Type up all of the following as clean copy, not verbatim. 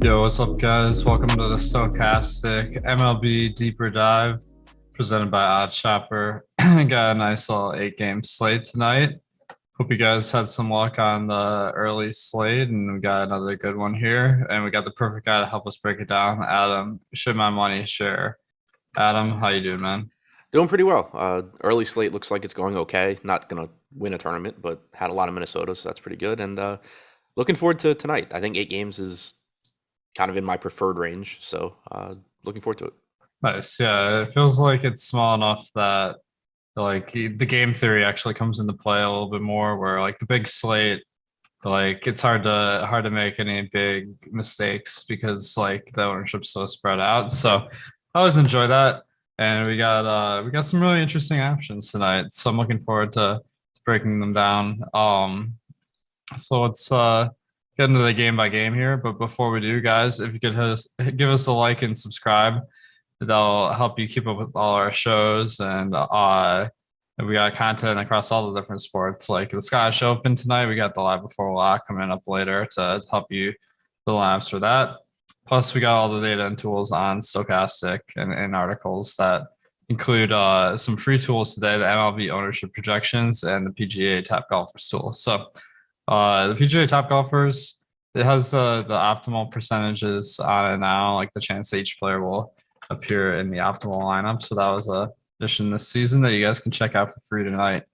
Yo, what's up, guys? Welcome to the Stokastic MLB Deeper Dive presented by Odd Shopper. Got a nice little 8-game slate tonight. Hope you guys had some luck on the early slate, and we got another good one here. And we got the perfect guy to help us break it down. Adam, should my money share? Adam, how you doing, man? Doing pretty well. Early slate looks like it's going okay. Not gonna win a tournament, but had a lot of Minnesota, so that's pretty good. And looking forward to tonight. I think 8 games is kind of in my preferred range, so looking forward to it. Nice. Yeah, it feels like it's small enough that the game theory actually comes into play a little bit more. Where like the big slate, like it's hard to make any big mistakes because like the ownership's so spread out. So I always enjoy that. And we got some really interesting options tonight. So I'm looking forward to breaking them down. So let's get into the game by game here. But before we do, guys, if you could give us a like and subscribe, that'll help you keep up with all our shows. And we got content across all the different sports. Like the Scottish Open tonight, we got the live before lock coming up later to help you the labs for that. Plus, we got all the data and tools on Stokastic and articles that include some free tools today, the MLB ownership projections and the PGA Top Golfers tool. So the PGA Top Golfers, it has the optimal percentages on it now, like the chance that each player will appear in the optimal lineup. So that was a edition this season that you guys can check out for free tonight.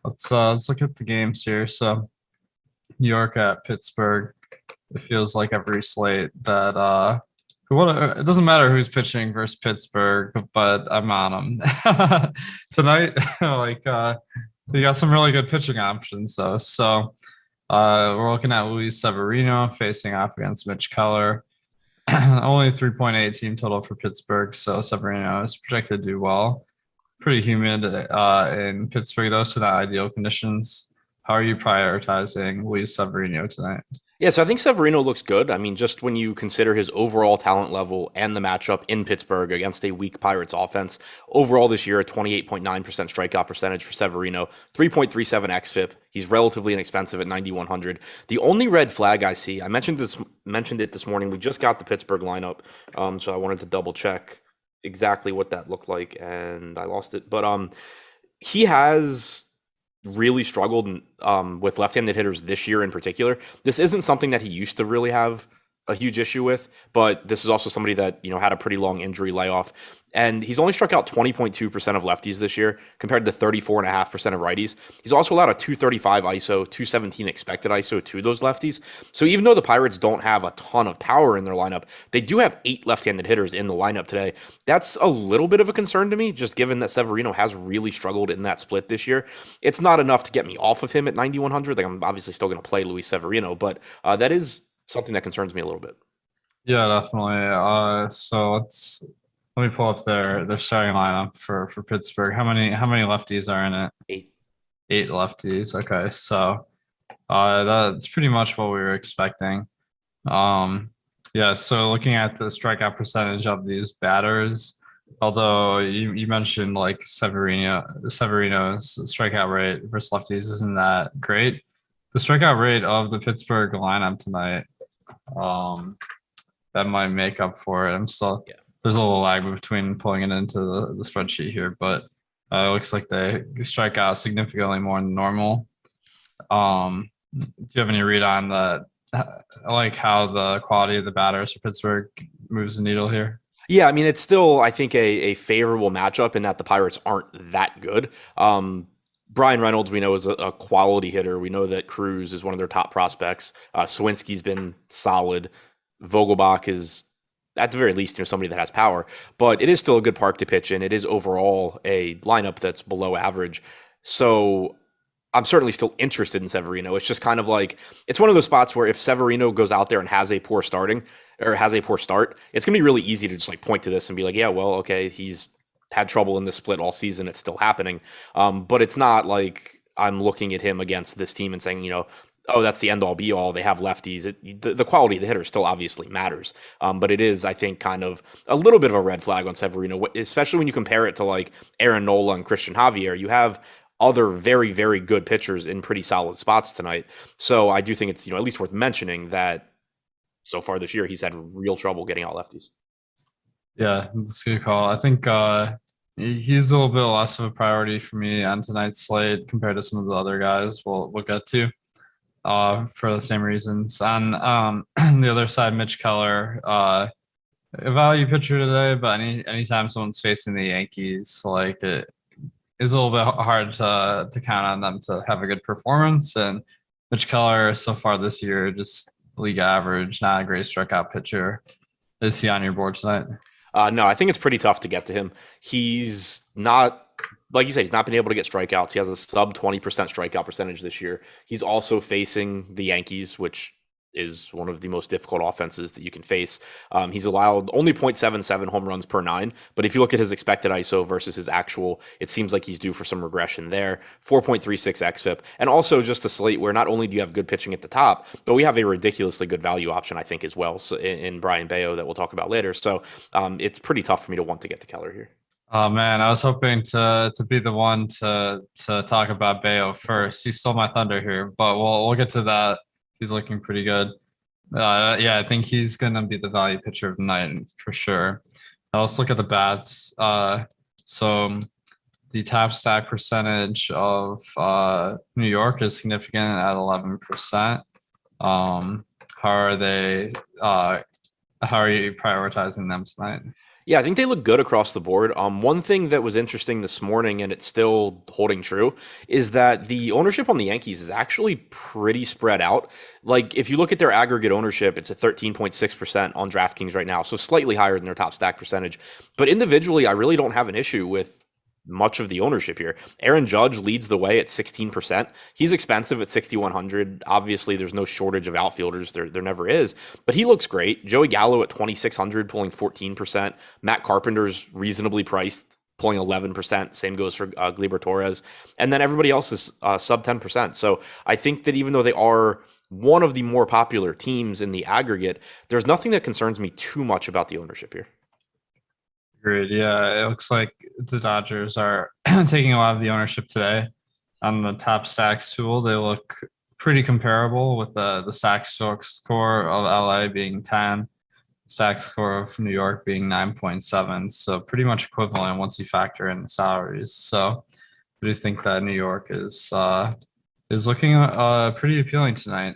Let's look at the games here. So New York at Pittsburgh. It feels like every slate that it doesn't matter who's pitching versus Pittsburgh, but I'm on them tonight. We got some really good pitching options though. So we're looking at Luis Severino facing off against Mitch Keller. Only 3.8 team total for Pittsburgh, so Severino is projected to do well. Pretty humid in Pittsburgh though, so not ideal conditions. How are you prioritizing Luis Severino tonight? Yeah, so I think Severino looks good. I mean, just when you consider his overall talent level and the matchup in Pittsburgh against a weak Pirates offense, overall this year, a 28.9% strikeout percentage for Severino, 3.37 xFIP. He's relatively inexpensive at 9,100. The only red flag I see, I mentioned it this morning. We just got the Pittsburgh lineup, so I wanted to double check exactly what that looked like, and I lost it. But he has really struggled with left-handed hitters this year in particular. This isn't something that he used to really have a huge issue with, but this is also somebody that, had a pretty long injury layoff. And he's only struck out 20.2% of lefties this year compared to 34.5% of righties. He's also allowed a 235 ISO, 217 expected ISO to those lefties. So even though the Pirates don't have a ton of power in their lineup, they do have 8 left-handed hitters in the lineup today. That's a little bit of a concern to me, just given that Severino has really struggled in that split this year. It's not enough to get me off of him at 9,100. Like, I'm obviously still going to play Luis Severino, but that is something that concerns me a little bit. Yeah, definitely. So let me pull up their starting lineup for Pittsburgh. How many lefties are in it? 8. 8 lefties. Okay, so that's pretty much what we were expecting. Yeah, so looking at the strikeout percentage of these batters, although you mentioned like Severino's strikeout rate versus lefties isn't that great. The strikeout rate of the Pittsburgh lineup tonight, that might make up for it. Yeah. There's a little lag between pulling it into the spreadsheet here, but it looks like they strike out significantly more than normal. Do you have any read on like how the quality of the batters for Pittsburgh moves the needle here? Yeah, I mean, it's still, I think, a favorable matchup in that the Pirates aren't that good. Brian Reynolds, we know, is a quality hitter. We know that Cruz is one of their top prospects. Swinsky's been solid. Vogelbach is, at the very least, somebody that has power. But it is still a good park to pitch in. It is overall a lineup that's below average. So I'm certainly still interested in Severino. It's just kind of like, it's one of those spots where if Severino goes out there and has a poor start, it's going to be really easy to just like point to this and be like, yeah, well, okay, he's had trouble in this split all season. It's still happening. But it's not like I'm looking at him against this team and saying, oh, that's the end all be all. They have lefties. The quality of the hitter still obviously matters. But it is, I think, kind of a little bit of a red flag on Severino, especially when you compare it to like Aaron Nola and Christian Javier. You have other very, very good pitchers in pretty solid spots tonight. So I do think it's, at least worth mentioning that so far this year, he's had real trouble getting out lefties. Yeah, that's a good call. I think He's a little bit less of a priority for me on tonight's slate compared to some of the other guys we'll get to for the same reasons. On the other side, Mitch Keller, a value pitcher today, but anytime someone's facing the Yankees, like it is a little bit hard to count on them to have a good performance. And Mitch Keller so far this year, just league average, not a great strikeout pitcher. Is he on your board tonight? No, I think it's pretty tough to get to him. He's not, like you say, he's not been able to get strikeouts. He has a sub 20% strikeout percentage this year. He's also facing the Yankees, which is one of the most difficult offenses that you can face. He's allowed only 0.77 home runs per nine, but if you look at his expected ISO versus his actual, it seems like he's due for some regression there. 4.36 xFIP, and also just a slate where not only do you have good pitching at the top, but we have a ridiculously good value option, I think, as well. So in Brian Bayo that we'll talk about later. So it's pretty tough for me to want to get to Keller here. Oh man, I was hoping to be the one to talk about Bayo first. He stole my thunder here, but we'll get to that. He's looking pretty good. Yeah, I think he's gonna be the value pitcher of the night for sure. Now let's look at the bats. So the top stack percentage of New York is significant at 11%. How are they? How are you prioritizing them tonight? Yeah, I think they look good across the board. One thing that was interesting this morning, and it's still holding true, is that the ownership on the Yankees is actually pretty spread out. Like, if you look at their aggregate ownership, it's at 13.6% on DraftKings right now, so slightly higher than their top stack percentage. But individually, I really don't have an issue with much of the ownership here. Aaron Judge leads the way at 16%. He's expensive at 6,100. Obviously, there's no shortage of outfielders. There never is, but he looks great. Joey Gallo at 2,600, pulling 14%. Matt Carpenter's reasonably priced, pulling 11%. Same goes for Gleyber Torres. And then everybody else is sub 10%. So I think that even though they are one of the more popular teams in the aggregate, there's nothing that concerns me too much about the ownership here. Agreed. Yeah, it looks like the Dodgers are taking a lot of the ownership today on the top stacks tool. They look pretty comparable with the stack score of LA being 10, stack score of New York being 9.7. So pretty much equivalent once you factor in the salaries. So I do think that New York is looking pretty appealing tonight.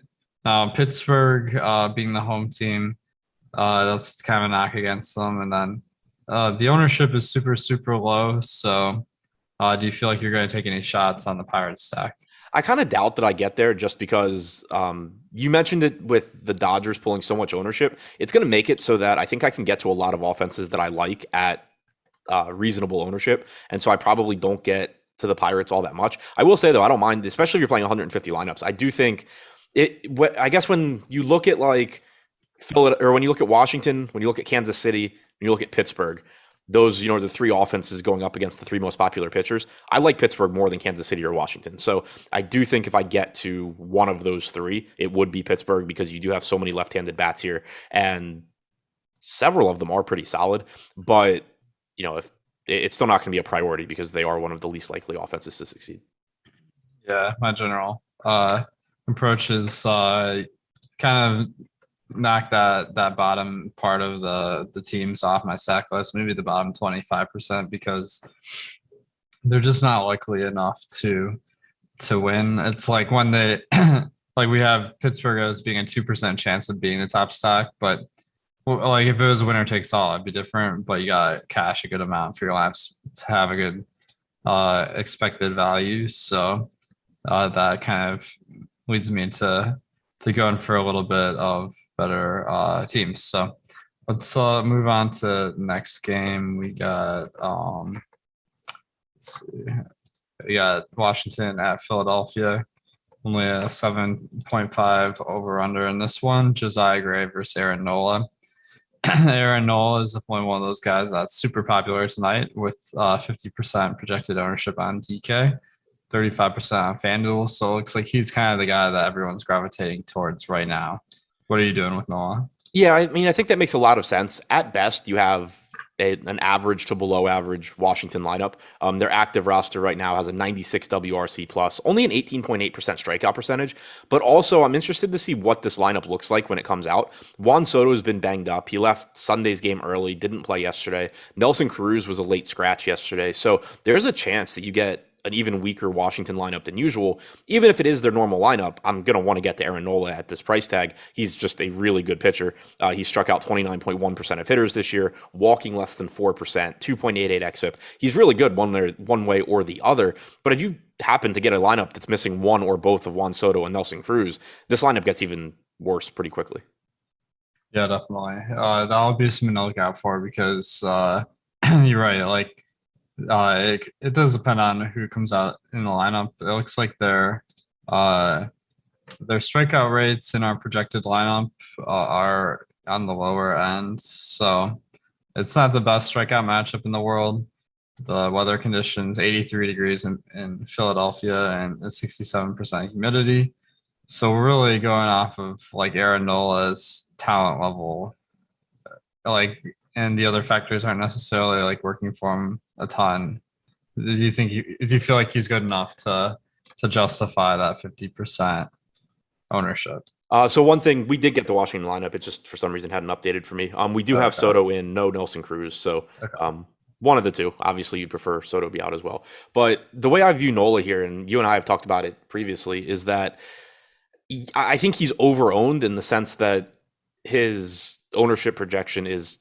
Pittsburgh being the home team, that's kind of a knock against them, and then the ownership is super, super low. So do you feel like you're going to take any shots on the Pirates stack? I kind of doubt that I get there just because you mentioned it with the Dodgers pulling so much ownership. It's going to make it so that I think I can get to a lot of offenses that I like at reasonable ownership. And so I probably don't get to the Pirates all that much. I will say, though, I don't mind, especially if you're playing 150 lineups. I do think I guess when you look at like or when you look at Washington, when you look at Kansas City, when you look at Pittsburgh, those, the three offenses going up against the three most popular pitchers. I like Pittsburgh more than Kansas City or Washington. So I do think if I get to one of those three, it would be Pittsburgh because you do have so many left-handed bats here, and several of them are pretty solid. But, if it's still not going to be a priority because they are one of the least likely offenses to succeed. Yeah, my general approach is kind of knock that bottom part of the teams off my stack list, maybe the bottom 25%, because they're just not likely enough to win. It's like when they like we have Pittsburgh as being a 2% chance of being the top stack, but like if it was winner takes all, it'd be different. But you got cash a good amount for your laps to have a good expected value. So that kind of leads me to going for a little bit of better teams. So let's move on to the next game. We got let's see. We got Washington at Philadelphia. Only a 7.5 over under in this one. Josiah Gray versus Aaron Nola. Aaron Nola is definitely one of those guys that's super popular tonight with 50% projected ownership on DK, 35% on FanDuel. So it looks like he's kind of the guy that everyone's gravitating towards right now. What are you doing with Nola? Yeah, I mean, I think that makes a lot of sense. At best, you have an average to below average Washington lineup. Their active roster right now has a 96 WRC plus, only an 18.8% strikeout percentage. But also, I'm interested to see what this lineup looks like when it comes out. Juan Soto has been banged up. He left Sunday's game early, didn't play yesterday. Nelson Cruz was a late scratch yesterday. So there's a chance that you get an even weaker Washington lineup than usual. Even if it is their normal lineup, I'm going to want to get to Aaron Nola at this price tag. He's just a really good pitcher. He struck out 29.1% of hitters this year, walking less than 4%, 2.88 xFIP. He's really good one way or the other. But if you happen to get a lineup that's missing one or both of Juan Soto and Nelson Cruz, this lineup gets even worse pretty quickly. Yeah, definitely. That'll be something to look out for because you're right. Like, it does depend on who comes out in the lineup. It looks like their strikeout rates in our projected lineup are on the lower end, so it's not the best strikeout matchup in the world. The weather conditions, 83 degrees in Philadelphia and 67% humidity. So we're really going off of like Aaron Nola's talent level, like, and the other factors aren't necessarily like working for him a ton. Do you feel like he's good enough to justify that 50% ownership? So one thing, we did get the Washington lineup. It just for some reason hadn't updated for me. We do have Soto in, no Nelson Cruz. So one of the two. Obviously, you'd prefer Soto be out as well. But the way I view Nola here, and you and I have talked about it previously, is that I think he's over-owned in the sense that his ownership projection is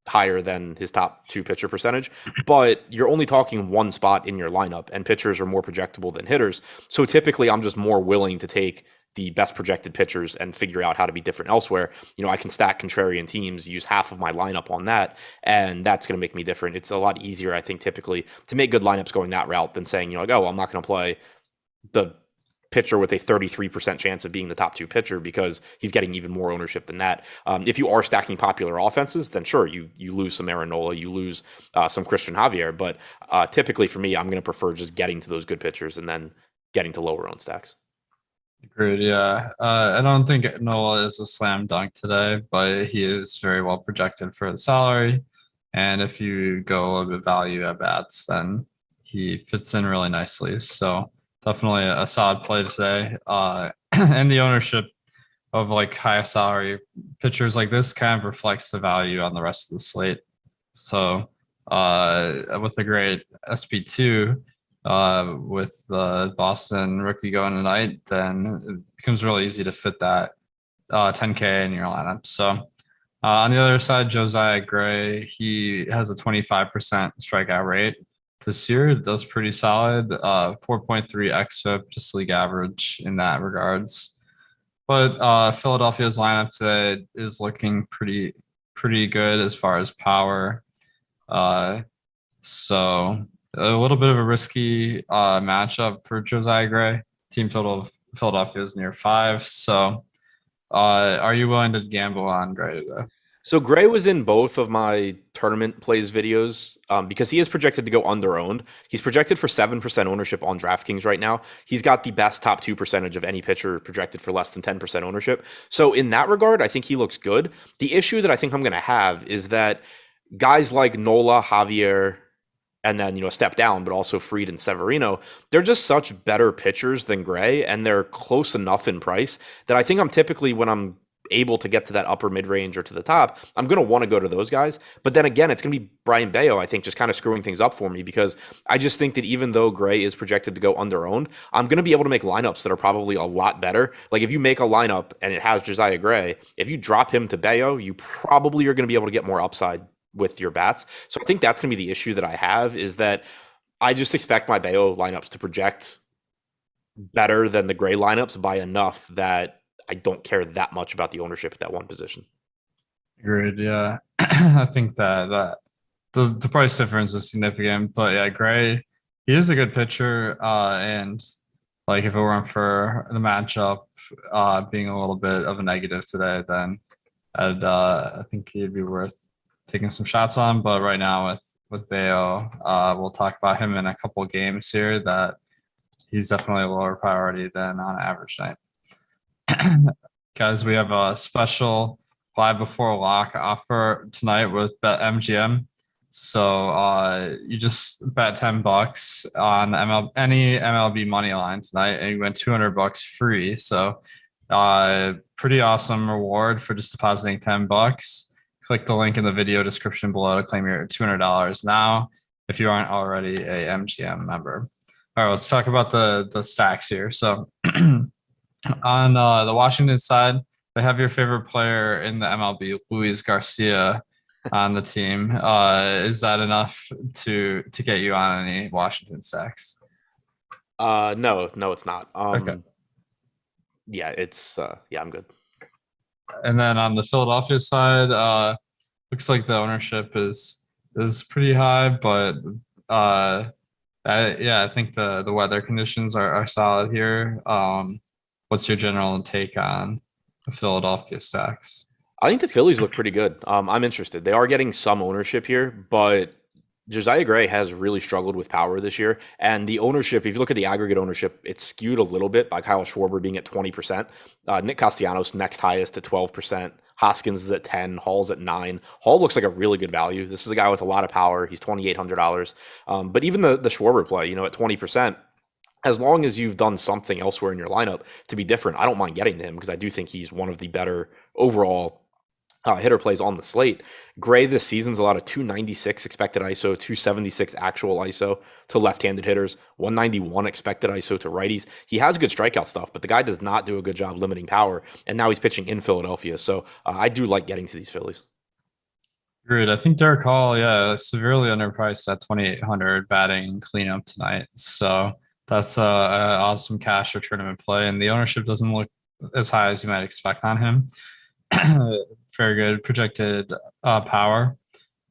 higher than his top two pitcher percentage, but you're only talking one spot in your lineup, and pitchers are more projectable than hitters. So typically, I'm just more willing to take the best projected pitchers and figure out how to be different elsewhere. I can stack contrarian teams, use half of my lineup on that, and that's going to make me different. It's a lot easier, I think, typically to make good lineups going that route than saying, like, oh, I'm not going to play the pitcher with a 33% chance of being the top two pitcher because he's getting even more ownership than that. If you are stacking popular offenses, then sure, you lose some Aaron Nola, you lose some Christian Javier. But typically for me, I'm going to prefer just getting to those good pitchers and then getting to lower owned stacks. Agreed. Yeah. I don't think Nola is a slam dunk today, but he is very well projected for the salary. And if you go a little bit value at bats, then he fits in really nicely. So definitely a solid play today. And the ownership of like high salary pitchers like this kind of reflects the value on the rest of the slate. So with the great SP2, with the Boston rookie going tonight, then it becomes really easy to fit that 10K in your lineup. So on the other side, Josiah Gray, he has a 25% strikeout rate this year. It does pretty solid, 4.3 xFIP, just league average in that regards. But Philadelphia's lineup today is looking pretty good as far as power. So a little bit of a risky matchup for Josiah Gray. Team total of Philadelphia is near 5. So are you willing to gamble on Gray today? So Gray was in both of my tournament plays videos because he is projected to go under-owned. He's projected for 7% ownership on DraftKings right now. He's got the best top 2 percentage of any pitcher projected for less than 10% ownership. So in that regard, I think he looks good. The issue that I think I'm going to have is that guys like Nola, Javier, and then, a step down, but also Fried and Severino, they're just such better pitchers than Gray, and they're close enough in price that I think I'm typically, when I'm able to get to that upper mid-range or to the top, I'm going to want to go to those guys. But then again, it's going to be Brian Bayo, I think, just kind of screwing things up for me, because I just think that even though Gray is projected to go under-owned, I'm going to be able to make lineups that are probably a lot better. Like if you make a lineup and it has Josiah Gray, if you drop him to Bayo, you probably are going to be able to get more upside with your bats. So I think that's going to be the issue that I have, is that I just expect my Bayo lineups to project better than the Gray lineups by enough that I don't care that much about the ownership at that one position. Agreed. Yeah. I think that the price difference is significant, but yeah, Gray, he is a good pitcher. And like if it weren't for the matchup being a little bit of a negative today, then I think he'd be worth taking some shots on. But right now with Bayo, we'll talk about him in a couple of games here, that he's definitely a lower priority than on average night. Guys, we have a special live before lock offer tonight with BetMGM. So you just bet $10 on any MLB money line tonight, and you win $200 free. So pretty awesome reward for just depositing $10. Click the link in the video description below to claim your $200 now if you aren't already a MGM member. All right, let's talk about the stacks here. So on the Washington side, they have your favorite player in the MLB, Luis Garcia, on the team. Is that enough to get you on any Washington stacks? No, it's not. Okay. Yeah, it's yeah, I'm good. And then on the Philadelphia side, looks like the ownership is pretty high, but I think the weather conditions are solid here. What's your general take on the Philadelphia stacks? I think the Phillies look pretty good. I'm interested. They are getting some ownership here, but Josiah Gray has really struggled with power this year. And the ownership, if you look at the aggregate ownership, it's skewed a little bit by Kyle Schwarber being at 20%. Nick Castellanos next highest at 12%. Hoskins is at 10, Hall's at 9. Hall looks like a really good value. This is a guy with a lot of power. He's $2,800. But even the Schwarber play, at 20%, as long as you've done something elsewhere in your lineup to be different, I don't mind getting to him because I do think he's one of the better overall hitter plays on the slate. Gray this season's allowed a 296 expected ISO, 276 actual ISO to left-handed hitters, 191 expected ISO to righties. He has good strikeout stuff, but the guy does not do a good job limiting power, and now he's pitching in Philadelphia. So I do like getting to these Phillies. Agreed. I think Derek Hall, yeah, severely underpriced at 2,800 batting cleanup tonight. So that's a awesome cash or tournament play, and the ownership doesn't look as high as you might expect on him. Very good projected power.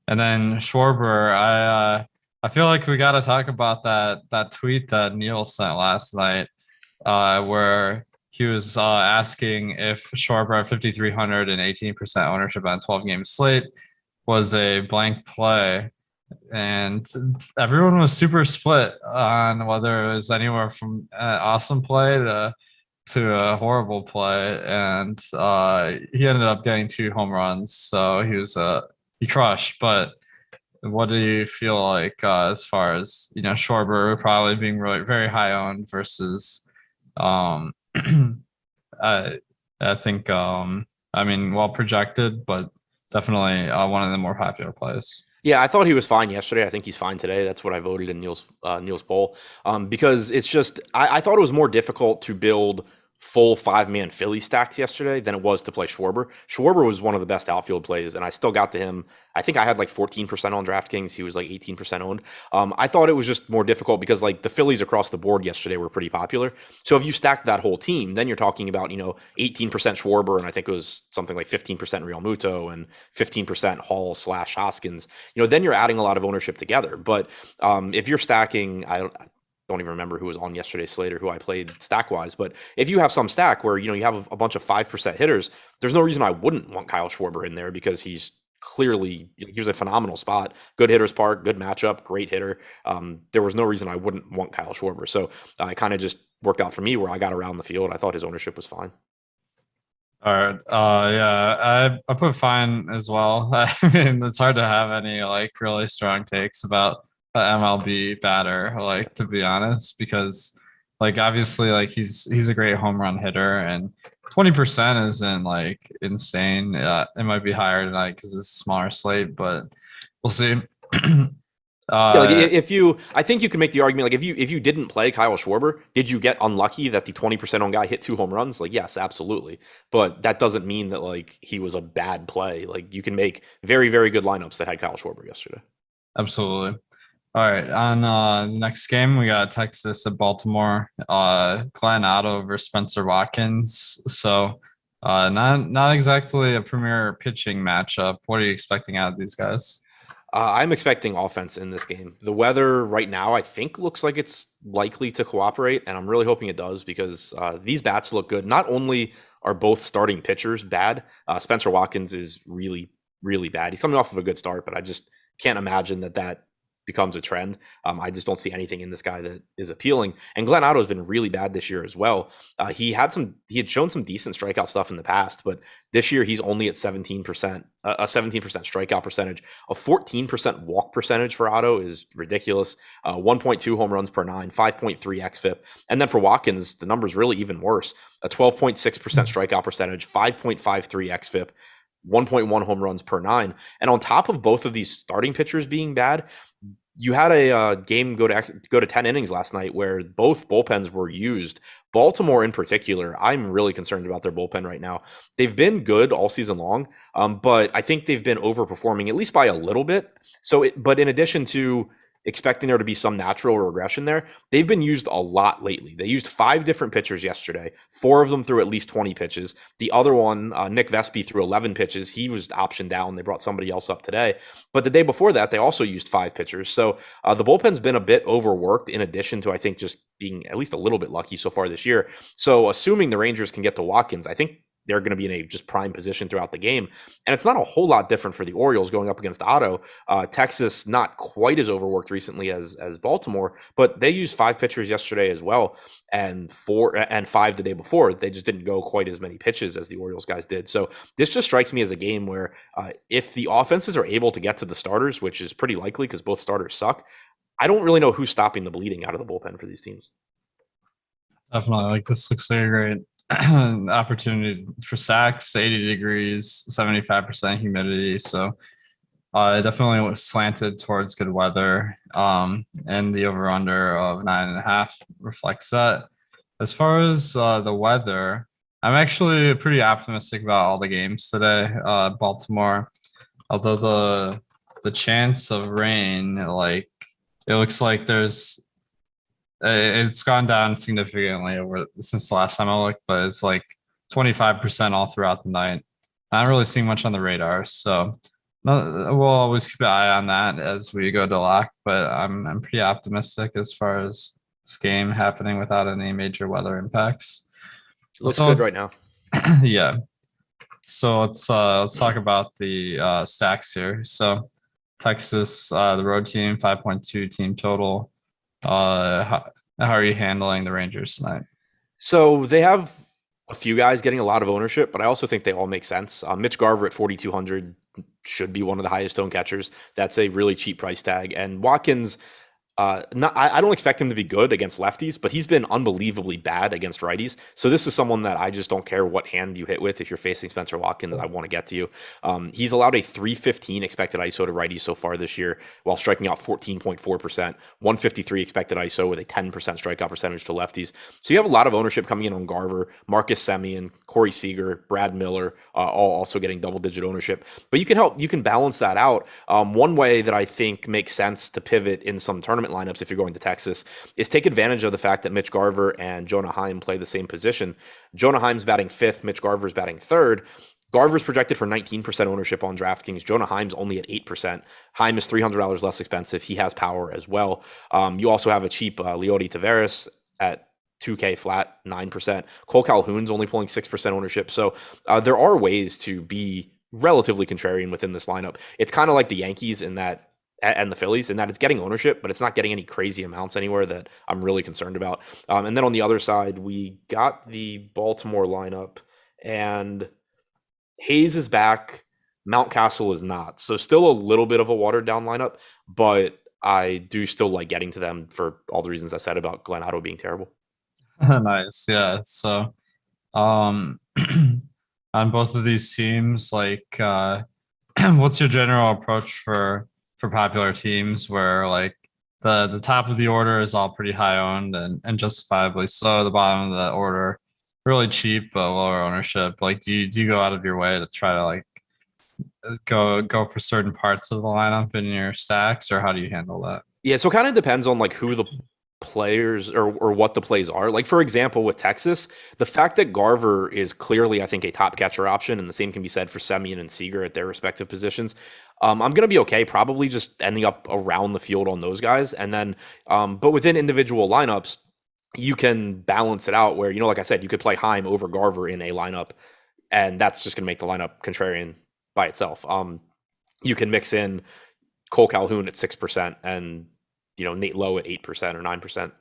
And then Schwarber, I feel like we got to talk about that tweet that Neil sent last night, where he was asking if Schwarber at 5,300 and 18% ownership on 12-game slate was a blank play, and everyone was super split on whether it was anywhere from awesome play to a horrible play, and he ended up getting 2 home runs, so he crushed. But what do you feel like as far as Schwarber probably being really very high owned versus I think well projected, but definitely one of the more popular plays. Yeah, I thought he was fine yesterday. I think he's fine today. That's what I voted in Neil's poll, because it's just I thought it was more difficult to build full 5-man Philly stacks yesterday than it was to play Schwarber. Schwarber was one of the best outfield plays, and I still got to him. I think I had like 14% on DraftKings. He was like 18% owned. I thought it was just more difficult because like the Phillies across the board yesterday were pretty popular. So if you stacked that whole team, then you're talking about 18% Schwarber, and I think it was something like 15% Real Muto and 15% Hall / Hoskins. Then you're adding a lot of ownership together. But if you're stacking, I don't even remember who was on yesterday's slate or who I played stack wise, but if you have some stack where you have a bunch of 5% hitters, there's no reason I wouldn't want Kyle Schwarber in there because he's a phenomenal spot, good hitter's park, good matchup, great hitter. There was no reason I wouldn't want Kyle Schwarber. So it kind of just worked out for me where I got around the field. I thought his ownership was fine. All right. Yeah, I put fine as well. I mean, it's hard to have any like really strong takes about the MLB batter, like, to be honest, because like obviously like he's a great home run hitter, and 20% isn't like insane. It might be higher tonight because it's a smaller slate, but we'll see. I think you can make the argument, like if you didn't play Kyle Schwarber, did you get unlucky that the 20% on guy hit 2 home runs? Like, yes, absolutely. But that doesn't mean that like he was a bad play. Like you can make very, very good lineups that had Kyle Schwarber yesterday. Absolutely. All right. On the next game, we got Texas at Baltimore. Glenn Otto versus Spencer Watkins. So not exactly a premier pitching matchup. What are you expecting out of these guys? I'm expecting offense in this game. The weather right now, I think, looks like it's likely to cooperate, and I'm really hoping it does because these bats look good. Not only are both starting pitchers bad, Spencer Watkins is really, really bad. He's coming off of a good start, but I just can't imagine that becomes a trend. I just don't see anything in this guy that is appealing. And Glenn Otto has been really bad this year as well. He had shown some decent strikeout stuff in the past, but this year he's only at 17%, a 17% strikeout percentage. A 14% walk percentage for Otto is ridiculous. 1.2 home runs per nine, 5.3 xFIP. And then for Watkins, the number's really even worse. A 12.6% strikeout percentage, 5.53 xFIP. 1.1 home runs per nine. And on top of both of these starting pitchers being bad, you had a game go to 10 innings last night where both bullpens were used. Baltimore in particular, I'm really concerned about their bullpen right now. They've been good all season long, but I think they've been overperforming at least by a little bit. But in addition to expecting there to be some natural regression there, they've been used a lot lately. They used 5 different pitchers yesterday. 4 of them threw at least 20 pitches. The other one, Nick Vespi, threw 11 pitches. He was optioned down. They brought somebody else up today. But the day before that, they also used 5 pitchers. So the bullpen's been a bit overworked in addition to, I think, just being at least a little bit lucky so far this year. So assuming the Rangers can get to Watkins, I think they're going to be in a just prime position throughout the game. And it's not a whole lot different for the Orioles going up against Otto. Texas, not quite as overworked recently as Baltimore, but they used 5 pitchers yesterday as well, and 5 the day before. They just didn't go quite as many pitches as the Orioles guys did. So this just strikes me as a game where if the offenses are able to get to the starters, which is pretty likely because both starters suck, I don't really know who's stopping the bleeding out of the bullpen for these teams. Definitely. Like, this looks like a great opportunity for sacks. 80 degrees, 75% humidity. So it definitely was slanted towards good weather. And the over-under of 9.5 reflects that. As far as the weather, I'm actually pretty optimistic about all the games today. Baltimore, although the chance of rain, like, it looks like it's gone down significantly since the last time I looked, but it's like 25% all throughout the night. Not really seeing much on the radar, so we'll always keep an eye on that as we go to lock. But I'm pretty optimistic as far as this game happening without any major weather impacts. Looks good right now. Yeah. So let's talk about the stacks here. So Texas, the road team, 5.2 team total. How are you handling the Rangers tonight? So they have a few guys getting a lot of ownership, but I also think they all make sense. Mitch Garver at 4,200 should be one of the highest owned catchers. That's a really cheap price tag. And Watkins, I don't expect him to be good against lefties, but he's been unbelievably bad against righties. So this is someone that I just don't care what hand you hit with. If you're facing Spencer Watkins, I want to get to you. He's allowed a 315 expected ISO to righties so far this year, while striking out 14.4%, 153 expected ISO with a 10% strikeout percentage to lefties. So you have a lot of ownership coming in on Garver, Marcus Semien, Corey Seager, Brad Miller, all also getting double-digit ownership. But you can balance that out. One way that I think makes sense to pivot in some tournament lineups if you're going to Texas is take advantage of the fact that Mitch Garver and Jonah Heim play the same position. Jonah Heim's batting 5th, Mitch Garver's batting 3rd. Garver's projected for 19% ownership on DraftKings. Jonah Heim's only at 8%. Heim is $300 less expensive. He has power as well. You also have a cheap Leody Taveras at 2K flat, 9%. Cole Calhoun's only pulling 6% ownership. So there are ways to be relatively contrarian within this lineup. It's kind of like the Yankees and the Phillies in that it's getting ownership, but it's not getting any crazy amounts anywhere that I'm really concerned about. And then on the other side, we got the Baltimore lineup, and Hayes is back. Mountcastle is not. So still a little bit of a watered down lineup, but I do still like getting to them for all the reasons I said about Glenn Otto being terrible. Nice. Yeah. So on both of these teams, like what's your general approach for popular teams where like the top of the order is all pretty high owned and justifiably so, the bottom of the order really cheap but lower ownership? Like, do you go out of your way to try to like go for certain parts of the lineup in your stacks, or how do you handle that? Yeah, so it kind of depends on like who the players or what the plays are. Like, for example, with Texas, the fact that Garver is clearly, I think, a top catcher option, and the same can be said for Semien and Seager at their respective positions. I'm going to be okay, probably just ending up around the field on those guys. And then, but within individual lineups, you can balance it out where, like I said, you could play Heim over Garver in a lineup, and that's just going to make the lineup contrarian by itself. You can mix in Cole Calhoun at 6% and, Nate Lowe at 8% or 9%.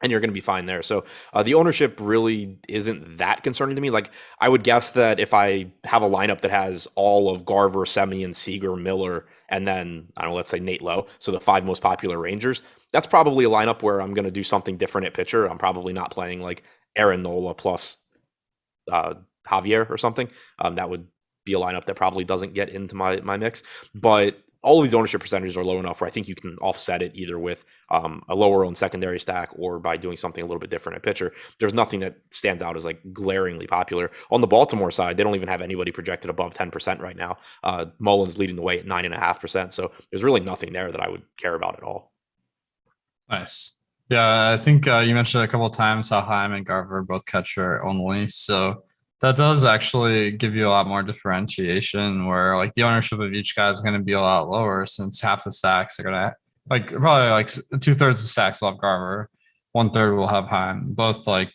And you're going to be fine there. So the ownership really isn't that concerning to me. Like, I would guess that if I have a lineup that has all of Garver, Semien, Seager, Miller, and then, I don't know, let's say Nate Lowe, so the 5 most popular Rangers, that's probably a lineup where I'm going to do something different at pitcher. I'm probably not playing like Aaron Nola plus Javier or something. That would be a lineup that probably doesn't get into my mix. But all of these ownership percentages are low enough where I think you can offset it either with a lower owned secondary stack or by doing something a little bit different at pitcher. There's nothing that stands out as like glaringly popular. On the Baltimore side, they don't even have anybody projected above 10% right now. Mullins leading the way at 9.5%. So there's really nothing there that I would care about at all. Nice. Yeah, I think you mentioned a couple of times how Heim and Garver are both catcher only. So that does actually give you a lot more differentiation where like the ownership of each guy is going to be a lot lower since half the stacks are going to like probably like 2/3 of stacks will have Garver, 1/3 will have Heim, both like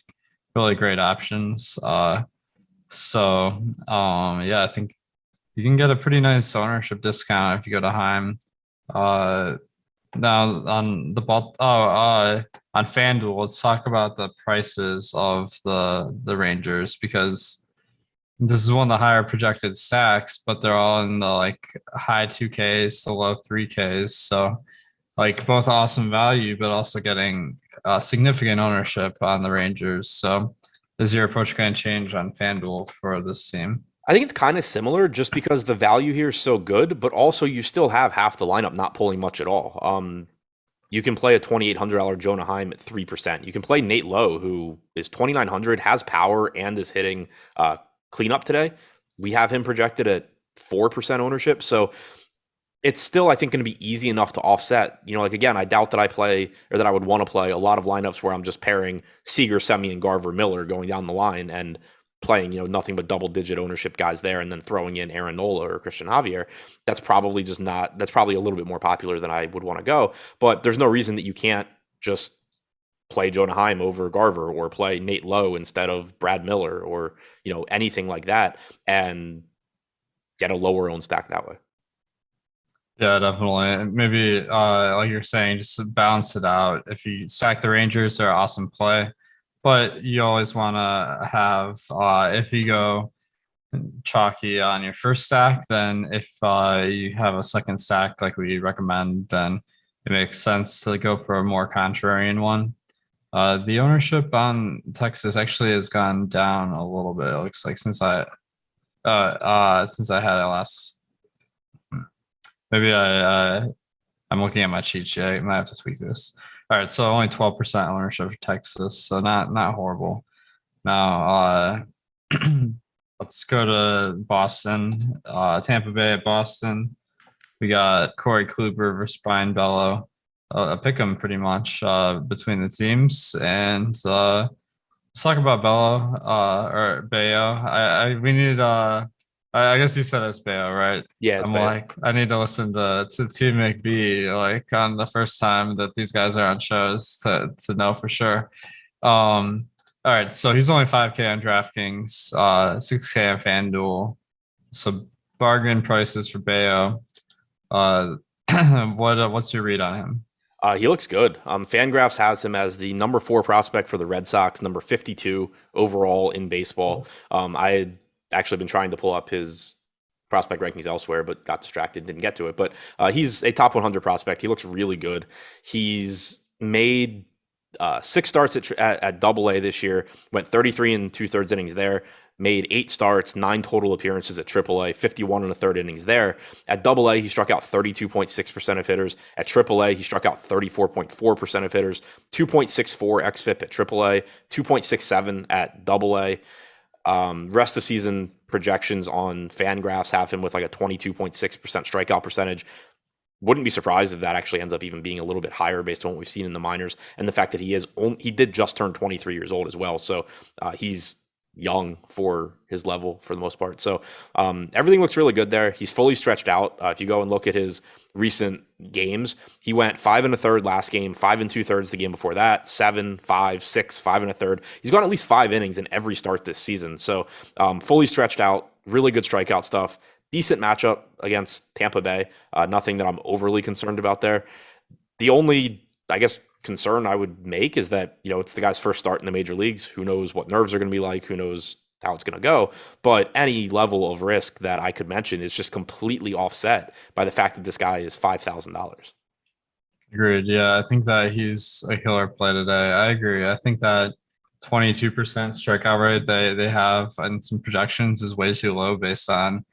really great options. Yeah, I think you can get a pretty nice ownership discount if you go to Heim. Now on the ball, on FanDuel, let's talk about the prices of the Rangers because this is one of the higher projected stacks, but they're all in the like high 2Ks to low 3Ks. So like both awesome value, but also getting significant ownership on the Rangers. So is your approach going to change on FanDuel for this team? I think it's kind of similar just because the value here is so good, but also you still have half the lineup not pulling much at all. You can play a $2,800 Jonah Heim at 3%. You can play Nate Lowe, who is 2,900, has power, and is hitting cleanup today. We have him projected at 4% ownership. So it's still, I think, going to be easy enough to offset. Like, again, I doubt that I play or that I would want to play a lot of lineups where I'm just pairing Seager, Semien, Garver, Miller going down the line and playing, nothing but double-digit ownership guys there and then throwing in Aaron Nola or Christian Javier. That's probably a little bit more popular than I would want to go. But there's no reason that you can't just play Jonah Heim over Garver or play Nate Lowe instead of Brad Miller or, anything like that and get a lower owned stack that way. Yeah, definitely. Maybe like you're saying, just balance it out. If you stack the Rangers, they're an awesome play. But you always want to have, if you go chalky on your first stack, then if you have a second stack like we recommend, then it makes sense to go for a more contrarian one. The ownership on Texas actually has gone down a little bit. It looks like since I had it last, maybe I'm looking at my cheat sheet. I might have to tweak this. All right, so only 12% ownership for Texas, so not horrible. Now, let's go to Boston, Tampa Bay at Boston. We got Corey Kluber versus Brian Bello. A pick 'em pretty much between the teams, and let's talk about Bello or Bayo. We need I guess you said it's Bayo, right? Yeah, I'm like, I need to listen to Team McBee like on the first time that these guys are on shows to know for sure. All right, so he's only 5K on DraftKings, 6K on FanDuel. So bargain prices for Bayo. What's your read on him? He looks good. Fangraphs has him as the number 4 prospect for the Red Sox, number 52 overall in baseball. I had actually been trying to pull up his prospect rankings elsewhere, but got distracted, didn't get to it. But he's a top 100 prospect. He looks really good. He's made 6 starts at AA this year, went 33 and 2/3 innings there, made 8 starts, 9 total appearances at AAA, 51 and a third innings there. At AA, he struck out 32.6% of hitters. At AAA, he struck out 34.4% of hitters, 2.64 xFIP at AAA, 2.67 at AA. Rest of season projections on Fangraphs have him with like a 22.6% strikeout percentage. Wouldn't be surprised if that actually ends up even being a little bit higher based on what we've seen in the minors and the fact that he did just turn 23 years old as well. So he's young for his level for the most part. So everything looks really good there. He's fully stretched out. If you go and look at his recent games, he went 5 1/3 last game, 5 2/3 the game before that, 7, 5, 6, 5 1/3. He's gone at least 5 innings in every start this season. So fully stretched out, really good strikeout stuff. decent matchup against Tampa Bay. Nothing that I'm overly concerned about there. The only, I guess, concern I would make is that, it's the guy's first start in the major leagues. Who knows what nerves are going to be like? Who knows how it's going to go? But any level of risk that I could mention is just completely offset by the fact that this guy is $5,000. Agreed. Yeah, I think that he's a killer play today. I agree. I think that 22% strikeout rate they have and some projections is way too low based on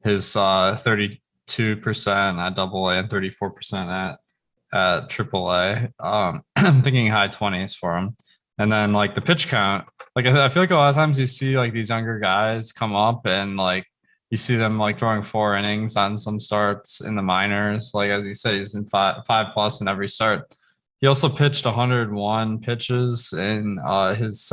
his 32% at double A and 34% at triple A. I'm thinking high 20s for him. And then like the pitch count, like I feel like a lot of times you see like these younger guys come up and like you see them like throwing 4 innings on some starts in the minors. Like as you said, he's in five plus in every start. He also pitched 101 pitches in his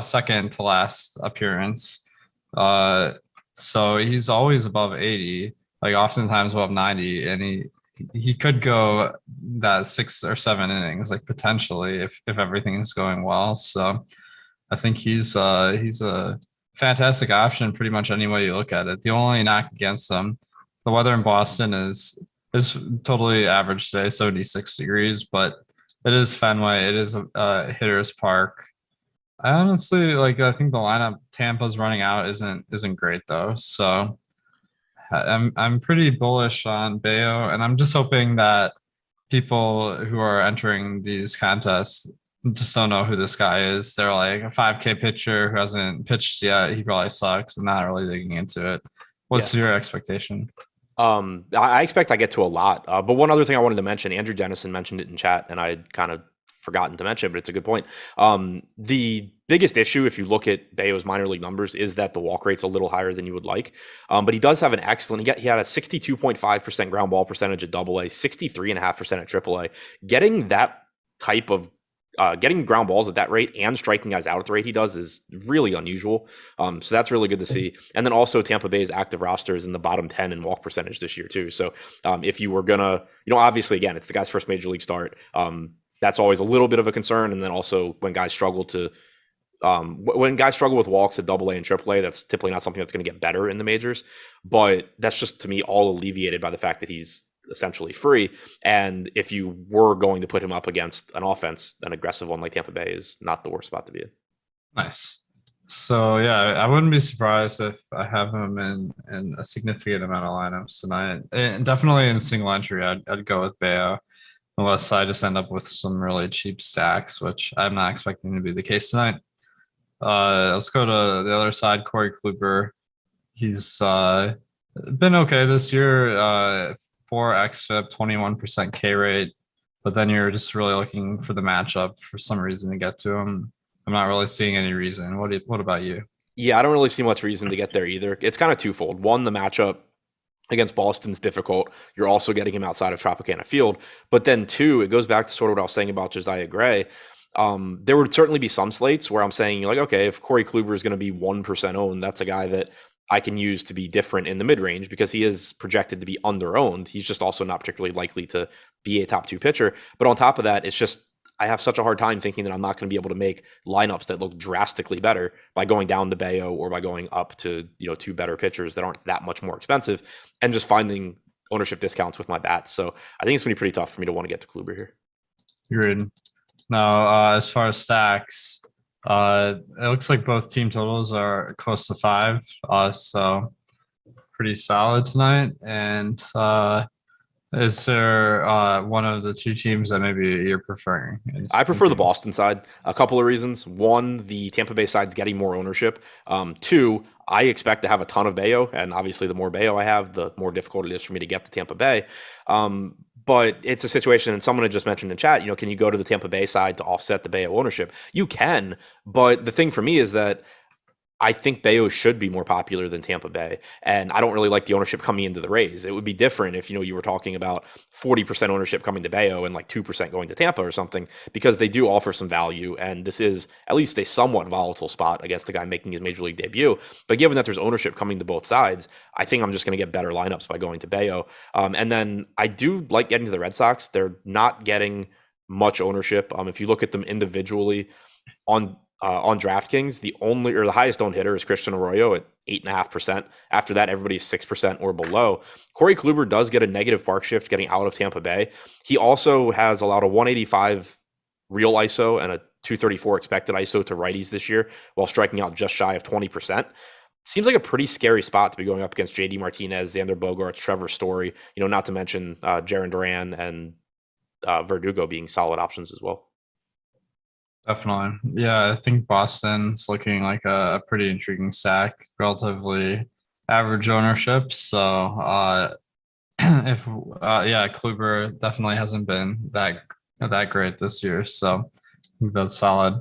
second to last appearance. So he's always above 80, like oftentimes above 90, and he could go that 6 or 7 innings, like potentially if everything is going well. So I think he's a fantastic option pretty much any way you look at it. The only knock against him, the weather in Boston is totally average today, 76 degrees, but it is Fenway. It is a hitter's park. I honestly I think the lineup Tampa's running out isn't great though. So I'm pretty bullish on Bayo, and I'm just hoping that people who are entering these contests just don't know who this guy is. They're like a 5K pitcher who hasn't pitched yet. He probably sucks and not really digging into it. What's your expectation? I expect I get to a lot. But one other thing I wanted to mention, Andrew Jennison mentioned it in chat, and I had kind of forgotten to mention, but it's a good point. The biggest issue, if you look at Bayo's minor league numbers, is that the walk rate's a little higher than you would like. But he does have an excellent, he had a 62.5% ground ball percentage at double A, 63.5% at triple A. Getting that type of getting ground balls at that rate and striking guys out at the rate he does is really unusual. So that's really good to see. And then also Tampa Bay's active roster is in the bottom 10 in walk percentage this year too. So if you were gonna, obviously again, it's the guy's first major league start. That's always a little bit of a concern. And then also when guys struggle with walks at double A and triple A, that's typically not something that's going to get better in the majors. But that's just to me all alleviated by the fact that he's essentially free. And if you were going to put him up against an offense, an aggressive one like Tampa Bay is not the worst spot to be in. Nice. So yeah, I wouldn't be surprised if I have him in a significant amount of lineups tonight. And definitely in single entry, I'd go with Bayo, unless I just end up with some really cheap stacks, which I'm not expecting to be the case tonight. Let's go to the other side. Corey Kluber. He's been okay this year. 4 xFIP, 21% K rate, but then you're just really looking for the matchup for some reason to get to him. I'm not really seeing any reason. What about you? Yeah, I don't really see much reason to get there either. It's kind of twofold. One, the matchup against Boston's difficult. You're also getting him outside of Tropicana Field. But then two, it goes back to sort of what I was saying about Josiah Gray. There would certainly be some slates where I'm saying, okay, if Corey Kluber is going to be 1% owned, that's a guy that I can use to be different in the mid-range because he is projected to be under-owned. He's just also not particularly likely to be a top 2 pitcher. But on top of that, it's just I have such a hard time thinking that I'm not going to be able to make lineups that look drastically better by going down to Bayo or by going up to 2 better pitchers that aren't that much more expensive and just finding ownership discounts with my bats. So I think it's going to be pretty tough for me to want to get to Kluber here. Agreed. Now, as far as stacks, it looks like both team totals are close to 5, so pretty solid tonight. And is there one of the 2 teams that maybe you're preferring? I prefer the Boston side. A couple of reasons. One, the Tampa Bay side's getting more ownership. 2, I expect to have a ton of Bayo, and obviously the more Bayo I have, the more difficult it is for me to get to Tampa Bay. But it's a situation, and someone had just mentioned in chat, can you go to the Tampa Bay side to offset the Bayo ownership? You can, but the thing for me is that I think Bayo should be more popular than Tampa Bay, and I don't really like the ownership coming into the Rays. It would be different if you were talking about 40% ownership coming to Bayo and like 2% going to Tampa or something, because they do offer some value, and this is at least a somewhat volatile spot against the guy making his major league debut. But given that there's ownership coming to both sides, I think I'm just going to get better lineups by going to Bayo. And then I do like getting to the Red Sox. They're not getting much ownership. If you look at them individually, on On DraftKings, the highest owned hitter is Christian Arroyo at 8.5%. After that, everybody's 6% or below. Corey Kluber does get a negative park shift getting out of Tampa Bay. He also has allowed a 185 real ISO and a 234 expected ISO to righties this year, while striking out just shy of 20%. Seems like a pretty scary spot to be going up against JD Martinez, Xander Bogaerts, Trevor Story, not to mention Jarren Duran and Verdugo being solid options as well. Definitely. Yeah, I think Boston's looking like a pretty intriguing stack, relatively average ownership. So if yeah, Kluber definitely hasn't been that great this year. So I think that's solid.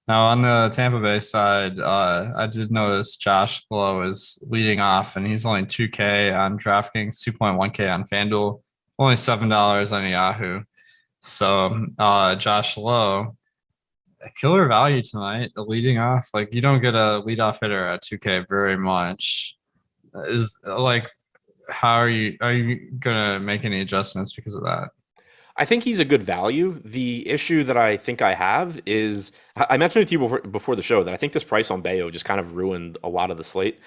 Now on the Tampa Bay side, I did notice Josh Lowe is leading off, and he's only 2K on DraftKings, 2.1K on FanDuel, only $7 on Yahoo. So Josh Lowe, a killer value tonight, leading off. Like, you don't get a leadoff hitter at 2K very much. Is like, how are you gonna make any adjustments because of that? I think he's a good value. The issue that I think I have is I mentioned it to you before the show that I think this price on Bayo just kind of ruined a lot of the slate.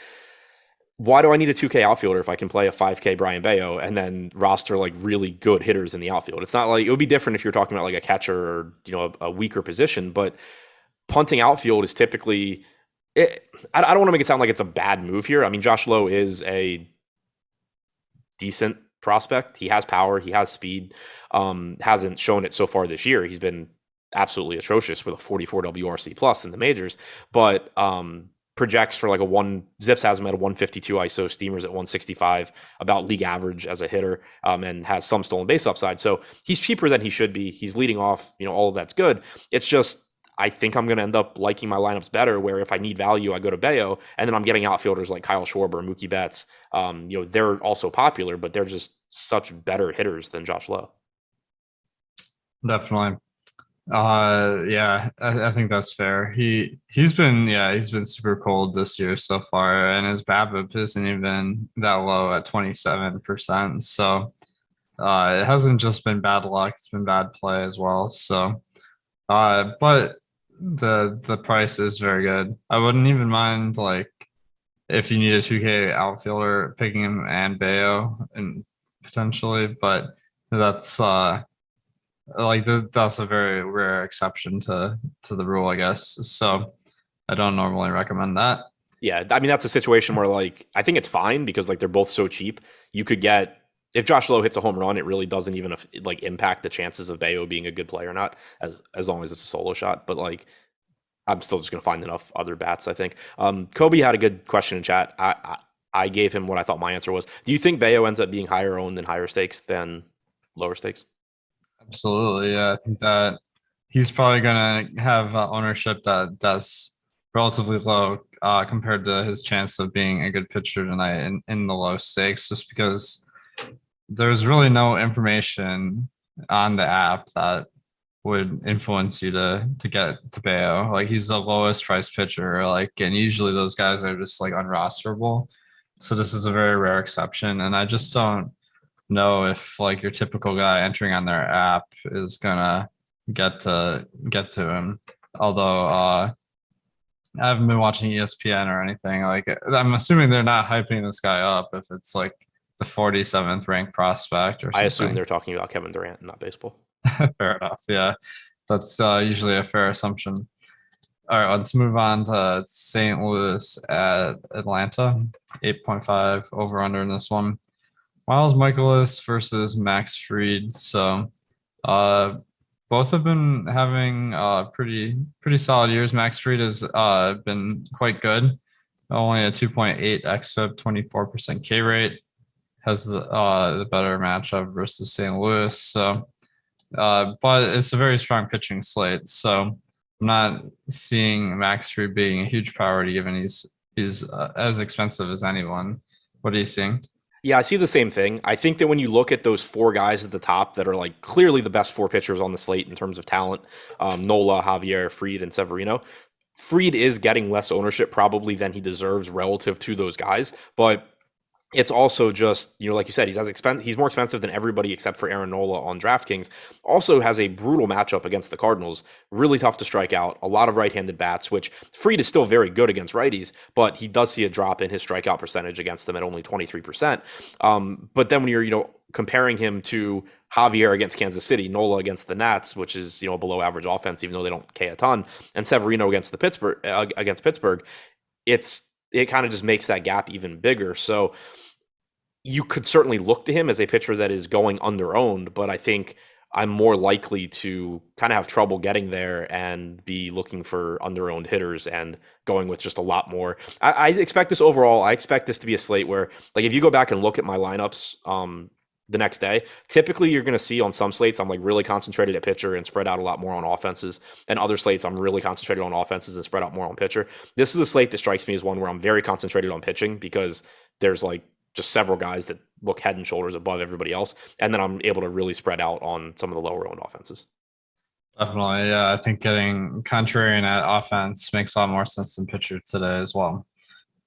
Why do I need a 2K outfielder if I can play a 5K Brian Bayo and then roster like really good hitters in the outfield? It's not like, it would be different if you're talking about like a catcher or a weaker position, but punting outfield is typically I don't want to make it sound like it's a bad move here. I mean, Josh Lowe is a decent prospect. He has power, he has speed. Hasn't shown it so far this year. He's been absolutely atrocious with a 44 WRC plus in the majors, but projects for like Zips has him at a 152 ISO, Steamers at 165, about league average as a hitter, and has some stolen base upside. So he's cheaper than he should be. He's leading off, all of that's good. It's just, I think I'm going to end up liking my lineups better, where if I need value, I go to Bayo, and then I'm getting outfielders like Kyle Schwarber, Mookie Betts. They're also popular, but they're just such better hitters than Josh Lowe. Definitely. Yeah, I think that's fair. He's been super cold this year so far, and his BABIP isn't even that low at 27%. So it hasn't just been bad luck; it's been bad play as well. So, but the price is very good. I wouldn't even mind, like, if you need a 2K outfielder, picking him and Bayo and potentially, but that's that's a very rare exception to the rule, I guess. So I don't normally recommend that. Yeah, I mean, that's a situation where, like, I think it's fine because, like, they're both so cheap. You could get, if Josh Lowe hits a home run, it really doesn't even like impact the chances of Bayo being a good player or not, as long as it's a solo shot. But like, I'm still just gonna find enough other bats, I think. Kobe had a good question in chat. I gave him what I thought my answer was. Do you think Bayo ends up being higher owned and higher stakes than lower stakes? Absolutely, yeah. I think that he's probably gonna have ownership that's relatively low compared to his chance of being a good pitcher tonight in the low stakes, just because there's really no information on the app that would influence you to get to Bayo. Like, he's the lowest price pitcher, like, and usually those guys are just like unrosterable. So this is a very rare exception, and I just don't know if like your typical guy entering on their app is gonna get to him. Although I haven't been watching ESPN or anything. Like, I'm assuming they're not hyping this guy up if it's like the 47th ranked prospect or something. I assume they're talking about Kevin Durant, not baseball. Fair enough. Yeah, that's usually a fair assumption. All right, let's move on to St. Louis at Atlanta. 8.5 over under in this one. Miles Michaelis versus Max Fried. So both have been having pretty solid years. Max Fried has been quite good. Only a 2.8 xFIP, 24% K rate. Has the better matchup versus St. Louis. So but it's a very strong pitching slate. So I'm not seeing Max Fried being a huge priority, given he's as expensive as anyone. What are you seeing? Yeah, I see the same thing. I think that when you look at those four guys at the top that are like clearly the best four pitchers on the slate in terms of talent, Nola, Javier, Fried, and Severino, Fried is getting less ownership probably than he deserves relative to those guys. But It's also just, like you said, he's more expensive than everybody except for Aaron Nola on DraftKings. Also has a brutal matchup against the Cardinals. Really tough to strike out. A lot of right-handed bats, which Fried is still very good against righties, but he does see a drop in his strikeout percentage against them at only 23%. But then when you're, comparing him to Javier against Kansas City, Nola against the Nats, which is, a below average offense, even though they don't K a ton, and Severino against Pittsburgh, it kind of just makes that gap even bigger. So you could certainly look to him as a pitcher that is going under-owned, but I think I'm more likely to kind of have trouble getting there and be looking for under-owned hitters and going with just a lot more. I expect this overall. I expect this to be a slate where, like, if you go back and look at my lineups the next day, typically you're going to see on some slates I'm like really concentrated at pitcher and spread out a lot more on offenses, and other slates I'm really concentrated on offenses and spread out more on pitcher. This is a slate that strikes me as one where I'm very concentrated on pitching because there's like just several guys that look head and shoulders above everybody else. And then I'm able to really spread out on some of the lower owned offenses. Definitely. Yeah. I think getting contrarian at offense makes a lot more sense than pitcher today as well.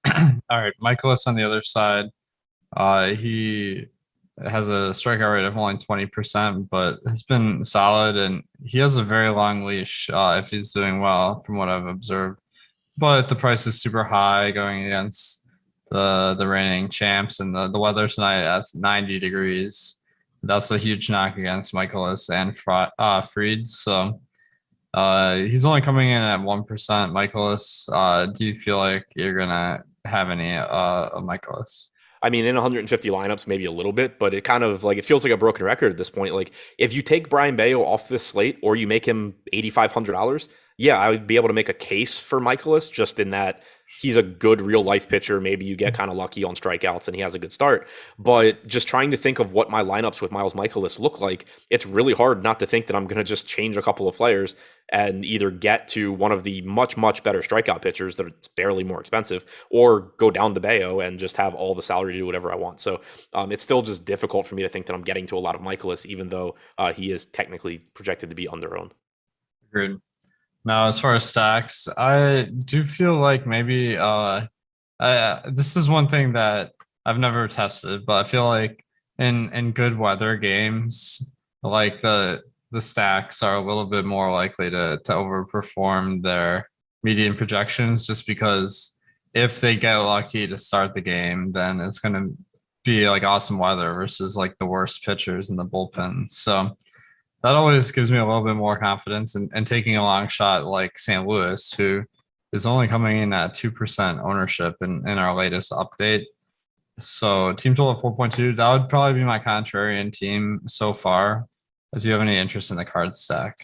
All right. Michaelis on the other side. He has a strikeout rate of only 20%, but has been solid, and he has a very long leash if he's doing well, from what I've observed. But the price is super high going against the reigning champs, and the weather tonight at 90 degrees. That's a huge knock against Michaelis and Fried. So he's only coming in at 1%. Michaelis, do you feel like you're gonna have any of Michaelis? I mean, in 150 lineups, maybe a little bit, but it kind of like it feels like a broken record at this point. Like if you take Brian Bayo off this slate or you make him $8,500, yeah, I would be able to make a case for Michaelis just in that he's a good real life pitcher. Maybe you get kind of lucky on strikeouts and he has a good start. But just trying to think of what my lineups with Miles Michaelis look like, it's really hard not to think that I'm going to just change a couple of players and either get to one of the much, much better strikeout pitchers that's barely more expensive, or go down to Bayo and just have all the salary to do whatever I want. So it's still just difficult for me to think that I'm getting to a lot of Michaelis, even though he is technically projected to be under-owned. Agreed. Now, as far as stacks, I do feel like maybe this is one thing that I've never tested, but I feel like in good weather games, like the stacks are a little bit more likely to overperform their median projections, just because if they get lucky to start the game, then it's going to be like awesome weather versus like the worst pitchers in the bullpen. So that always gives me a little bit more confidence and taking a long shot like St. Louis, who is only coming in at 2% ownership in our latest update. So team total 4.2, that would probably be my contrarian team so far. Do you have any interest in the card stack?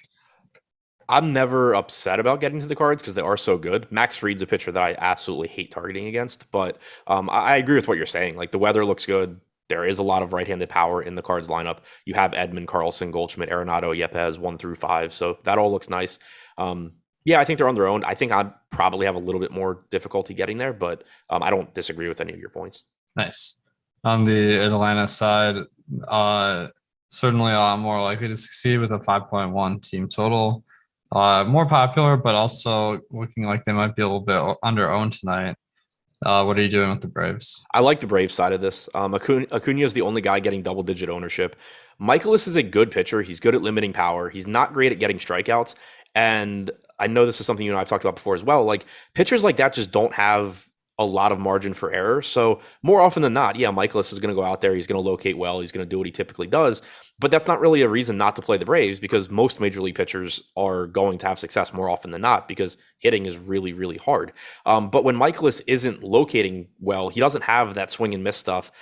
I'm never upset about getting to the Cards because they are so good. Max Fried's a pitcher that I absolutely hate targeting against, but I agree with what you're saying. Like the weather looks good. There is a lot of right-handed power in the Cards lineup. You have Edman, Carlson, Goldschmidt, Arenado, Yepez 1 through 5, so that all looks nice. Yeah, I think they're on their own. I think I'd probably have a little bit more difficulty getting there, but I don't disagree with any of your points. Nice. On the Atlanta side, certainly a lot more likely to succeed with a 5.1 team total. More popular, but also looking like they might be a little bit under-owned tonight. What are you doing with the Braves? I like the Braves side of this. Acuna is the only guy getting double-digit ownership. Michaelis is a good pitcher. He's good at limiting power. He's not great at getting strikeouts. And I know this is something you and I've talked about before as well. Like pitchers like that just don't have a lot of margin for error. So more often than not, yeah, Michaelis is going to go out there. He's going to locate well. He's going to do what he typically does. But that's not really a reason not to play the Braves, because most major league pitchers are going to have success more often than not because hitting is really, really hard. But when Michaelis isn't locating well, he doesn't have that swing and miss stuff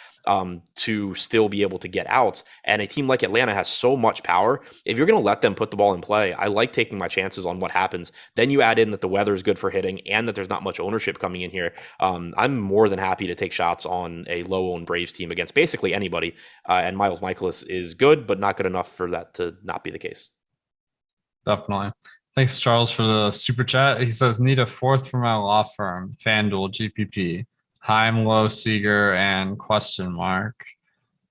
to still be able to get outs. And a team like Atlanta has so much power. If you're going to let them put the ball in play, I like taking my chances on what happens. Then you add in that the weather is good for hitting and that there's not much ownership coming in here. I'm more than happy to take shots on a low-owned Braves team against basically anybody. And Miles Michaelis is good, but not good enough for that to not be the case. Definitely. Thanks, Charles, for the super chat. He says, need a fourth for my law firm, FanDuel, GPP, Heim, Low, Seager, and question mark.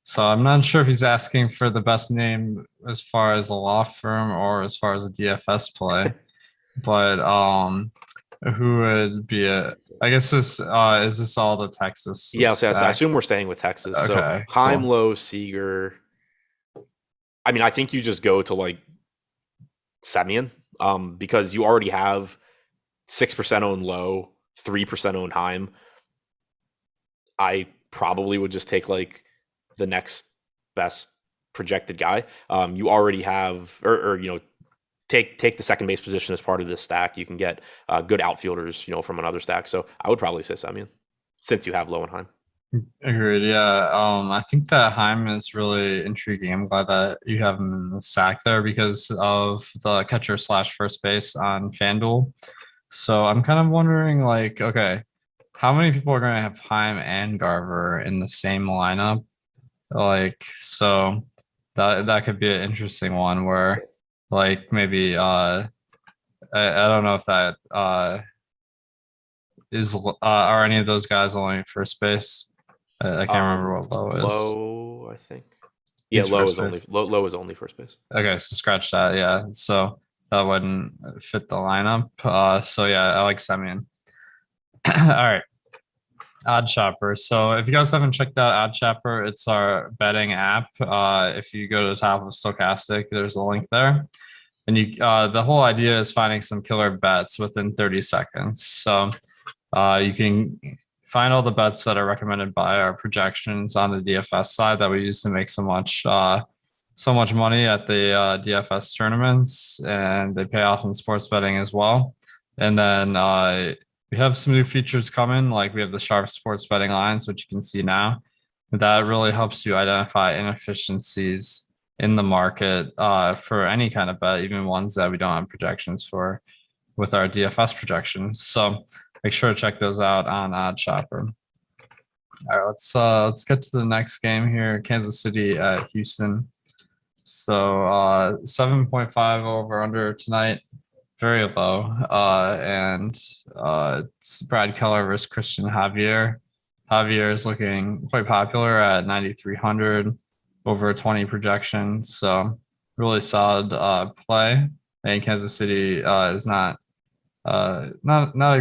So I'm not sure if he's asking for the best name as far as a law firm or as far as a DFS play. But Who would be it? I guess this is this all the Texas Yeah, so I stack? assume we're staying with Texas. So Okay, Heim, cool. Lowe, Seager. I mean, I think you just go to like Semien, because you already have 6% owned Lowe, 3% owned Heim. I probably would just take like the next best projected guy. You already have, or take the second base position as part of this stack. You can get good outfielders, from another stack. So I would probably say Semien, since you have Lowenheim. Agreed. Yeah. I think that Heim is really intriguing. I'm glad that you have him in the stack there because of the catcher slash first base on FanDuel. So I'm kind of wondering, like, okay, how many people are going to have Heim and Garver in the same lineup? Like, so that could be an interesting one where, like, maybe I don't know if that is are any of those guys only first base? I can't remember what Low is. Low, I think. Yeah, He's Low first is only base. Low is only first base. Okay, so scratch that. Yeah, so that wouldn't fit the lineup. So yeah, I like Semyon. All right, Odd Shopper. So if you guys haven't checked out Odd Shopper, it's our betting app. If you go to the top of Stokastic, there's a link there. And the whole idea is finding some killer bets within 30 seconds. So you can find all the bets that are recommended by our projections on the DFS side that we use to make so much money at the DFS tournaments, and they pay off in sports betting as well. And then we have some new features coming, like we have the sharp sports betting lines, which you can see now. That really helps you identify inefficiencies in the market for any kind of bet, even ones that we don't have projections for with our DFS projections. So make sure to check those out on Odd Shopper. All right, let's get to the next game here. Kansas City at Houston. So 7.5 over under tonight, very low. And it's Brad Keller versus Christian Javier. Javier is looking quite popular at 9,300 over 20 projection. So really solid play. And Kansas City is not a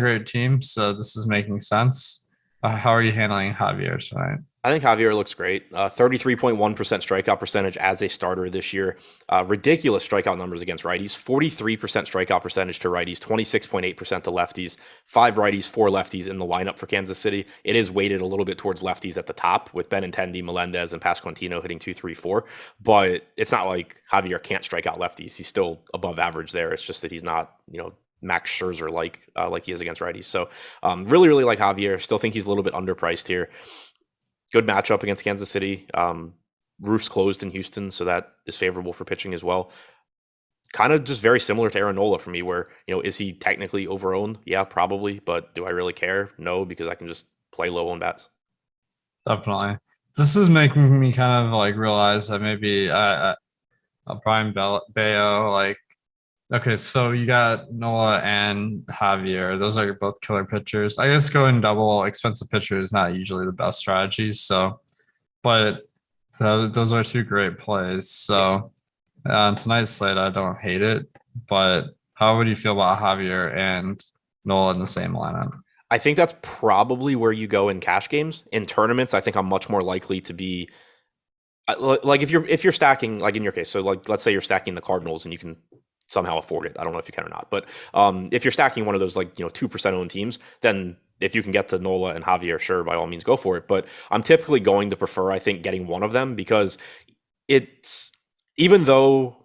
great team, so this is making sense. How are you handling Javier tonight? I think Javier looks great. 33.1% strikeout percentage as a starter this year. Ridiculous strikeout numbers against righties. 43% strikeout percentage to righties, 26.8% to lefties, 5 righties, 4 lefties in the lineup for Kansas City. It is weighted a little bit towards lefties at the top with Benintendi, Melendez, and Pasquantino hitting 2, 3, 4. But it's not like Javier can't strike out lefties. He's still above average there. It's just that he's not, Max Scherzer like he is against righties. So really, really like Javier. Still think he's a little bit underpriced here. Good matchup against Kansas City. Roof's closed in Houston, so that is favorable for pitching as well. Kind of just very similar to Aaron Nola for me, where, is he technically overowned? Yeah, probably. But do I really care? No, because I can just play low on bats. Definitely. This is making me kind of like realize that maybe Brian Bayo, like, okay, so you got Nola and Javier. Those are both killer pitchers. I guess going double expensive pitcher is not usually the best strategy. So, but those are 2 great plays. So on tonight's slate, I don't hate it. But how would you feel about Javier and Nola in the same lineup? I think that's probably where you go in cash games. In tournaments, I think I'm much more likely to be like if you're stacking, like in your case. So like let's say you're stacking the Cardinals and you can somehow afford it. I don't know if you can or not, but if you're stacking one of those 2% owned teams, then if you can get to Nola and Javier, sure, by all means go for it. But I'm typically going to prefer, I think, getting one of them because it's, even though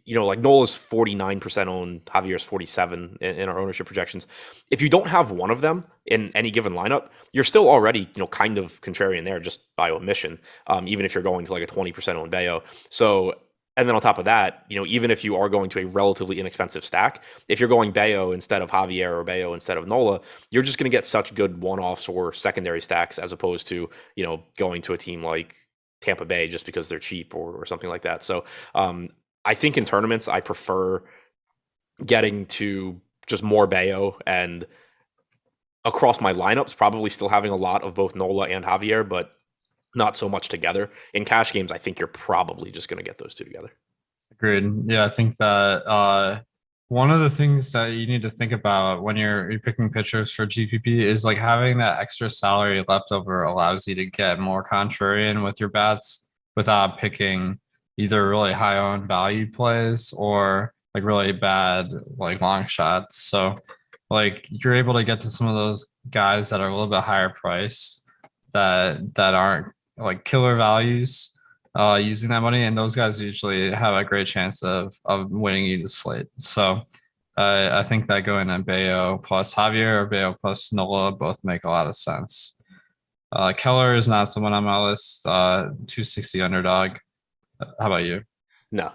like Nola's 49% owned, Javier's 47 in our ownership projections. If you don't have one of them in any given lineup, you're still already kind of contrarian there just by omission. Even if you're going to like a 20% owned Bayo. So, and then on top of that, even if you are going to a relatively inexpensive stack, if you're going Bayo instead of Javier or Bayo instead of Nola, you're just going to get such good one-offs or secondary stacks as opposed to, going to a team like Tampa Bay just because they're cheap or something like that. So I think in tournaments, I prefer getting to just more Bayo and across my lineups, probably still having a lot of both Nola and Javier, but not so much together. In cash games, I think you're probably just going to get those 2 together. Agreed. Yeah, I think that one of the things that you need to think about when you're picking pitchers for GPP is like having that extra salary left over allows you to get more contrarian with your bats without picking either really high owned value plays or like really bad like long shots. So like you're able to get to some of those guys that are a little bit higher priced that aren't like killer values using that money, and those guys usually have a great chance of winning you the slate. So I think that going in Bayo plus Javier or Bayo plus Nola both make a lot of sense. Keller is not someone on my list. 260 underdog. How about you? No,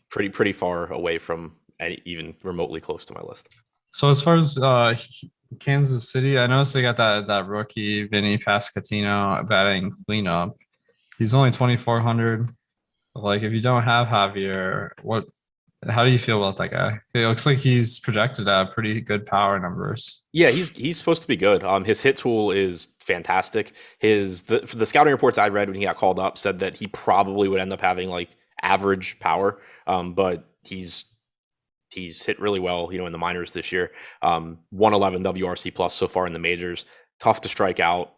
pretty far away from even remotely close to my list. So as far as Kansas City, I noticed they got that rookie Vinny Pascatino batting cleanup. He's only 2,400. Like if you don't have Javier, how do you feel about that guy? It looks like he's projected at pretty good power numbers. Yeah, he's supposed to be good. His hit tool is fantastic. The scouting reports I read when he got called up said that he probably would end up having like average power, but he's hit really well, in the minors this year. 111 WRC plus so far in the majors. Tough to strike out.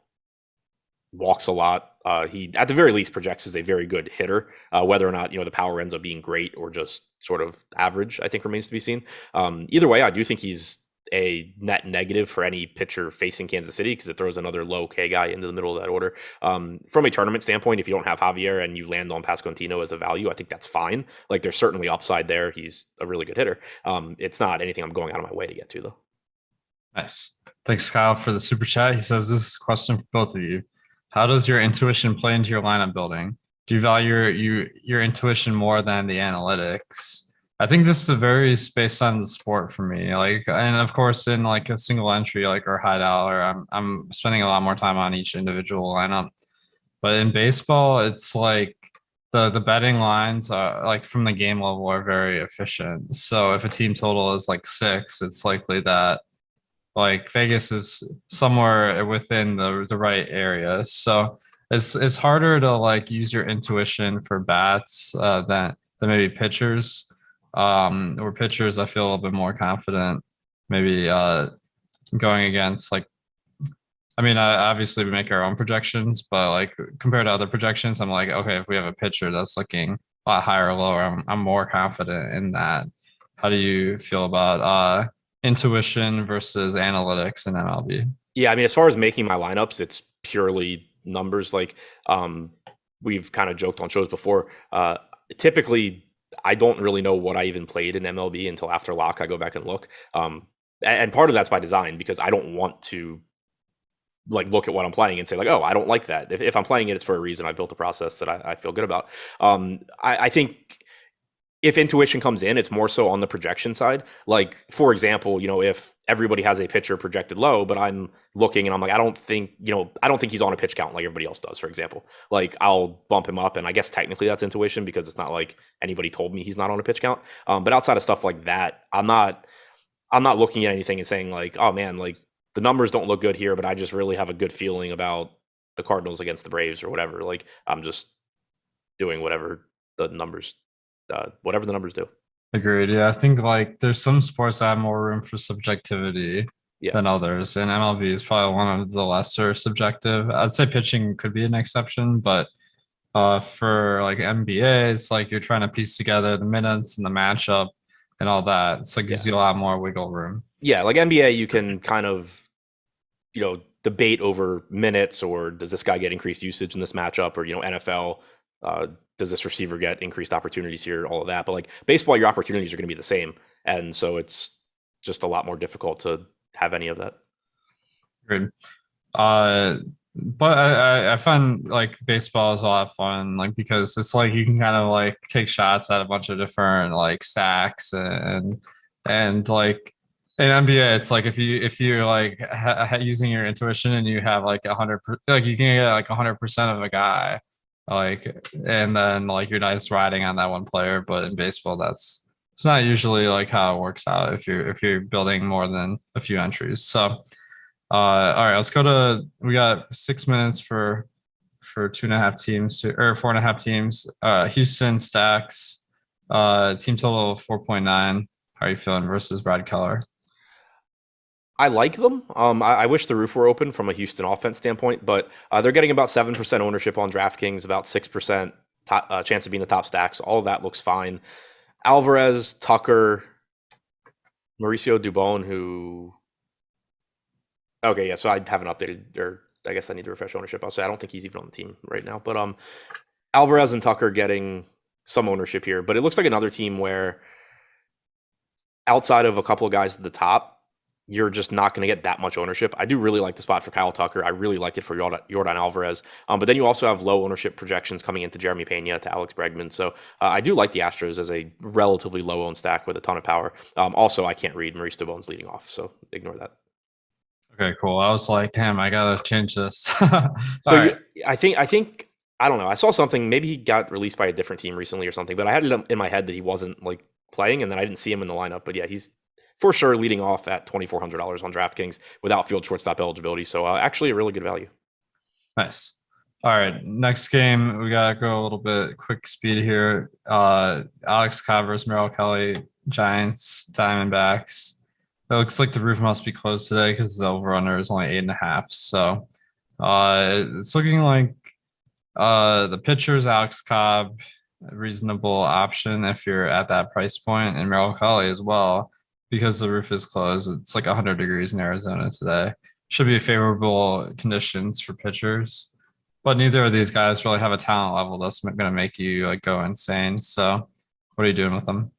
Walks a lot. He at the very least projects as a very good hitter. Whether or not the power ends up being great or just sort of average, I think remains to be seen. Either way, I do think he's a net negative for any pitcher facing Kansas City because it throws another low K guy into the middle of that order. From a tournament standpoint, if you don't have Javier and you land on Pascuantino as a value, I think that's fine. Like there's certainly upside there. He's a really good hitter. It's not anything I'm going out of my way to get to though. Nice. Thanks, Kyle, for the super chat. He says this is a question for both of you. How does your intuition play into your lineup building? Do you value your intuition more than the analytics? I think this varies based on the sport for me. Like, and of course, in like a single entry, like or high dollar, I'm spending a lot more time on each individual lineup. But in baseball, it's like the betting lines are like from the game level are very efficient. So if a team total is like 6, it's likely that like Vegas is somewhere within the right area. So it's harder to like use your intuition for bats than maybe pitchers. Or pitchers, I feel a little bit more confident maybe going against like I mean, obviously we make our own projections, but like compared to other projections, I'm like, okay, if we have a pitcher that's looking a lot higher or lower, I'm more confident in that. How do you feel about intuition versus analytics in MLB? Yeah, I mean, as far as making my lineups, it's purely numbers. Like we've kind of joked on shows before. Typically, I don't really know what I even played in MLB until after lock. I go back and look. And part of that's by design because I don't want to like look at what I'm playing and say like, oh, I don't like that. If I'm playing it, it's for a reason. I built a process that I feel good about. I think if intuition comes in, it's more so on the projection side. Like, for example, if everybody has a pitcher projected low, but I'm looking and I'm like, I don't think he's on a pitch count like everybody else does, for example. Like, I'll bump him up. And I guess technically that's intuition because it's not like anybody told me he's not on a pitch count. But outside of stuff like that, I'm not looking at anything and saying like, oh man, like the numbers don't look good here, but I just really have a good feeling about the Cardinals against the Braves or whatever. Like, I'm just doing whatever the numbers do. Agreed. Yeah, I think like there's some sports that have more room for subjectivity than others, and MLB is probably one of the lesser subjective. I'd say pitching could be an exception, but for like NBA, it's like you're trying to piece together the minutes and the matchup and all that, so it gives you a lot more wiggle room. Yeah, like NBA, you can kind of debate over minutes or does this guy get increased usage in this matchup, or NFL. Does this receiver get increased opportunities here? All of that. But like baseball, your opportunities are going to be the same. And so it's just a lot more difficult to have any of that. Good. But I find like baseball is a lot of fun, like because it's like you can kind of like take shots at a bunch of different like stacks and like in NBA, it's like if you're like using your intuition and you have like 100, like you can get like 100% of a guy. Like, and then like you're nice riding on that one player, but in baseball, it's not usually like how it works out if you're building more than a few entries. So, all right, we got 6 minutes for 2.5 teams or 4.5 teams. Houston stacks, team total of 4.9. How are you feeling versus Brad Keller? I like them. I wish the roof were open from a Houston offense standpoint, but they're getting about 7% ownership on DraftKings, about 6% chance of being the top stacks. All of that looks fine. Alvarez, Tucker, Mauricio Dubon, who. Okay, yeah, so I haven't updated, or I guess I need to refresh ownership. I'll say I don't think he's even on the team right now, but Alvarez and Tucker getting some ownership here, but it looks like another team where outside of a couple of guys at the top, you're just not going to get that much ownership. I do really like the spot for Kyle Tucker. I really like it for Yordan Alvarez. But then you also have low ownership projections coming into Jeremy Pena, to Alex Bregman. So I do like the Astros as a relatively low owned stack with a ton of power. Also, I can't read Maurice DeBone's leading off, so ignore that. Okay, cool. I was like, damn, I gotta change this. So I think I don't know. I saw something. Maybe he got released by a different team recently or something. But I had it in my head that he wasn't like playing, and then I didn't see him in the lineup. But yeah, he's for sure leading off at $2,400 on DraftKings without field shortstop eligibility. So actually a really good value. Nice. All right, next game we gotta go a little bit quick speed here. Alex Cobb versus Merrill Kelly, Giants, Diamondbacks. It looks like the roof must be closed today because the over/under is only 8.5. So it's looking like the pitcher's Alex Cobb, a reasonable option if you're at that price point, and Merrill Kelly as well because the roof is closed. It's like 100 degrees in Arizona today. Should be favorable conditions for pitchers, but neither of these guys really have a talent level that's going to make you like go insane. So, what are you doing with them?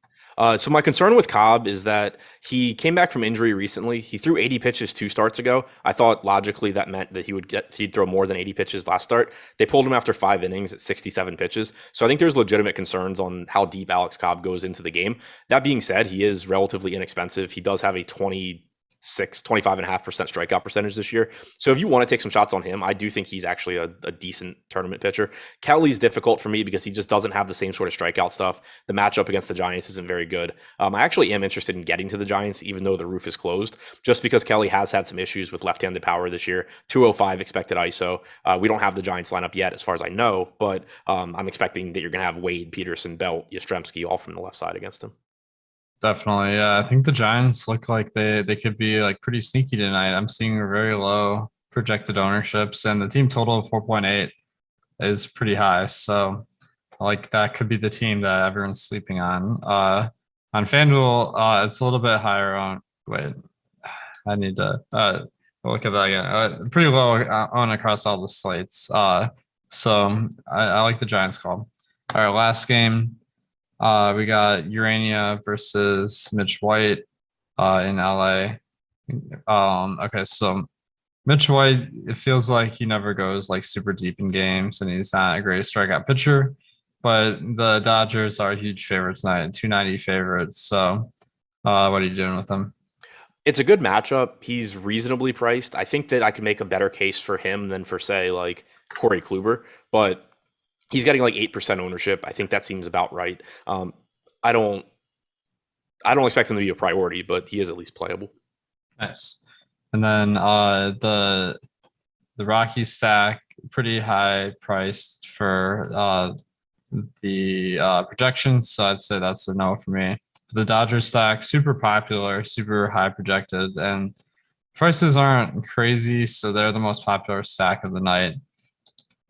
So my concern with Cobb is that he came back from injury recently. He threw 80 pitches 2 starts ago. I thought logically that meant that he'd throw more than 80 pitches last start. They pulled him after 5 innings at 67 pitches. So I think there's legitimate concerns on how deep Alex Cobb goes into the game. That being said, he is relatively inexpensive. He does have a 25.5% strikeout percentage this year. So if you want to take some shots on him, I do think he's actually a decent tournament pitcher. Kelly's difficult for me because he just doesn't have the same sort of strikeout stuff. The matchup against the Giants isn't very good. I actually am interested in getting to the Giants, even though the roof is closed, just because Kelly has had some issues with left-handed power this year. 205 expected ISO. We don't have the Giants lineup yet, as far as I know, but I'm expecting that you're going to have Wade, Peterson, Belt, Yastrzemski all from the left side against him. Definitely. Yeah. I think the Giants look like they could be like pretty sneaky tonight. I'm seeing very low projected ownerships, and the team total of 4.8 is pretty high. So like that could be the team that everyone's sleeping on. On FanDuel, it's a little bit higher on wait. I need to look at that again. Pretty low on across all the slates. So I like the Giants call. All right, last game. We got Urania versus Mitch White in LA. Okay, so Mitch White, it feels like he never goes like super deep in games, and he's not a great strikeout pitcher. But the Dodgers are a huge favorite tonight, 290 favorites. So, what are you doing with them? It's a good matchup. He's reasonably priced. I think that I could make a better case for him than for, say, like Corey Kluber, but he's getting like 8% ownership. I think that seems about right. I don't expect him to be a priority, but he is at least playable. Nice. And then the Rockies stack, pretty high priced for the projections. So I'd say that's a no for me. The Dodgers stack, super popular, super high projected, and prices aren't crazy. So they're the most popular stack of the night.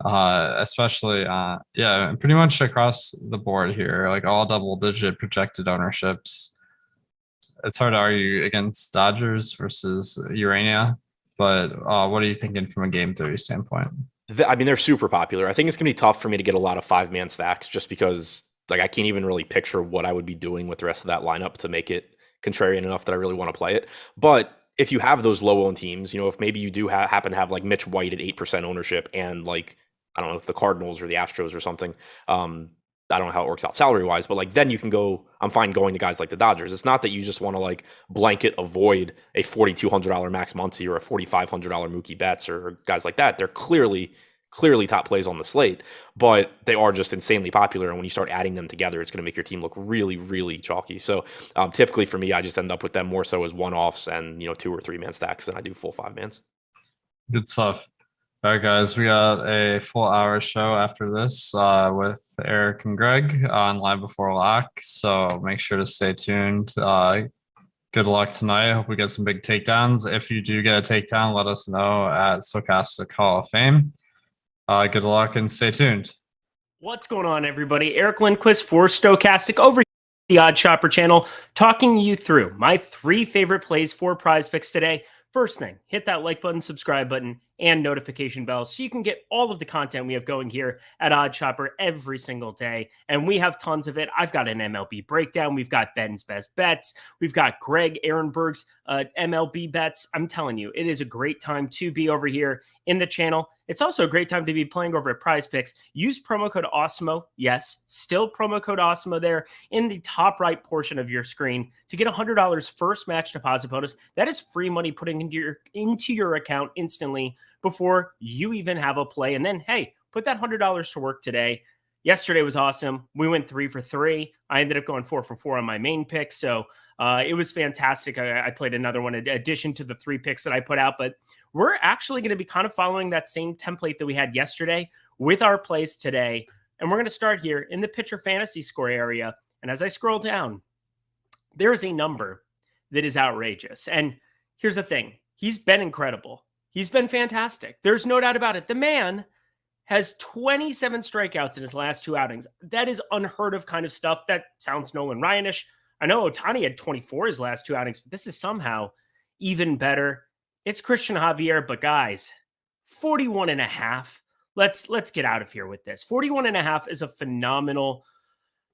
Especially yeah, pretty much across the board here, like all double-digit projected ownerships. It's hard to argue against Dodgers versus Urania, but what are you thinking from a game theory standpoint? I mean, they're super popular. I think it's gonna be tough for me to get a lot of 5-man stacks just because like I can't even really picture what I would be doing with the rest of that lineup to make it contrarian enough that I really want to play it. But if you have those low owned teams, if maybe you do happen to have like Mitch White at 8% ownership and like I don't know if the Cardinals or the Astros or something. I don't know how it works out salary wise, but like then you can go. I'm fine going to guys like the Dodgers. It's not that you just want to like blanket avoid a $4,200 Max Muncy or a $4,500 Mookie Betts or guys like that. They're clearly top plays on the slate, but they are just insanely popular. And when you start adding them together, it's going to make your team look really, really chalky. So typically for me, I just end up with them more so as one-offs and 2 or 3 man stacks than I do full 5 mans. Good stuff. All right, guys, we got a full hour show after this with Eric and Greg on Live Before Lock. So make sure to stay tuned. Good luck tonight. I hope we get some big takedowns. If you do get a takedown, let us know at Stokastic Hall of Fame. Good luck and stay tuned. What's going on, everybody? Eric Lindquist for Stokastic over here at the Odd Shopper channel, talking you through my 3 favorite plays for prize picks today. First thing, hit that like button, subscribe button, and notification bell so you can get all of the content we have going here at Odd Shopper every single day. And we have tons of it. I've got an MLB breakdown. We've got Ben's best bets. We've got Greg Ehrenberg's MLB bets. I'm telling you, it is a great time to be over here in the channel. It's also a great time to be playing over at Prize Picks. Use promo code AWESEMO. Yes, still promo code AWESEMO there in the top right portion of your screen to get $100 first match deposit bonus. That is free money putting into your account instantly before you even have a play. And then, hey, put that $100 to work today. Yesterday was awesome. We went 3 for 3. I ended up going 4 for 4 on my main pick. So it was fantastic. I played another one in addition to the 3 picks that I put out, but we're actually going to be kind of following that same template that we had yesterday with our plays today. And we're going to start here in the pitcher fantasy score area. And as I scroll down, there is a number that is outrageous. And here's the thing. He's been incredible. He's been fantastic. There's no doubt about it. The man has 27 strikeouts in his last 2 outings. That is unheard of kind of stuff. That sounds Nolan Ryan-ish. I know Ohtani had 24 his last 2 outings, but this is somehow even better. It's Christian Javier, but guys, 41 and a half. Let's get out of here with this. 41 and a half is a phenomenal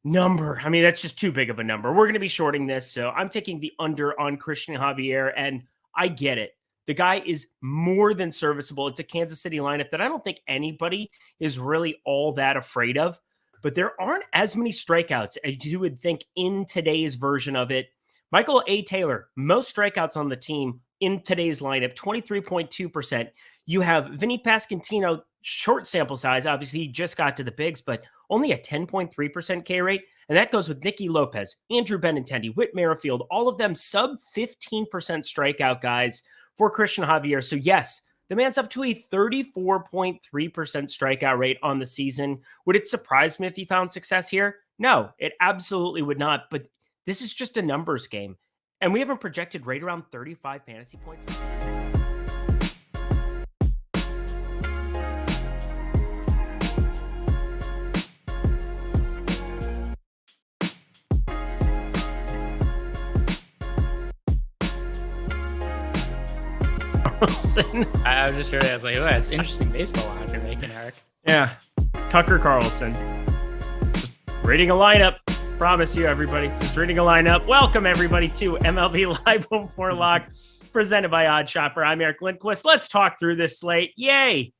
number. I mean, that's just too big of a number. We're going to be shorting this, so I'm taking the under on Christian Javier, and I get it. The guy is more than serviceable. It's a Kansas City lineup that I don't think anybody is really all that afraid of, but there aren't as many strikeouts as you would think in today's version of it. Michael A. Taylor, most strikeouts on the team in today's lineup, 23.2%. You have Vinny Pasquantino, short sample size. Obviously, he just got to the bigs, but only a 10.3% K rate. And that goes with Nicky Lopez, Andrew Benintendi, Whit Merrifield, all of them sub 15% strikeout guys for Christian Javier. So yes, the man's up to a 34.3% strikeout rate on the season. Would it surprise me if he found success here? No, it absolutely would not. But this is just a numbers game. And we haven't projected right around 35 fantasy points. I was just curious. I was like, oh, that's interesting baseball line you're making, Eric. Yeah. Tucker Carlson. Just reading a lineup. Promise you, everybody. Just reading a lineup. Welcome, everybody, to MLB Live Before Lock, presented by Odd Shopper. I'm Eric Lindquist. Let's talk through this slate. Yay!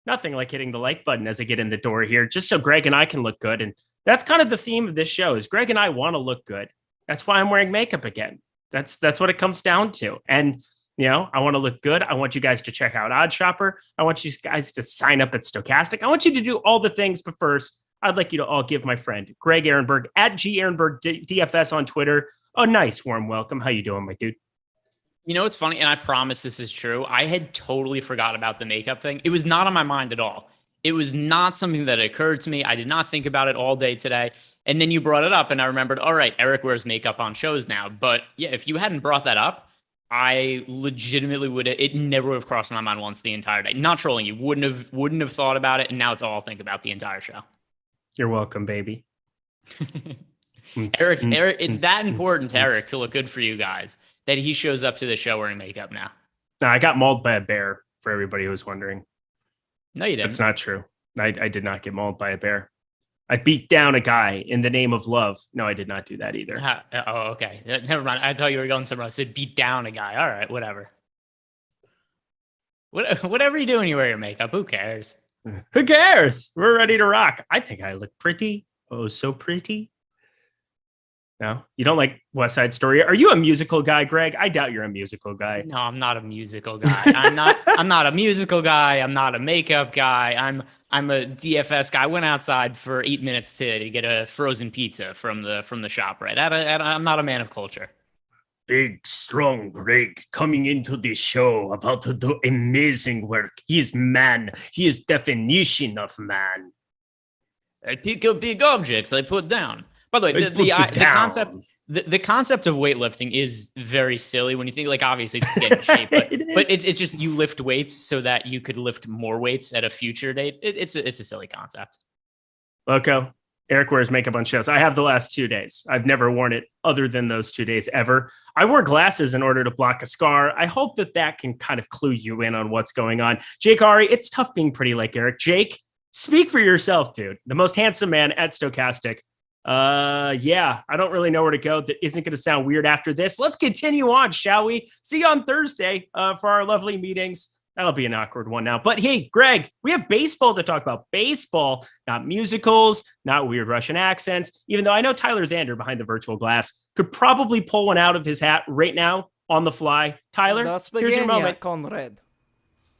Nothing like hitting the like button as I get in the door here, just so Greg and I can look good. And that's kind of the theme of this show, is Greg and I want to look good. That's why I'm wearing makeup again. That's what it comes down to. And you know, I want to look good. I want you guys to check out Odd Shopper. I want you guys to sign up at Stokastic. I want you to do all the things. But first, I'd like you to all give my friend Greg Ehrenberg at Ehrenberg DFS on Twitter a nice warm welcome. How you doing, my dude? You know, it's funny, and I promise this is true. I had totally forgot about the makeup thing. It was not on my mind at all. It was not something that occurred to me. I did not think about it all day today. And then you brought it up, and I remembered, all right, Eric wears makeup on shows now. But yeah, if you hadn't brought that up, I legitimately it never would have crossed my mind once the entire day. Not trolling you, wouldn't have thought about it, and now it's all I'll think about the entire show. You're welcome, baby. Eric, it's that important to Eric to look good for you guys that he shows up to the show wearing makeup now. No, I got mauled by a bear, for everybody who was wondering. No, you didn't. That's not true. I did not get mauled by a bear. I beat down a guy in the name of love. No, I did not do that either. Oh, okay. Never mind. I thought you were going somewhere else. I said beat down a guy. All right, whatever. Whatever you do when you wear your makeup, who cares? Who cares? We're ready to rock. I think I look pretty. Oh, so pretty. No, you don't like West Side Story. Are you a musical guy, Greg? I doubt you're a musical guy. No, I'm not a musical guy. I'm not a musical guy. I'm not a makeup guy. I'm a DFS guy. I went outside for 8 minutes to get a frozen pizza from the shop, right? I'm not a man of culture. big, strong Greg coming into the show about to do amazing work. He is man. He is definition of man. I pick up big objects I put down. By the way, the concept of weightlifting is very silly when you think, like, obviously it's to get in shape, but it's just you lift weights so that you could lift more weights at a future date. It's a silly concept. Loco, Eric wears makeup on shows. I have the last 2 days. I've never worn it other than those 2 days ever. I wore glasses in order to block a scar. I hope that can kind of clue you in on what's going on. Jake Ari, it's tough being pretty like Eric. Jake, speak for yourself, dude. The most handsome man at Stokastic. Yeah, I don't really know where to go. That isn't going to sound weird after this. Let's continue on, shall we? See you on Thursday for our lovely meetings. That'll be an awkward one now. But hey, Greg, we have baseball to talk about. Baseball, not musicals, not weird Russian accents. Even though I know Tyler Zander behind the virtual glass could probably pull one out of his hat right now on the fly. Tyler, here's your moment. Conrad.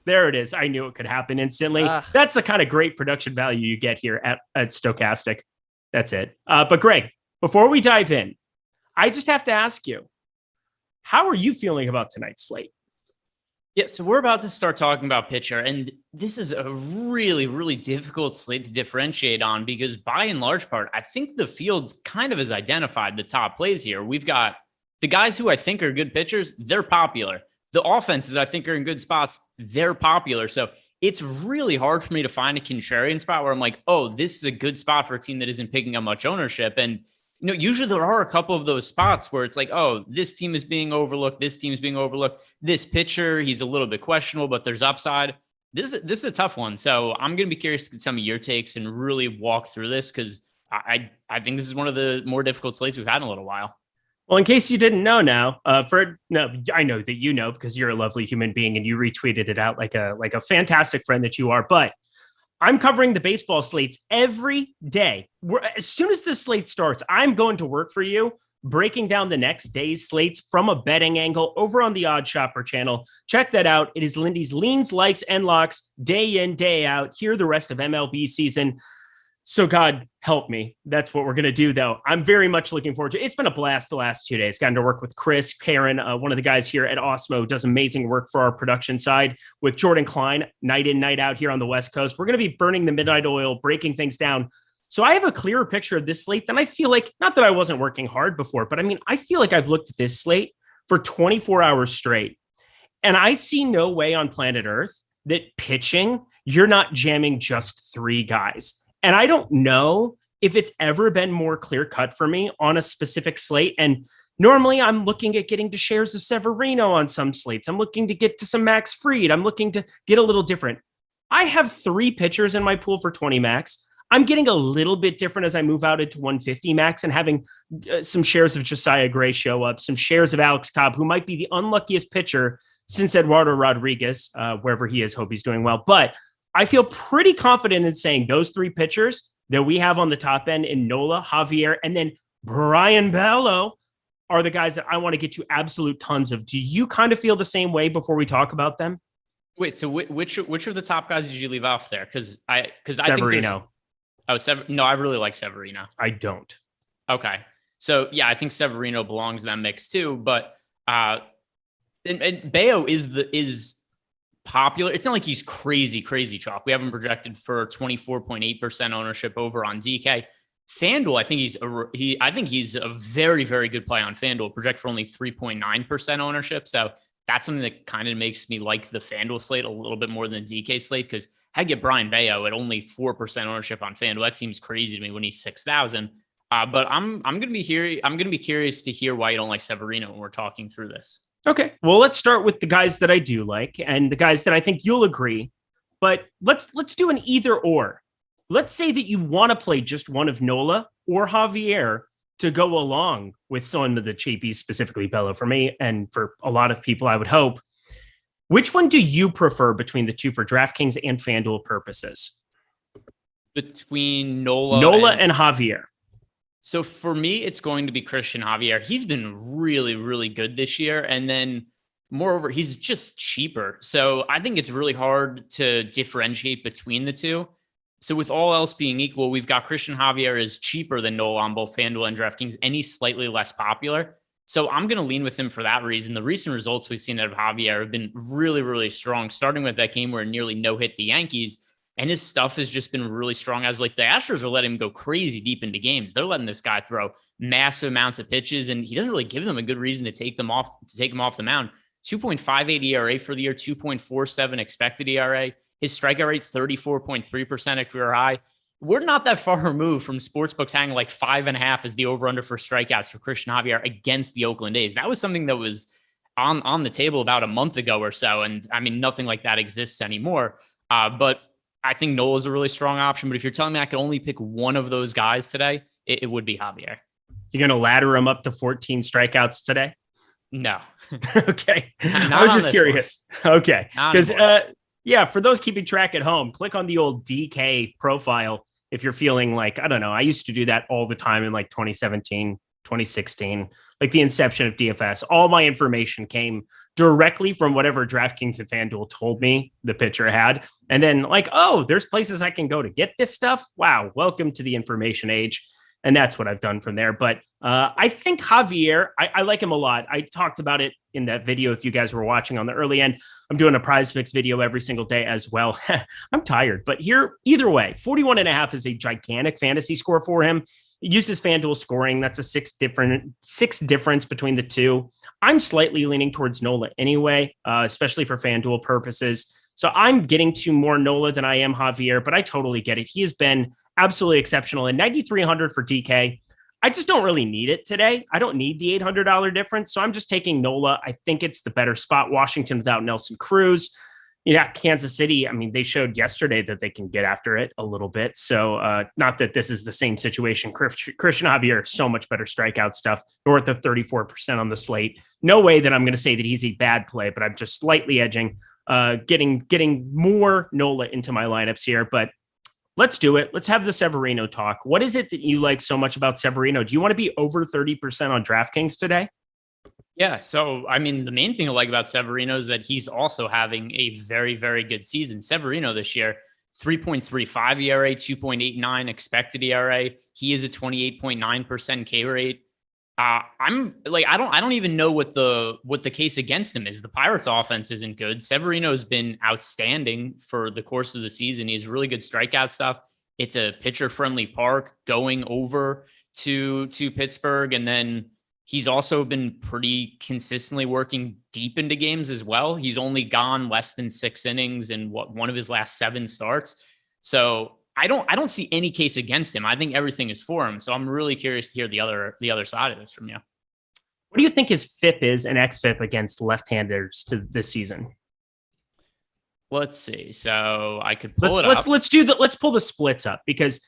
There it is. I knew it could happen instantly. That's the kind of great production value you get here at Stokastic. That's it. But Greg, before we dive in, I just have to ask you, how are you feeling about tonight's slate? Yeah, so we're about to start talking about pitcher, and this is a really, really difficult slate to differentiate on because by and large part, I think the field kind of has identified the top plays here. We've got the guys who I think are good pitchers, they're popular. The offenses I think are in good spots, they're popular. So it's really hard for me to find a contrarian spot where I'm like, oh, this is a good spot for a team that isn't picking up much ownership. And usually there are a couple of those spots where it's like, oh, this team is being overlooked. This team's being overlooked. This pitcher, he's a little bit questionable, but there's upside. This is a tough one. So I'm going to be curious to get some of your takes and really walk through this because I think this is one of the more difficult slates we've had in a little while. Well, in case you didn't know now, I know that you know because you're a lovely human being and you retweeted it out like a fantastic friend that you are. But I'm covering the baseball slates every day. As soon as this slate starts, I'm going to work for you, breaking down the next day's slates from a betting angle over on the Odd Shopper channel. Check that out. It is Lindy's leans, likes, and locks day in, day out. Here the rest of MLB season. So God help me. That's what we're going to do, though. I'm very much looking forward to it. It's been a blast the last 2 days. Gotten to work with Chris, Karen, one of the guys here at Osmo, does amazing work for our production side with Jordan Klein, night in, night out here on the West Coast. We're going to be burning the midnight oil, breaking things down. So I have a clearer picture of this slate than I feel like, not that I wasn't working hard before, but I mean, I feel like I've looked at this slate for 24 hours straight. And I see no way on planet Earth that pitching, you're not jamming just 3 guys. And I don't know if it's ever been more clear cut for me on a specific slate. And normally I'm looking at getting to shares of Severino on some slates. I'm looking to get to some Max Fried. I'm looking to get a little different. I have 3 pitchers in my pool for 20 max. I'm getting a little bit different as I move out into 150 max and having some shares of Josiah Gray show up, some shares of Alex Cobb, who might be the unluckiest pitcher since Eduardo Rodriguez, wherever he is. Hope he's doing well. But I feel pretty confident in saying those 3 pitchers that we have on the top end in Nola, Javier, and then Brian Bello are the guys that I want to get to absolute tons of. Do you kind of feel the same way before we talk about them? Wait, so which of the top guys did you leave off there? Because I Severino. No, I really like Severino. I don't. Okay, so yeah, I think Severino belongs in that mix too. But and Bello is popular. It's not like he's crazy chalk. We have him projected for 24.8% ownership over on DK. FanDuel, I think he's a very, very good play on FanDuel, project for only 3.9% ownership. So that's something that kind of makes me like the FanDuel slate a little bit more than the DK slate, because I get Brian Bello at only 4% ownership on FanDuel. That seems crazy to me when he's 6,000. But I'm going to be curious to hear why you don't like Severino when we're talking through this. Okay, well, let's start with the guys that I do like and the guys that I think you'll agree. But let's do an either or. Let's say that you want to play just one of Nola or Javier to go along with some of the cheapies, specifically Bello for me and for a lot of people, I would hope. Which one do you prefer between the two for DraftKings and FanDuel purposes? Between Nola and Javier. So for me, it's going to be Christian Javier. He's been really, really good this year. And then moreover, he's just cheaper. So I think it's really hard to differentiate between the two. So with all else being equal, we've got Christian Javier is cheaper than Nola on both FanDuel and DraftKings, and he's slightly less popular. So I'm going to lean with him for that reason. The recent results we've seen out of Javier have been really, really strong, starting with that game where nearly no hit the Yankees. And his stuff has just been really strong as like the Astros are letting him go crazy deep into games. They're letting this guy throw massive amounts of pitches, and he doesn't really give them a good reason to take him off the mound. 2.58 ERA for the year, 2.47 expected ERA. His strikeout rate, 34.3% at career high. We're not that far removed from sportsbooks hanging like 5.5 as the over-under for strikeouts for Christian Javier against the Oakland A's. That was something that was on the table about a month ago or so. And I mean, nothing like that exists anymore. But I think Nola is a really strong option. But if you're telling me I could only pick one of those guys today, it would be Javier. You're going to ladder him up to 14 strikeouts today? No. Okay. I was just curious. One. Okay. Because, yeah, for those keeping track at home, click on the old DK profile if you're feeling like, I don't know, I used to do that all the time in like 2017, 2016, like the inception of DFS. All my information came directly from whatever DraftKings and FanDuel told me the pitcher had. And then like, oh, there's places I can go to get this stuff. Wow. Welcome to the information age. And that's what I've done from there. But I think Javier, I like him a lot. I talked about it in that video if you guys were watching on the early end. I'm doing a prize picks video every single day as well. I'm tired, but here, either way, 41.5 is a gigantic fantasy score for him. He uses FanDuel scoring. That's a six difference between the two. I'm slightly leaning towards Nola anyway, especially for FanDuel purposes. So I'm getting to more Nola than I am Javier, but I totally get it. He has been absolutely exceptional. And 9,300 for DK, I just don't really need it today. I don't need the $800 difference. So I'm just taking Nola. I think it's the better spot. Washington without Nelson Cruz. Yeah, Kansas City, I mean, they showed yesterday that they can get after it a little bit. So not that this is the same situation. Christian Javier, so much better strikeout stuff, north of 34% on the slate. No way that I'm going to say that he's a bad play, but I'm just slightly edging, getting more Nola into my lineups here. But let's do it. Let's have the Severino talk. What is it that you like so much about Severino? Do you want to be over 30% on DraftKings today? Yeah. So, I mean, the main thing I like about Severino is that he's also having a very, very good season. Severino this year, 3.35 ERA, 2.89 expected ERA. He is a 28.9% K rate. I'm like, I don't even know what the case against him is. The Pirates offense isn't good. Severino's been outstanding for the course of the season. He has really good strikeout stuff. It's a pitcher friendly park going over to Pittsburgh. And then he's also been pretty consistently working deep into games as well. He's only gone less than 6 innings in one of his last 7 starts. So I don't see any case against him. I think everything is for him. So I'm really curious to hear the other side of this from you. What do you think his FIP is and XFIP against left-handers to this season? Let's see. So I could pull it up. Let's pull the splits up because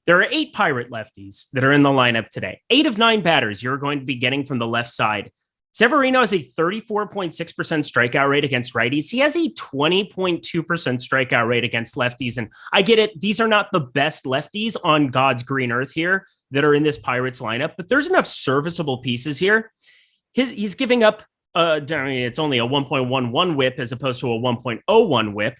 there are 8 Pirate lefties that are in the lineup today. 8 of 9 batters you're going to be getting from the left side. Severino has a 34.6% strikeout rate against righties. He has a 20.2% strikeout rate against lefties. And I get it. These are not the best lefties on God's green earth here that are in this Pirates lineup, but there's enough serviceable pieces here. He's giving up, it's only a 1.11 whip as opposed to a 1.01 whip.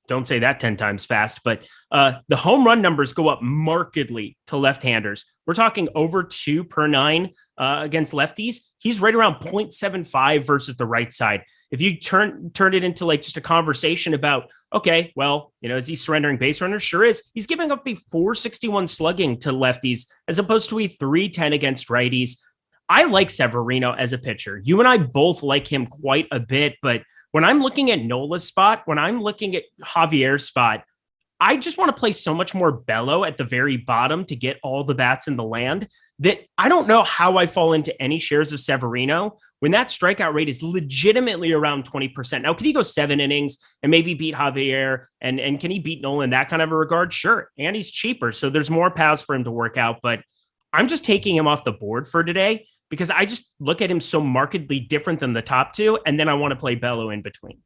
Don't say that 10 times fast, but the home run numbers go up markedly to left-handers. We're talking over 2 per 9 against lefties. He's right around 0.75 versus the right side. If you turn it into like just a conversation about, okay, well, is he surrendering base runners? Sure is. He's giving up a 461 slugging to lefties as opposed to a 310 against righties. I like Severino as a pitcher. You and I both like him quite a bit, but when I'm looking at Nola's spot, when I'm looking at Javier's spot, I just want to play so much more Bello at the very bottom to get all the bats in the land that I don't know how I fall into any shares of Severino when that strikeout rate is legitimately around 20%. Now, can he go 7 innings and maybe beat Javier? And can he beat Nola in that kind of a regard? Sure. And he's cheaper. So there's more paths for him to work out. But I'm just taking him off the board for today because I just look at him so markedly different than the top 2. And then I want to play Bello in between.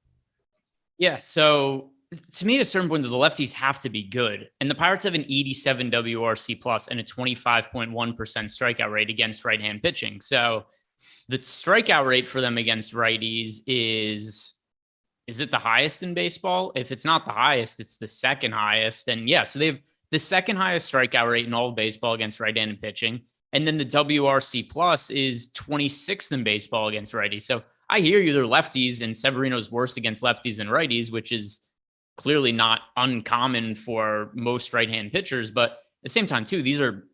Yeah. So to me, at a certain point, the lefties have to be good. And the Pirates have an 87 WRC plus and a 25.1% strikeout rate against right-hand pitching. So the strikeout rate for them against righties is it the highest in baseball? If it's not the highest, it's the second highest. And yeah, so they have the second highest strikeout rate in all of baseball against right-handed pitching. And then the WRC plus is 26th in baseball against righties. So I hear you, they're lefties, and Severino's worse against lefties than righties, which is clearly not uncommon for most right-hand pitchers. But at the same time, too, these are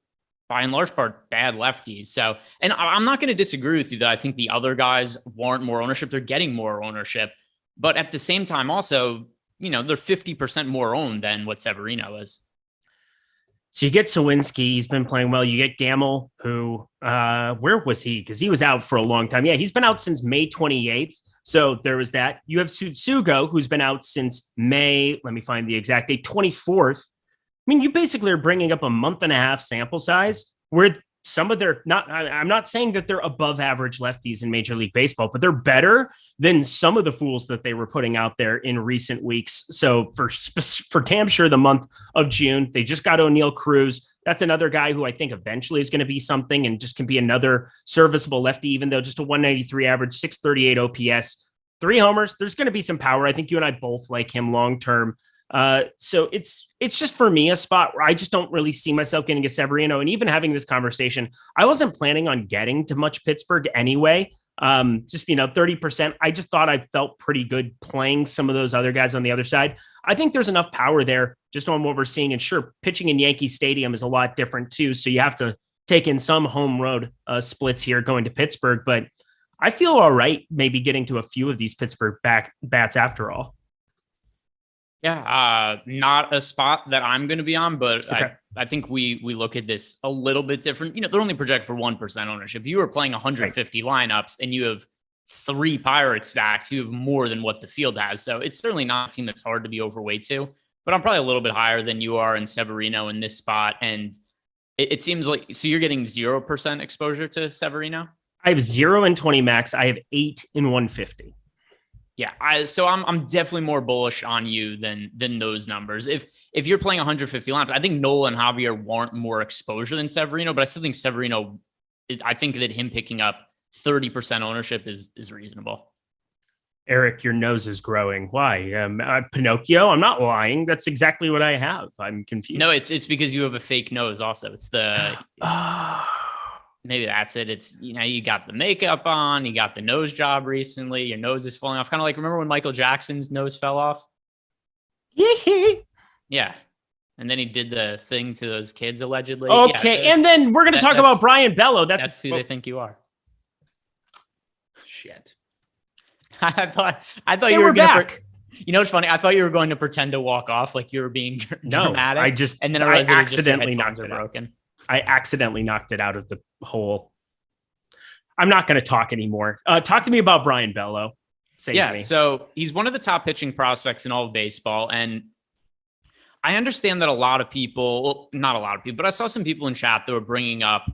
by and large part bad lefties. So, and I'm not going to disagree with you that I think the other guys warrant more ownership. They're getting more ownership. But at the same time, also, they're 50% more owned than what Severino is. So you get Sawinski, he's been playing well. You get Gamel, who, where was he? Because he was out for a long time. Yeah, he's been out since May 28th. So there was that. You have Tsutsugo, who's been out since May, let me find the exact date, 24th. I mean, you basically are bringing up a month and a half sample size where some of their, I'm not saying that they're above average lefties in Major League Baseball, but they're better than some of the fools that they were putting out there in recent weeks. So for damn sure, the month of June, they just got O'Neal Cruz. That's another guy who I think eventually is going to be something and just can be another serviceable lefty, even though just a 193 average, 638 OPS, 3 homers. There's going to be some power. I think you and I both like him long-term. So it's just for me a spot where I just don't really see myself getting a Severino. And even having this conversation, I wasn't planning on getting to much Pittsburgh anyway. Just 30%. I just thought I felt pretty good playing some of those other guys on the other side. I think there's enough power there just on what we're seeing. And sure, pitching in Yankee Stadium is a lot different too. So you have to take in some home road splits here going to Pittsburgh, but I feel all right maybe getting to a few of these Pittsburgh bats after all. Yeah, not a spot that I'm going to be on, but okay. I think we look at this a little bit different. They're only projected for 1% ownership. If you were playing 150 lineups and you have 3 Pirate stacks, you have more than what the field has. So it's certainly not a team that's hard to be overweight to, but I'm probably a little bit higher than you are in Severino in this spot. And it seems like, so you're getting 0% exposure to Severino? I have 0 in 20 max. I have 8 in 150. Yeah, so I'm definitely more bullish on you than those numbers. If you're playing 150 lineups, I think Nola and Javier warrant more exposure than Severino, but I still think Severino, I think that him picking up 30% ownership is reasonable. Eric, your nose is growing. Why? Pinocchio? I'm not lying. That's exactly what I have. I'm confused. No, it's because you have a fake nose also. Maybe that's it. It's, you got the makeup on, you got the nose job recently, your nose is falling off. Kind of like, remember when Michael Jackson's nose fell off? Yeah. And then he did the thing to those kids allegedly. Okay. Yeah, and then we're going to talk about Brian Bello. That's who they think you are. Shit. I thought you were back. It's funny. I thought you were going to pretend to walk off like you were being dramatic. And then I accidentally knocked it broken. I accidentally knocked it out of the hole. I'm not going to talk anymore. Talk to me about Brian Bello. So he's one of the top pitching prospects in all of baseball. And I understand that a lot of people, well, not a lot of people, but I saw some people in chat that were bringing up,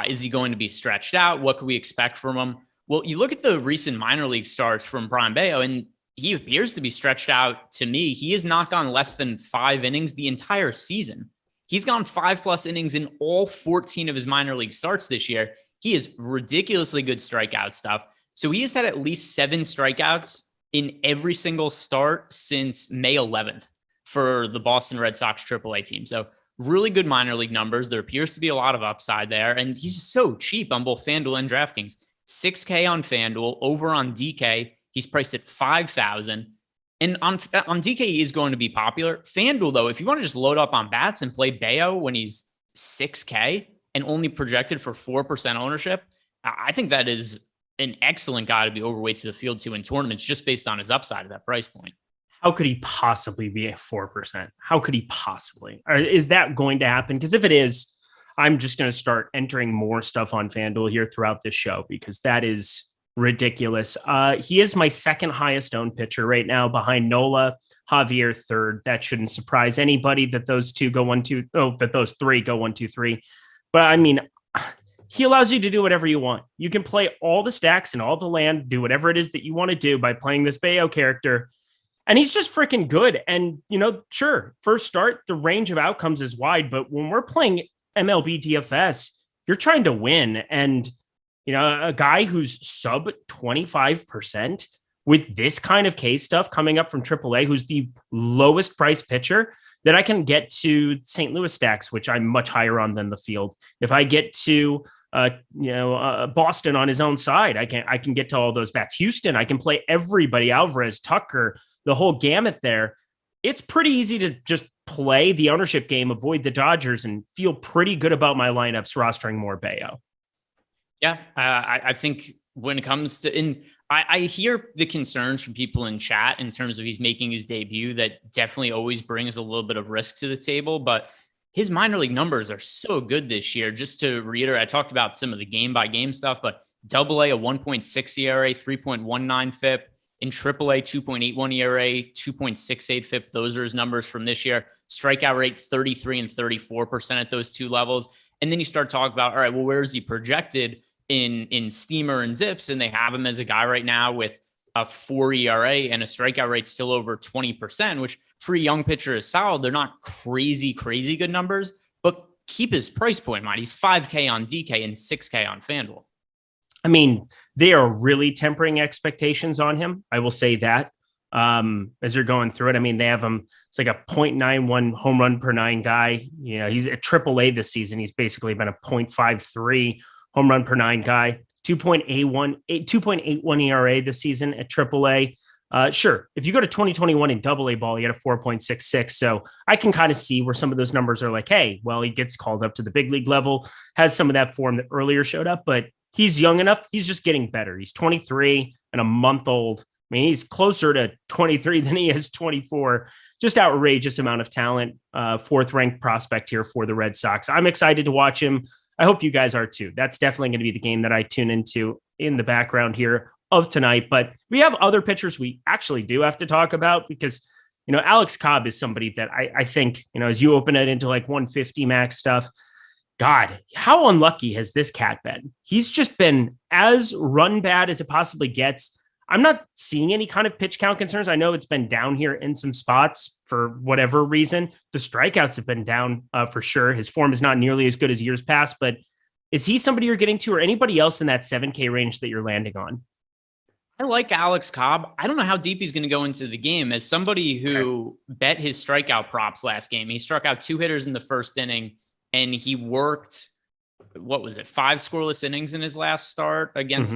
is he going to be stretched out? What could we expect from him? Well, you look at the recent minor league starts from Brian Bello, and he appears to be stretched out to me. He has not gone less than 5 innings the entire season. He's gone 5+ innings in all 14 of his minor league starts this year. He is ridiculously good strikeout stuff. So he has had at least 7 strikeouts in every single start since May 11th for the Boston Red Sox AAA team. So really good minor league numbers. There appears to be a lot of upside there. And he's just so cheap on both FanDuel and DraftKings. $6K on FanDuel, over on DK. He's priced at $5,000. And on DK, he is going to be popular. FanDuel, though, if you want to just load up on bats and play Bello when he's $6K and only projected for 4% ownership, I think that is an excellent guy to be overweight to the field to in tournaments just based on his upside at that price point. How could he possibly be at 4%? How could he possibly? Or is that going to happen? Because if it is, I'm just going to start entering more stuff on FanDuel here throughout this show because that is ridiculous. He is my second highest owned pitcher right now behind Nola, Javier third. That shouldn't surprise anybody that those 3 go 1, 2, 3. But I mean, he allows you to do whatever you want. You can play all the stacks and all the land, do whatever it is that you want to do by playing this Bello character. And he's just freaking good. And, sure, first start, the range of outcomes is wide. But when we're playing MLB DFS, you're trying to win. And a guy who's sub 25% with this kind of K stuff coming up from AAA, who's the lowest price pitcher, that I can get to St. Louis stacks, which I'm much higher on than the field. If I get to Boston on his own side, I can get to all those bats. Houston, I can play everybody, Alvarez, Tucker, the whole gamut there. It's pretty easy to just play the ownership game, avoid the Dodgers, and feel pretty good about my lineups rostering more Bayo. Yeah, I think when it comes to, I hear the concerns from people in chat in terms of he's making his debut. That definitely always brings a little bit of risk to the table, but his minor league numbers are so good this year. Just to reiterate, I talked about some of the game by game stuff, but AA, a 1.6 ERA, 3.19 FIP. In AAA, 2.81 ERA, 2.68 FIP. Those are his numbers from this year. Strikeout rate, 33 and 34% at those two levels. And then you start talking about, all right, well, where is he projected in Steamer and Zips? And they have him as a guy right now with a 4 ERA and a strikeout rate still over 20%, which for a young pitcher is solid. They're not crazy good numbers, but keep his price point in mind. He's 5K on DK and 6K on FanDuel. I mean, they are really tempering expectations on him. I will say that as you're going through it. I mean, they have him, it's like a 0.91 home run per 9 guy. You know, he's at AAA this season. He's basically been a 0.53 home run per 9 guy, 2.81 ERA this season at AAA. Sure, if you go to 2021 in AA ball, he had a 4.66. So I can kind of see where some of those numbers are like, hey, well, he gets called up to the big league level, has some of that form that earlier showed up, but he's young enough. He's just getting better. He's 23 and a month old. I mean, he's closer to 23 than he is 24. Just outrageous amount of talent. 4th ranked prospect here for the Red Sox. I'm excited to watch him. I hope you guys are too. That's definitely going to be the game that I tune into in the background here of tonight. But we have other pitchers we actually do have to talk about because, you know, Alex Cobb is somebody that I think, you know, as you open it into like 150 max stuff, God, how unlucky has this cat been? He's just been as run bad as it possibly gets. I'm not seeing any kind of pitch count concerns. I know it's been down here in some spots for whatever reason. The strikeouts have been down for sure. His form is not nearly as good as years past, but is he somebody you're getting to or anybody else in that 7K range that you're landing on? I like Alex Cobb. I don't know how deep he's going to go into the game. As somebody who bet his strikeout props last game, he struck out 2 hitters in the first inning. And he worked, 5 scoreless innings in his last start against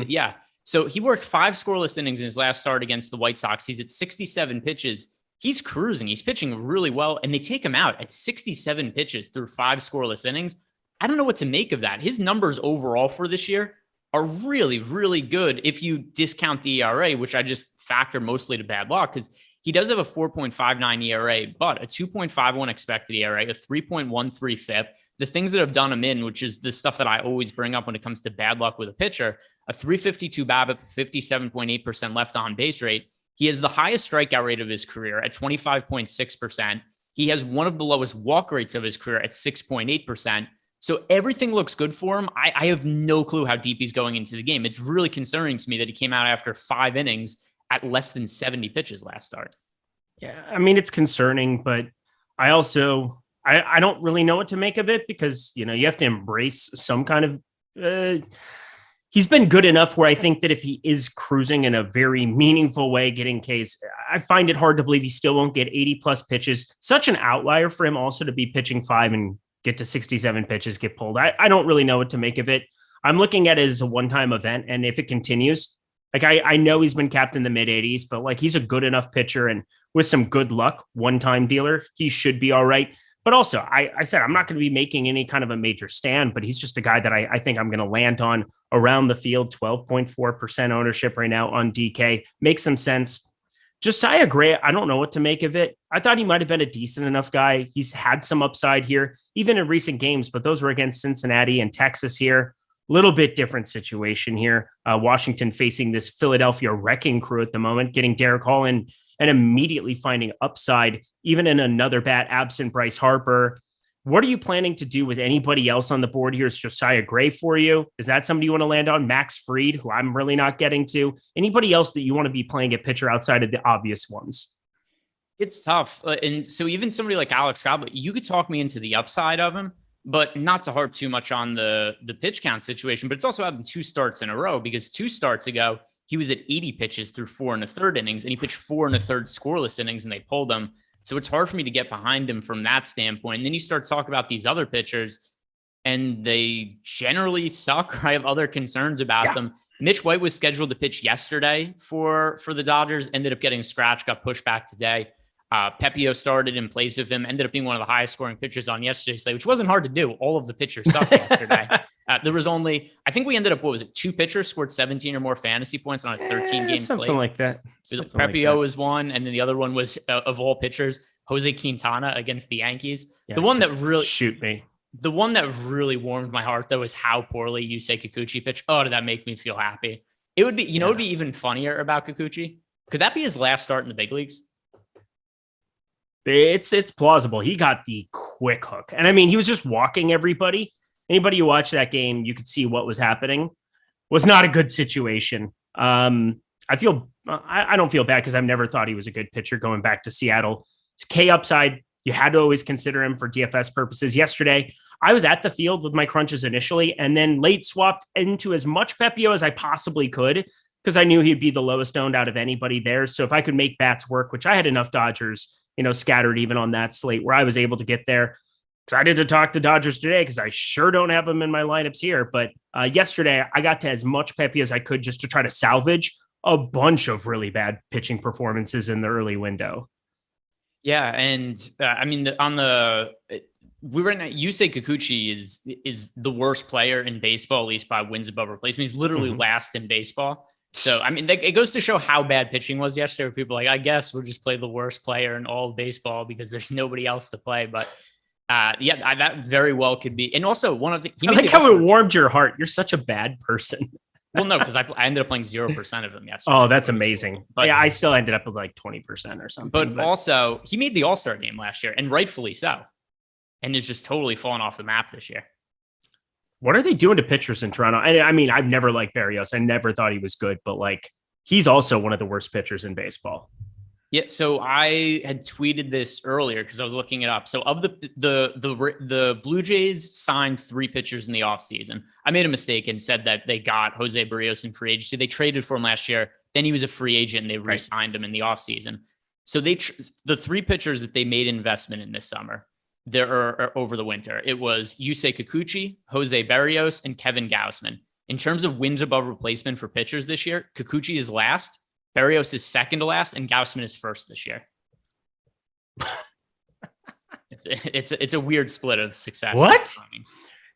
So he worked 5 scoreless innings in his last start against the White Sox. He's at 67 pitches. He's cruising. He's pitching really well. And they take him out at 67 pitches through 5 scoreless innings. I don't know what to make of that. His numbers overall for this year are really, really good if you discount the ERA, which I just factor mostly to bad luck because he does have a 4.59 ERA, but a 2.51 expected ERA, a 3.13 FIP. The things that have done him in, which is the stuff that I always bring up when it comes to bad luck with a pitcher, a 352 BABIP, 57.8% left on base rate. He has the highest strikeout rate of his career at 25.6%. He has one of the lowest walk rates of his career at 6.8%. So everything looks good for him. I have no clue how deep he's going into the game. It's really concerning to me that he came out after 5 innings at less than 70 pitches last start. Yeah, I mean, it's concerning, but I also, I don't really know what to make of it because, you know, you have to embrace some kind of, he's been good enough where I think that if he is cruising in a very meaningful way, getting Ks, I find it hard to believe he still won't get 80 plus pitches. Such an outlier for him also to be pitching 5 and get to 67 pitches, get pulled. I don't really know what to make of it. I'm looking at it as a one-time event. And if it continues, like I know he's been capped in the mid 80s, but like he's a good enough pitcher and with some good luck, one-time dealer, he should be all right. But also, I said I'm not going to be making any kind of a major stand, but he's just a guy that I think I'm going to land on around the field. 12.4% ownership right now on DK. Makes some sense. Josiah Gray, I don't know what to make of it. I thought he might have been a decent enough guy. He's had some upside here, even in recent games, but those were against Cincinnati and Texas here. Little bit different situation here. Washington facing this Philadelphia wrecking crew at the moment, getting Derek Hall in and immediately finding upside, even in another bat absent Bryce Harper. What are you planning to do with anybody else on the board here? Is Josiah Gray for you? Is that somebody you want to land on? Max Fried, who I'm really not getting to. Anybody else that you want to be playing at pitcher outside of the obvious ones? It's tough. And so even somebody like Alex Cobb, you could talk me into the upside of him, but not to harp too much on the pitch count situation. But it's also happened 2 starts in a row because 2 starts ago, he was at 80 pitches through 4 1/3 innings, and he pitched 4 1/3 scoreless innings, and they pulled him. So it's hard for me to get behind him from that standpoint. And then you start talking about these other pitchers and they generally suck. I have other concerns about them. Mitch White was scheduled to pitch yesterday for the Dodgers, ended up getting scratched, got pushed back today. Pepio started in place of him, ended up being one of the highest scoring pitchers on yesterday's slate, which wasn't hard to do. All of the pitchers sucked yesterday. There was only, I think we ended up, 2 pitchers scored 17 or more fantasy points on a 13-game slate. Something like that. Pepio was one, and then the other one was, of all pitchers, Jose Quintana against the Yankees. The one that really warmed my heart, though, is how poorly Yusei Kikuchi pitched. Oh, did that make me feel happy? It would be, it would be even funnier about Kikuchi. Could that be his last start in the big leagues? It's plausible. He got the quick hook. And I mean, he was just walking everybody. Anybody who watched that game, you could see what was happening. Was not a good situation. I don't feel bad because I've never thought he was a good pitcher going back to Seattle. K upside, you had to always consider him for DFS purposes. Yesterday, I was at the field with my crunches initially and then late swapped into as much Pepio as I possibly could because I knew he'd be the lowest owned out of anybody there. So if I could make bats work, which I had enough Dodgers, scattered even on that slate where I was able to get there. Excited to talk to Dodgers today because I sure don't have them in my lineups here. But yesterday, I got to as much Pepe as I could just to try to salvage a bunch of really bad pitching performances in the early window. Yeah, and I mean, we were in Yusei Kikuchi is the worst player in baseball, at least by wins above replacement. He's literally last in baseball. So, I mean, it goes to show how bad pitching was yesterday. People like, I guess we'll just play the worst player in all of baseball because there's nobody else to play. But that very well could be. And also one of the, I like how it warmed your heart. You're such a bad person. Well, no, because I ended up playing 0% of them yesterday. Oh, that's amazing. But yeah, I still ended up with like 20% or something. But also, he made the All-Star game last year, and rightfully so. And is just totally fallen off the map this year. What are they doing to pitchers in Toronto? I mean, I've never liked Berrios. I never thought he was good, but like he's also one of the worst pitchers in baseball. Yeah, so I had tweeted this earlier because I was looking it up. So of the Blue Jays signed 3 pitchers in the offseason. I made a mistake and said that they got Jose Berrios in free agency. They traded for him last year. Then he was a free agent and they re-signed him in the offseason. So the 3 pitchers that they made investment in this summer, there are over the winter. It was Yusei Kikuchi, Jose Berrios, and Kevin Gausman. In terms of wins above replacement for pitchers this year, Kikuchi is last, Berrios is second to last, and Gausman is first this year. It's a weird split of success. What?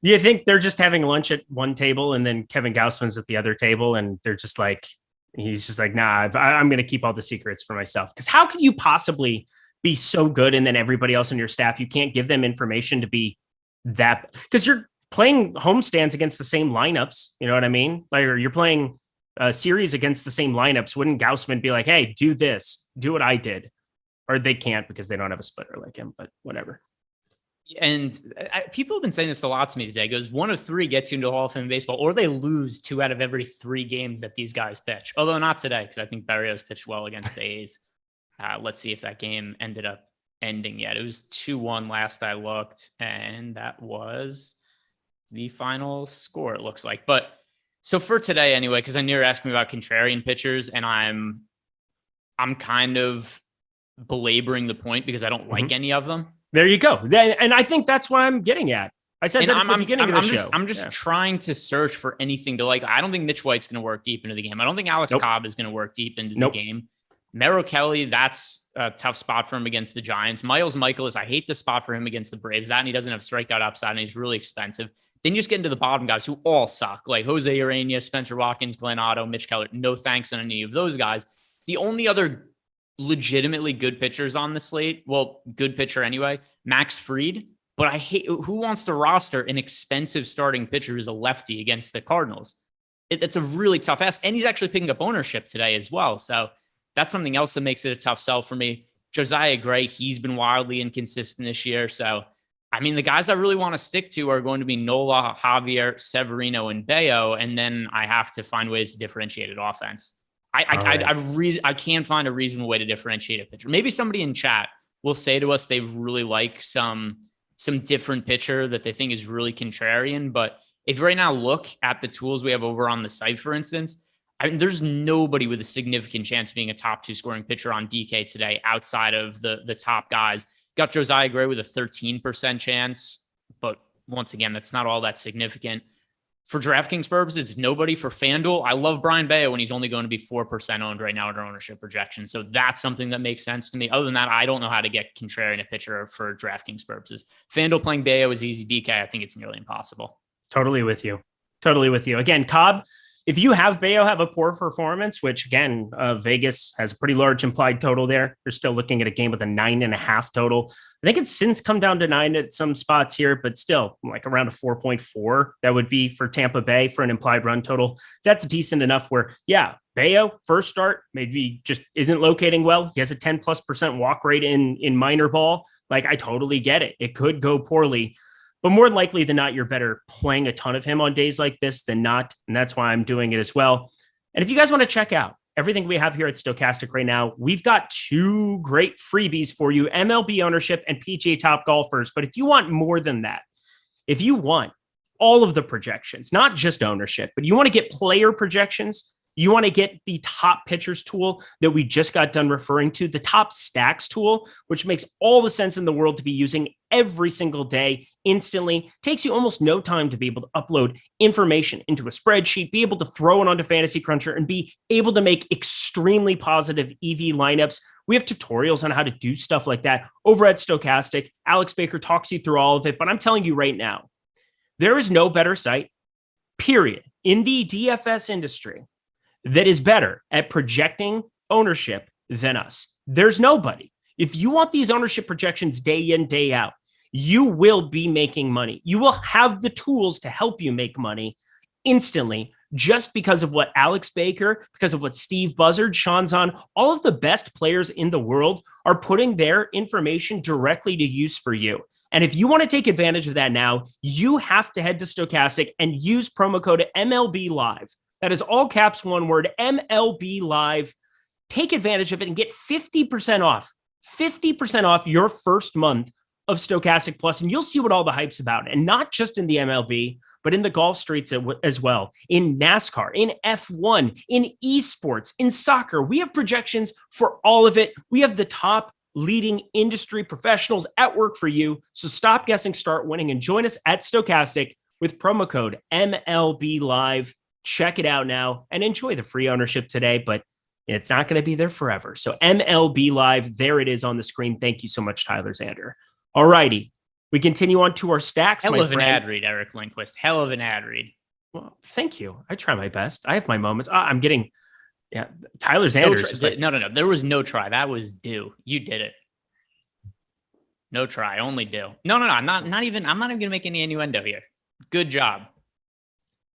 Do you think they're just having lunch at one table and then Kevin Gausman's at the other table and they're just like, he's just like, nah, I'm going to keep all the secrets for myself. Because how could you possibly be so good and then everybody else on your staff, you can't give them information to be that, because you're playing homestands against the same lineups. You know what I mean? Like, or you're playing a series against the same lineups. Wouldn't Gausman be like, hey, do this, do what I did? Or they can't because they don't have a splitter like him, but whatever. And people have been saying this a lot to me today. It goes 1 of 3 gets you into Hall of Fame baseball, or they lose 2 out of every 3 games that these guys pitch. Although not today, because I think Berrios pitched well against the A's. Let's see if that game ended up ending yet. It was 2-1 last I looked, and that was the final score, it looks like. But so for today anyway, because I knew you were asking me about contrarian pitchers, and I'm kind of belaboring the point because I don't like any of them. There you go. And I think that's what I'm getting at. I said that at the beginning of the show. I'm just trying to search for anything to like. I don't think Mitch White's going to work deep into the game. I don't think Alex Cobb is going to work deep into the game. Merrill Kelly, that's a tough spot for him against the Giants. Miles Michaelis, I hate the spot for him against the Braves. That and he doesn't have strikeout upside and he's really expensive. Then you just get into the bottom guys who all suck, like Jose Urena, Spencer Watkins, Glenn Otto, Mitch Keller. No thanks on any of those guys. The only other legitimately good pitchers on the slate, well, good pitcher anyway, Max Fried. But I hate, who wants to roster an expensive starting pitcher who's a lefty against the Cardinals? It's a really tough ask. And he's actually picking up ownership today as well. So that's something else that makes it a tough sell for me. Josiah Gray, he's been wildly inconsistent this year. So, I mean, the guys I really want to stick to are going to be Nola, Javier, Severino, and Bayo. And then I have to find ways to differentiate an offense. I can't find a reasonable way to differentiate a pitcher. Maybe somebody in chat will say to us they really like some different pitcher that they think is really contrarian. But if you right now look at the tools we have over on the site, for instance, I mean, there's nobody with a significant chance of being a top 2 scoring pitcher on DK today outside of the top guys. Got Josiah Gray with a 13% chance, but once again, that's not all that significant. For DraftKings purposes, it's nobody. For FanDuel, I love Brian Bayo when he's only going to be 4% owned right now under ownership projection. So that's something that makes sense to me. Other than that, I don't know how to get contrarian a pitcher for DraftKings purposes. FanDuel playing Bayo is easy. DK, I think it's nearly impossible. Totally with you. Again, Cobb, if you have Bayo have a poor performance, which again, Vegas has a pretty large implied total there. They're still looking at a game with a 9.5 total. I think it's since come down to 9 at some spots here, but still like around a 4.4. That would be for Tampa Bay for an implied run total. That's decent enough where, yeah, Bayo first start maybe just isn't locating well. He has a 10+% walk rate in minor ball. Like, I totally get it. It could go poorly. But more likely than not, you're better playing a ton of him on days like this than not. And that's why I'm doing it as well. And if you guys want to check out everything we have here at Stokastic right now, we've got 2 great freebies for you, MLB ownership and PGA Top Golfers. But if you want more than that, if you want all of the projections, not just ownership, but you want to get player projections, you want to get the top pitchers tool that we just got done referring to, the top stacks tool, which makes all the sense in the world to be using every single day instantly. Takes you almost no time to be able to upload information into a spreadsheet, be able to throw it onto Fantasy Cruncher, and be able to make extremely positive EV lineups. We have tutorials on how to do stuff like that over at Stokastic. Alex Baker talks you through all of it, but I'm telling you right now, there is no better site, period, in the DFS industry that is better at projecting ownership than us. There's nobody. If you want these ownership projections day in, day out, you will be making money. You will have the tools to help you make money instantly just because of what Alex Baker, because of what Steve Buzzard, Sean Zahn, all of the best players in the world are putting their information directly to use for you. And if you want to take advantage of that now, you have to head to Stokastic and use promo code MLB Live. That is all caps, one word, MLB Live. Take advantage of it and get 50% off your first month of Stokastic Plus. And you'll see what all the hype's about. And not just in the MLB, but in the golf streets as well, in NASCAR, in F1, in esports, in soccer. We have projections for all of it. We have the top leading industry professionals at work for you. So stop guessing, start winning, and join us at Stokastic with promo code MLB Live. Check it out now and enjoy the free ownership today, but it's not going to be there forever. So MLB Live, there it is on the screen. Thank you so much, Tyler Zander. All righty. We continue on to our stacks. Hell of an ad read, Eric Lindquist. Hell of an ad read. Well, thank you. I try my best. I have my moments. I'm getting, Tyler Zander. No. There was no try. That was due. You did it. No try, only do. No. I'm not even going to make any innuendo here. Good job.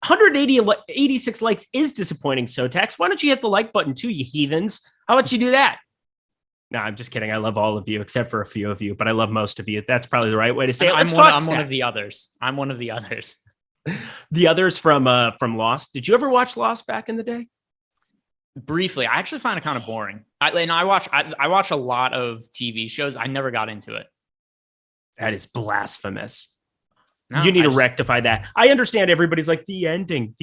186 likes is disappointing, Sotex. Why don't you hit the like button too, you heathens? How about you do that? No, I'm just kidding. I love all of you, except for a few of you, but I love most of you. That's probably the right way to say it. I'm one of the others. I'm one of the others. The others from Lost. Did you ever watch Lost back in the day? Briefly. I actually find it kind of boring. I watch a lot of TV shows. I never got into it. That is blasphemous. No, you need to rectify that. I understand everybody's like the ending,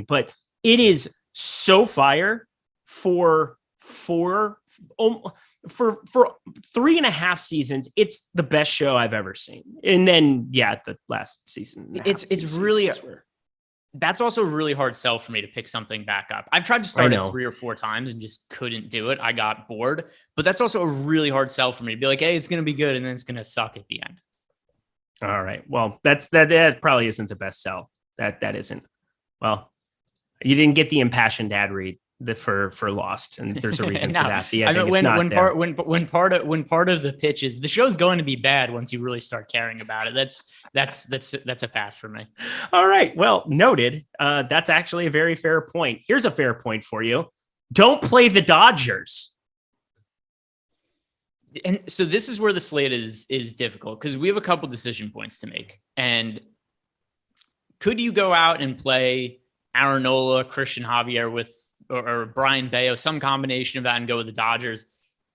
but it is so fire for 3.5 seasons. It's the best show I've ever seen. And then, the last season, it's really, that's also a really hard sell for me to pick something back up. I've tried to start it 3 or 4 times and just couldn't do it. I got bored, but that's also a really hard sell for me to be like, hey, it's going to be good. And then it's going to suck at the end. All right. Well, that probably isn't the best sell. That isn't. Well, you didn't get the impassioned ad read for Lost, and there's a reason for that. The ending when part of the pitch is the show's going to be bad once you really start caring about it. That's a pass for me. All right. Well, noted. That's actually a very fair point. Here's a fair point for you. Don't play the Dodgers. And so this is where the slate is difficult because we have a couple decision points to make. And could you go out and play Aaron Nola, Christian Javier or Brian Bayo, some combination of that, and go with the Dodgers?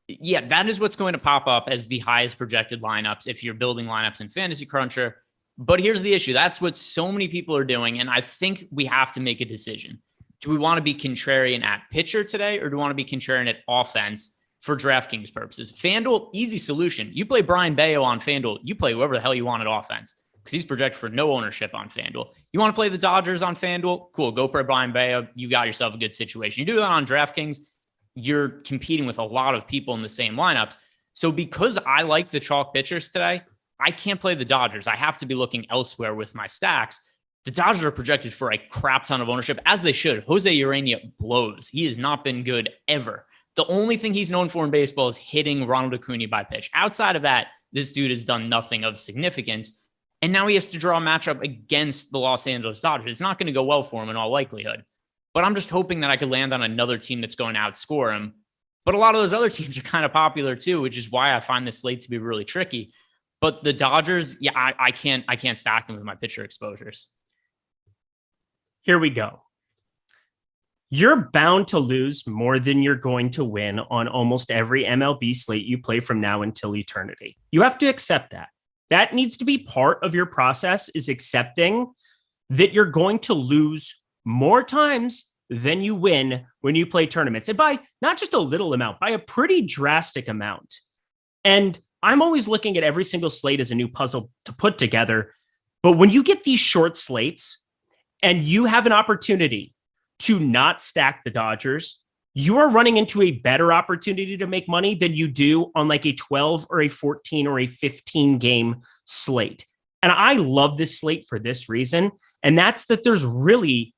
Yeah, that is what's going to pop up as the highest projected lineups if you're building lineups in Fantasy Cruncher. But here's the issue. That's what so many people are doing. And I think we have to make a decision. do we want to be contrarian at pitcher today, or do we want to be contrarian at offense for DraftKings purposes? FanDuel, easy solution. You play Brian Bayo on FanDuel. You play whoever the hell you want at offense because he's projected for no ownership on FanDuel. You want to play the Dodgers on FanDuel? Cool. Go play Brian Bayo. You got yourself a good situation. You do that on DraftKings, you're competing with a lot of people in the same lineups. So because I like the chalk pitchers today, I can't play the Dodgers. I have to be looking elsewhere with my stacks. The Dodgers are projected for a crap ton of ownership, as they should. Jose Urania blows. He has not been good ever. The only thing he's known for in baseball is hitting Ronald Acuna by pitch. Outside of that, this dude has done nothing of significance. And now he has to draw a matchup against the Los Angeles Dodgers. It's not going to go well for him in all likelihood. But I'm just hoping that I could land on another team that's going to outscore him. But a lot of those other teams are kind of popular too, which is why I find this slate to be really tricky. But the Dodgers, yeah, I can't stack them with my pitcher exposures. Here we go. You're bound to lose more than you're going to win on almost every MLB slate you play from now until eternity. You have to accept that. That needs to be part of your process, is accepting that you're going to lose more times than you win when you play tournaments. And by not just a little amount, by a pretty drastic amount. And I'm always looking at every single slate as a new puzzle to put together. But when you get these short slates and you have an opportunity to not stack the Dodgers, you are running into a better opportunity to make money than you do on like a 12 or a 14 or a 15 game slate. And I love this slate for this reason. And that's that there's really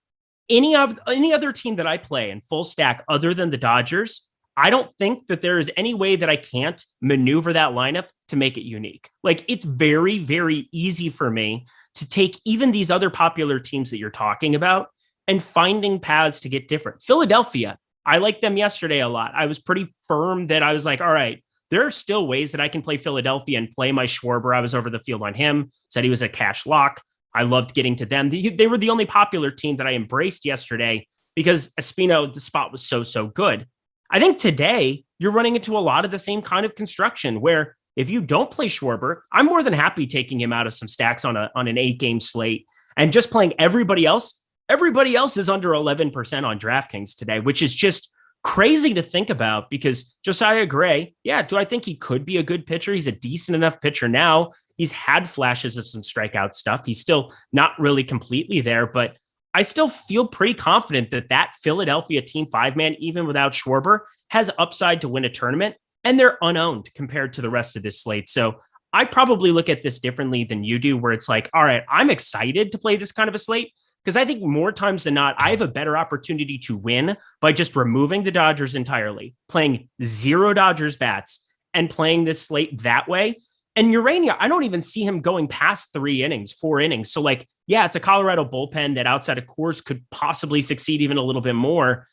any other team that I play in full stack other than the Dodgers. I don't think that there is any way that I can't maneuver that lineup to make it unique. Like, it's very, very easy for me to take even these other popular teams that you're talking about and finding paths to get different. Philadelphia, I liked them yesterday a lot. I was pretty firm that I was like, all right, there are still ways that I can play Philadelphia and play my Schwarber. I was over the field on him, said he was a cash lock. I loved getting to them. They were the only popular team that I embraced yesterday because Espino, the spot was so good. I think today you're running into a lot of the same kind of construction where if you don't play Schwarber, I'm more than happy taking him out of some stacks on an 8-game slate and just playing everybody else. Everybody else is under 11% on DraftKings today, which is just crazy to think about because Josiah Gray, yeah, do I think he could be a good pitcher? He's a decent enough pitcher now. He's had flashes of some strikeout stuff. He's still not really completely there, but I still feel pretty confident that that Philadelphia team 5-man, even without Schwarber, has upside to win a tournament, and they're unowned compared to the rest of this slate. So I probably look at this differently than you do, where it's like, all right, I'm excited to play this kind of a slate because I think more times than not, I have a better opportunity to win by just removing the Dodgers entirely, playing 0 Dodgers bats and playing this slate that way. And Urania, I don't even see him going past 3 innings, 4 innings. So like, yeah, it's a Colorado bullpen that outside of Coors could possibly succeed even a little bit more.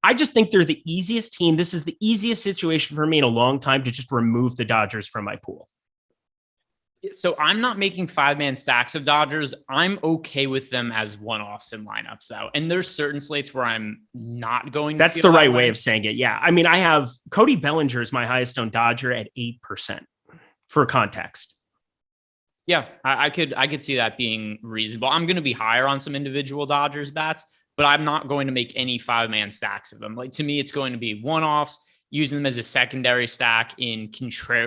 I just think they're the easiest team. This is the easiest situation for me in a long time to just remove the Dodgers from my pool. So I'm not making 5-man stacks of Dodgers. I'm okay with them as one-offs in lineups though. And there's certain slates where I'm not going. That's the right way of saying it. Yeah. I mean, I have Cody Bellinger is my highest owned Dodger at 8% for context. Yeah, I could see that being reasonable. I'm going to be higher on some individual Dodgers bats, but I'm not going to make any 5-man stacks of them. Like, to me, it's going to be one-offs, using them as a secondary stack in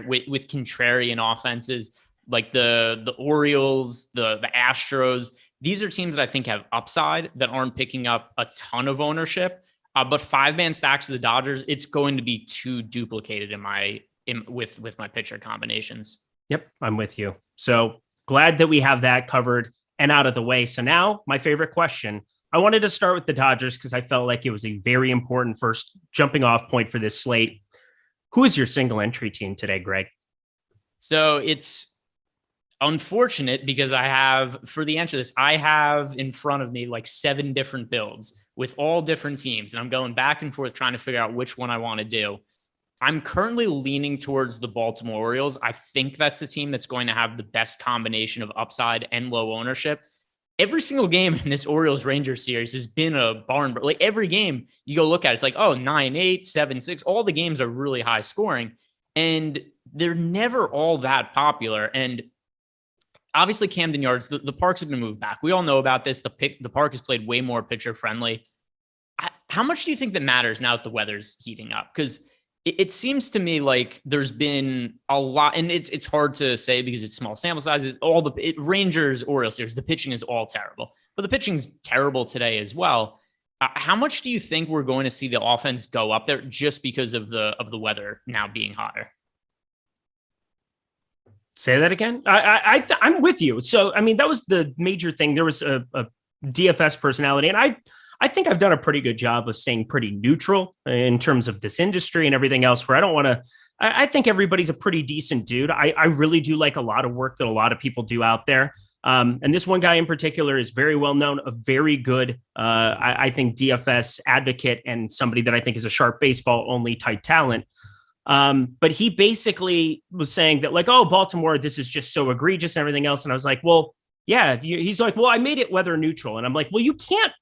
with contrarian offenses like the Orioles, the Astros. These are teams that I think have upside that aren't picking up a ton of ownership. But 5-man stacks of the Dodgers, it's going to be too duplicated with my pitcher combinations. Yep, I'm with you. So glad that we have that covered and out of the way. So now my favorite question. I wanted to start with the Dodgers because I felt like it was a very important first jumping off point for this slate. Who is your single entry team today, Greg? So it's unfortunate because for the answer to this, I have in front of me like 7 different builds with all different teams. And I'm going back and forth trying to figure out which one I want to do. I'm currently leaning towards the Baltimore Orioles. I think that's the team that's going to have the best combination of upside and low ownership. Every single game in this Orioles Rangers series has been a barn. Like, every game you go look at, it's like, oh, 9-8, 7-6. All the games are really high scoring, and they're never all that popular. And obviously, Camden Yards, the parks have been moved back. We all know about this. The park has played way more pitcher friendly. How much do you think that matters now that the weather's heating up? Because it seems to me like there's been a lot, and it's hard to say because it's small sample sizes. Rangers, Orioles series, the pitching is all terrible, but the pitching's terrible today as well. How much do you think we're going to see the offense go up there just because of the weather now being hotter? Say that again. I'm with you. So, I mean, that was the major thing. There was a DFS personality, and I think I've done a pretty good job of staying pretty neutral in terms of this industry and everything else, where I don't want to, I think everybody's a pretty decent dude. I really do like a lot of work that a lot of people do out there. And this one guy in particular is very well known, a very good, I think, DFS advocate and somebody that I think is a sharp baseball only type talent. But he basically was saying that, like, oh, Baltimore, this is just so egregious and everything else. And I was like, well, yeah. He's like, well, I made it weather neutral. And I'm like, well, you can't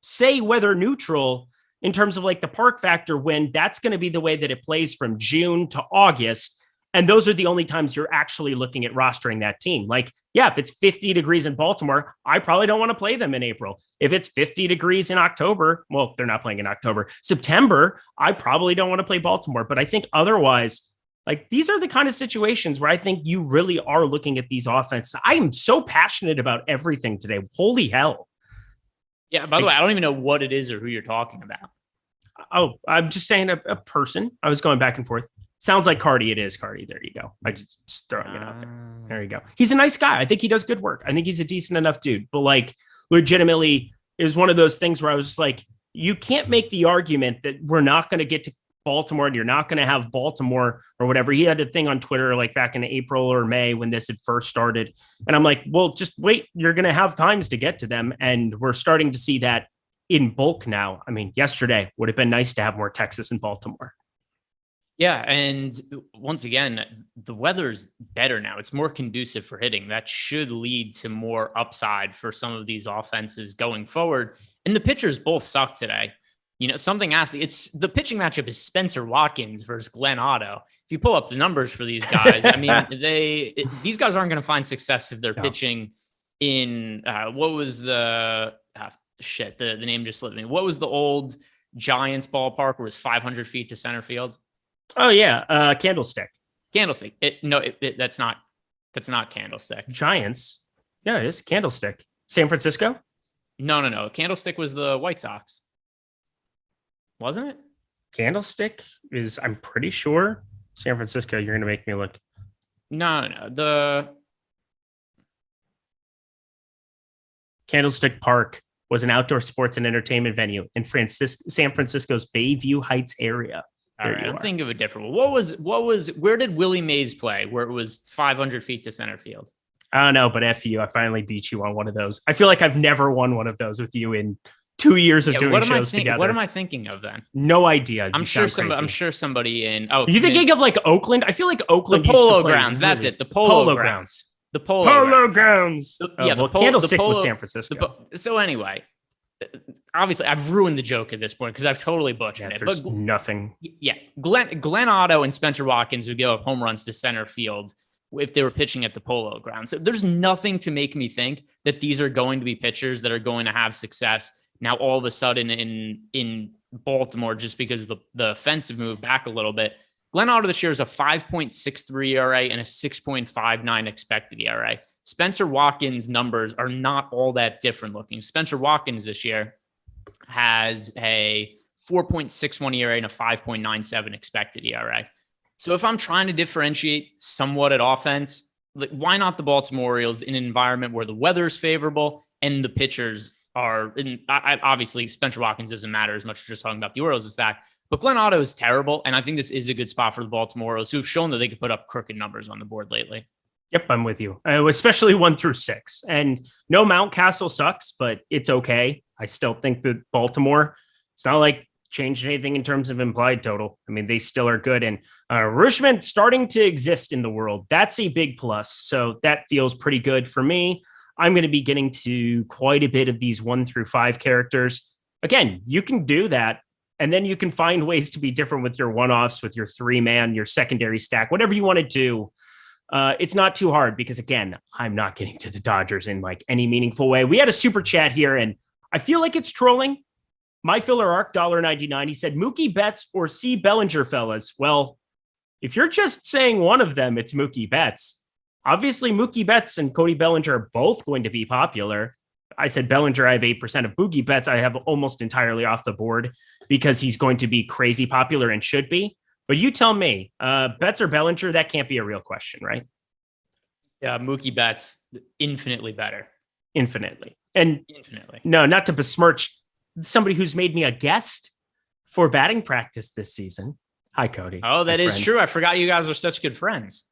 say weather neutral in terms of like the park factor when that's going to be the way that it plays from June to August. And those are the only times you're actually looking at rostering that team. Like, yeah, if it's 50 degrees in Baltimore, I probably don't want to play them in April. If it's 50 degrees in October, well, they're not playing in October, September, I probably don't want to play Baltimore. But I think otherwise, like, these are the kind of situations where I think you really are looking at these offenses. I am so passionate about everything today. Holy hell. Yeah, by the way, I don't even know what it is or who you're talking about. Oh, I'm just saying a person. I was going back and forth. Sounds like Cardi. It is Cardi. There you go. I just throwing it out there. There you go. He's a nice guy. I think he does good work. I think he's a decent enough dude. But like, legitimately, it was one of those things where I was just like, you can't make the argument that we're not going to get to Baltimore and you're not going to have Baltimore or whatever. He had a thing on Twitter like back in April or May when this had first started. And I'm like, well, just wait. You're going to have times to get to them. And we're starting to see that in bulk now. I mean, yesterday would have been nice to have more Texas and Baltimore. Yeah, and once again, the weather's better now. It's more conducive for hitting. That should lead to more upside for some of these offenses going forward. And the pitchers both suck today. You know, something else. It's the pitching matchup is Spencer Watkins versus Glenn Otto. If you pull up the numbers for these guys, I mean, these guys aren't going to find success if they're pitching in what was the the name just slipped me. What was the old Giants ballpark where it was 500 feet to center field? Oh yeah, Candlestick. Candlestick. That's not Candlestick. Giants. Yeah, it is Candlestick. San Francisco. No. Candlestick was the White Sox, wasn't it? Candlestick is, I'm pretty sure, San Francisco. You're gonna make me look. No. The Candlestick Park was an outdoor sports and entertainment venue in San Francisco's Bayview Heights area. All right, I'm thinking of a different one. Where did Willie Mays play where it was 500 feet to center field? I don't know, but F you, I finally beat you on one of those. I feel like I've never won one of those with you in 2 years of doing shows together. What am I thinking of then? No idea. I'm sure somebody in. Oh, you thinking of like Oakland? I feel like Oakland. The Polo Grounds. That's it. The Polo Grounds. The Polo Grounds. Candlestick was San Francisco. So anyway. Obviously, I've ruined the joke at this point because I've totally butchered it. There's nothing. Yeah, Glenn Otto and Spencer Watkins would give up home runs to center field if they were pitching at the Polo Grounds. So there's nothing to make me think that these are going to be pitchers that are going to have success now all of a sudden in Baltimore just because the offensive moved back a little bit. Glenn Otto this year is a 5.63 ERA and a 6.59 expected ERA. Spencer Watkins' numbers are not all that different looking. Spencer Watkins this year has a 4.61 ERA and a 5.97 expected ERA. So if I'm trying to differentiate somewhat at offense, like, why not the Baltimore Orioles in an environment where the weather is favorable and the pitchers are, obviously Spencer Watkins doesn't matter as much as just talking about the Orioles is that, but Glenn Otto is terrible. And I think this is a good spot for the Baltimore Orioles who have shown that they can put up crooked numbers on the board lately. Yep, I'm with you, especially 1 through 6. And no, Mountcastle sucks, but it's okay. I still think that Baltimore, it's not like changed anything in terms of implied total. I mean, they still are good. And Rishman starting to exist in the world. That's a big plus. So that feels pretty good for me. I'm going to be getting to quite a bit of these 1 through 5 characters. Again, you can do that. And then you can find ways to be different with your one-offs, with your 3-man, your secondary stack, whatever you want to do. It's not too hard because, again, I'm not getting to the Dodgers in like any meaningful way. We had a super chat here and I feel like it's trolling. My filler arc, $1.99. He said, Mookie Betts or C. Bellinger, fellas. Well, if you're just saying one of them, it's Mookie Betts. Obviously, Mookie Betts and Cody Bellinger are both going to be popular. I said Bellinger, I have 8% of Mookie Betts. I have almost entirely off the board because he's going to be crazy popular and should be. But you tell me, Betts or Bellinger, that can't be a real question, right? Yeah, Mookie Betts, infinitely better. Infinitely. And infinitely. No, not to besmirch somebody who's made me a guest for batting practice this season. Hi, Cody. Oh, that is true. I forgot you guys are such good friends.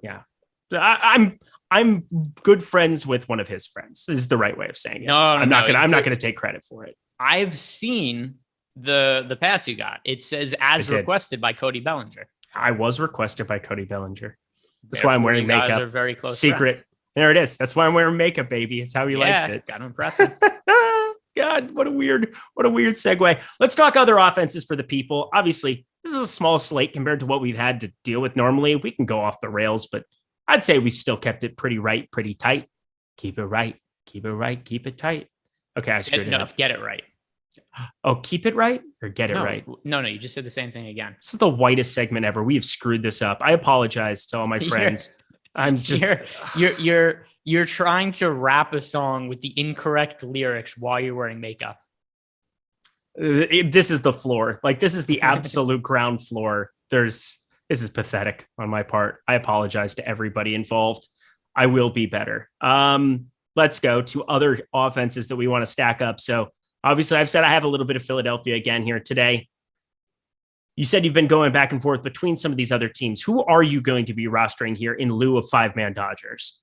Yeah. I'm good friends with one of his friends is the right way of saying it. No, I'm not gonna take credit for it. I've seen the pass you got. It says as requested by Cody Bellinger. I was requested by Cody Bellinger. That's Therefore, why I'm wearing makeup. Guys are very close. Secret. Friends. There it is. That's why I'm wearing makeup, baby. It's how he likes it. Gotta impress him. God, what a weird segue. Let's talk other offenses for the people. Obviously, this is a small slate compared to what we've had to deal with normally. We can go off the rails, but I'd say we've still kept it pretty tight. Keep it right. Keep it tight. Okay, I screwed it up. It's get it right. Oh, keep it right or get it right? No, you just said the same thing again. This is the whitest segment ever. We have screwed this up. I apologize to all my friends. I'm just you're trying to rap a song with the incorrect lyrics while you're wearing makeup. This is the floor. Like, this is the absolute ground floor. This is pathetic on my part. I apologize to everybody involved. I will be better. Let's go to other offenses that we want to stack up. So obviously I've said I have a little bit of Philadelphia again here today. You said you've been going back and forth between some of these other teams. Who are you going to be rostering here in lieu of 5-man Dodgers?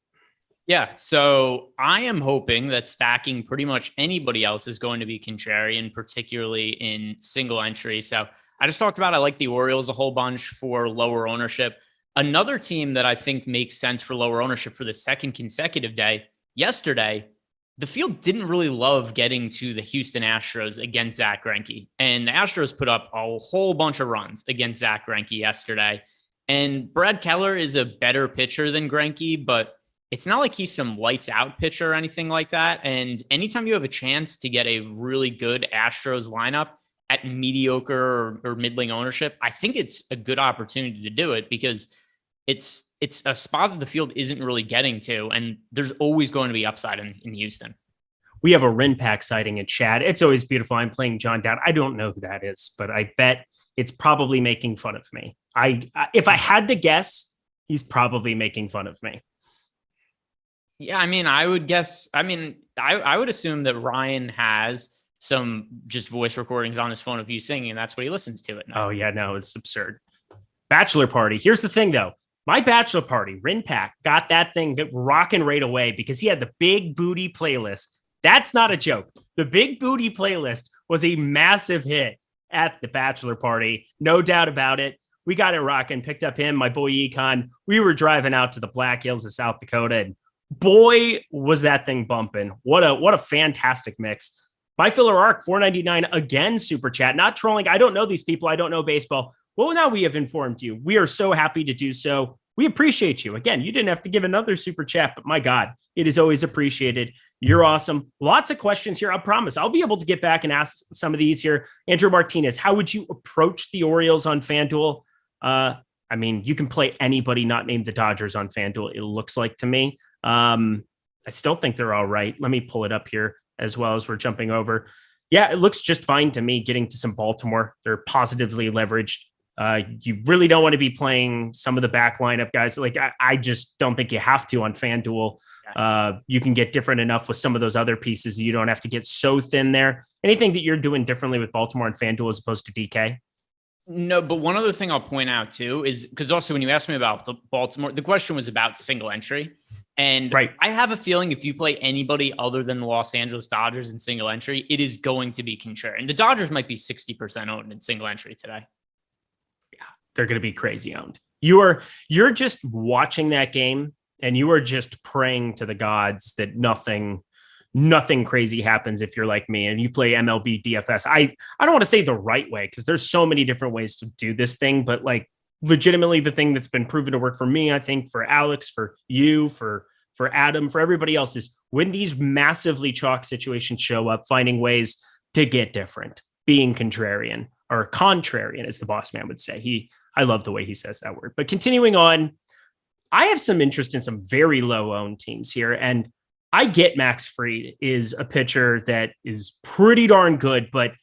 Yeah, so I am hoping that stacking pretty much anybody else is going to be contrarian, particularly in single entry. So I just talked about, I like the Orioles a whole bunch for lower ownership. Another team that I think makes sense for lower ownership for the second consecutive day, yesterday, the field didn't really love getting to the Houston Astros against Zach Greinke. And the Astros put up a whole bunch of runs against Zach Greinke yesterday. And Brad Keller is a better pitcher than Greinke, but it's not like he's some lights out pitcher or anything like that. And anytime you have a chance to get a really good Astros lineup at mediocre or middling ownership, I think it's a good opportunity to do it because it's a spot that the field isn't really getting to, and there's always going to be upside in Houston. We have a Rinpack sighting in chat. It's always beautiful. I'm playing John Down. I don't know who that is, but I bet it's probably making fun of me. If I had to guess, he's probably making fun of me. Yeah, I mean, I would guess. I mean, I would assume that Ryan has some just voice recordings on his phone of you singing, and that's what he listens to at night. Oh yeah, no, it's absurd. Bachelor party. Here's the thing, though. My bachelor party, Rinpack, got that thing rocking right away because he had the Big Booty playlist. That's not a joke. The Big Booty playlist was a massive hit at the bachelor party. No doubt about it. We got it rocking, picked up him, my boy Econ. We were driving out to the Black Hills of South Dakota, and boy, was that thing bumping. What a fantastic mix. My filler arc, $4.99 again, super chat. Not trolling. I don't know these people. I don't know baseball. Well, now we have informed you. We are so happy to do so. We appreciate you. Again, you didn't have to give another super chat, but my God, it is always appreciated. You're awesome. Lots of questions here. I promise I'll be able to get back and ask some of these here. Andrew Martinez, how would you approach the Orioles on FanDuel? I mean, you can play anybody not named the Dodgers on FanDuel, it looks like to me. I still think they're all right. Let me pull it up here as well as we're jumping over. Yeah, it looks just fine to me getting to some Baltimore. They're positively leveraged. You really don't want to be playing some of the back lineup guys. Like I just don't think you have to on FanDuel. You can get different enough with some of those other pieces. You don't have to get so thin there. Anything that you're doing differently with Baltimore and FanDuel as opposed to DK? No, but one other thing I'll point out too is because also when you asked me about the Baltimore, the question was about single entry. And right. I have a feeling if you play anybody other than the Los Angeles Dodgers in single entry, it is going to be Contrarian. The Dodgers might be 60% owned in single entry today. Yeah, they're going to be crazy owned. You're just watching that game and you are just praying to the gods that nothing crazy happens if you're like me and you play MLB DFS. I don't want to say the right way because there's so many different ways to do this thing, but like legitimately the thing that's been proven to work for me, I think for Alex, for you, for Adam, for everybody else is when these massively chalk situations show up, finding ways to get different, being contrarian, or contrarian, as the boss man would say. I love the way he says that word. But continuing on, I have some interest in some very low owned teams here. And I get Max Fried is a pitcher that is pretty darn good, but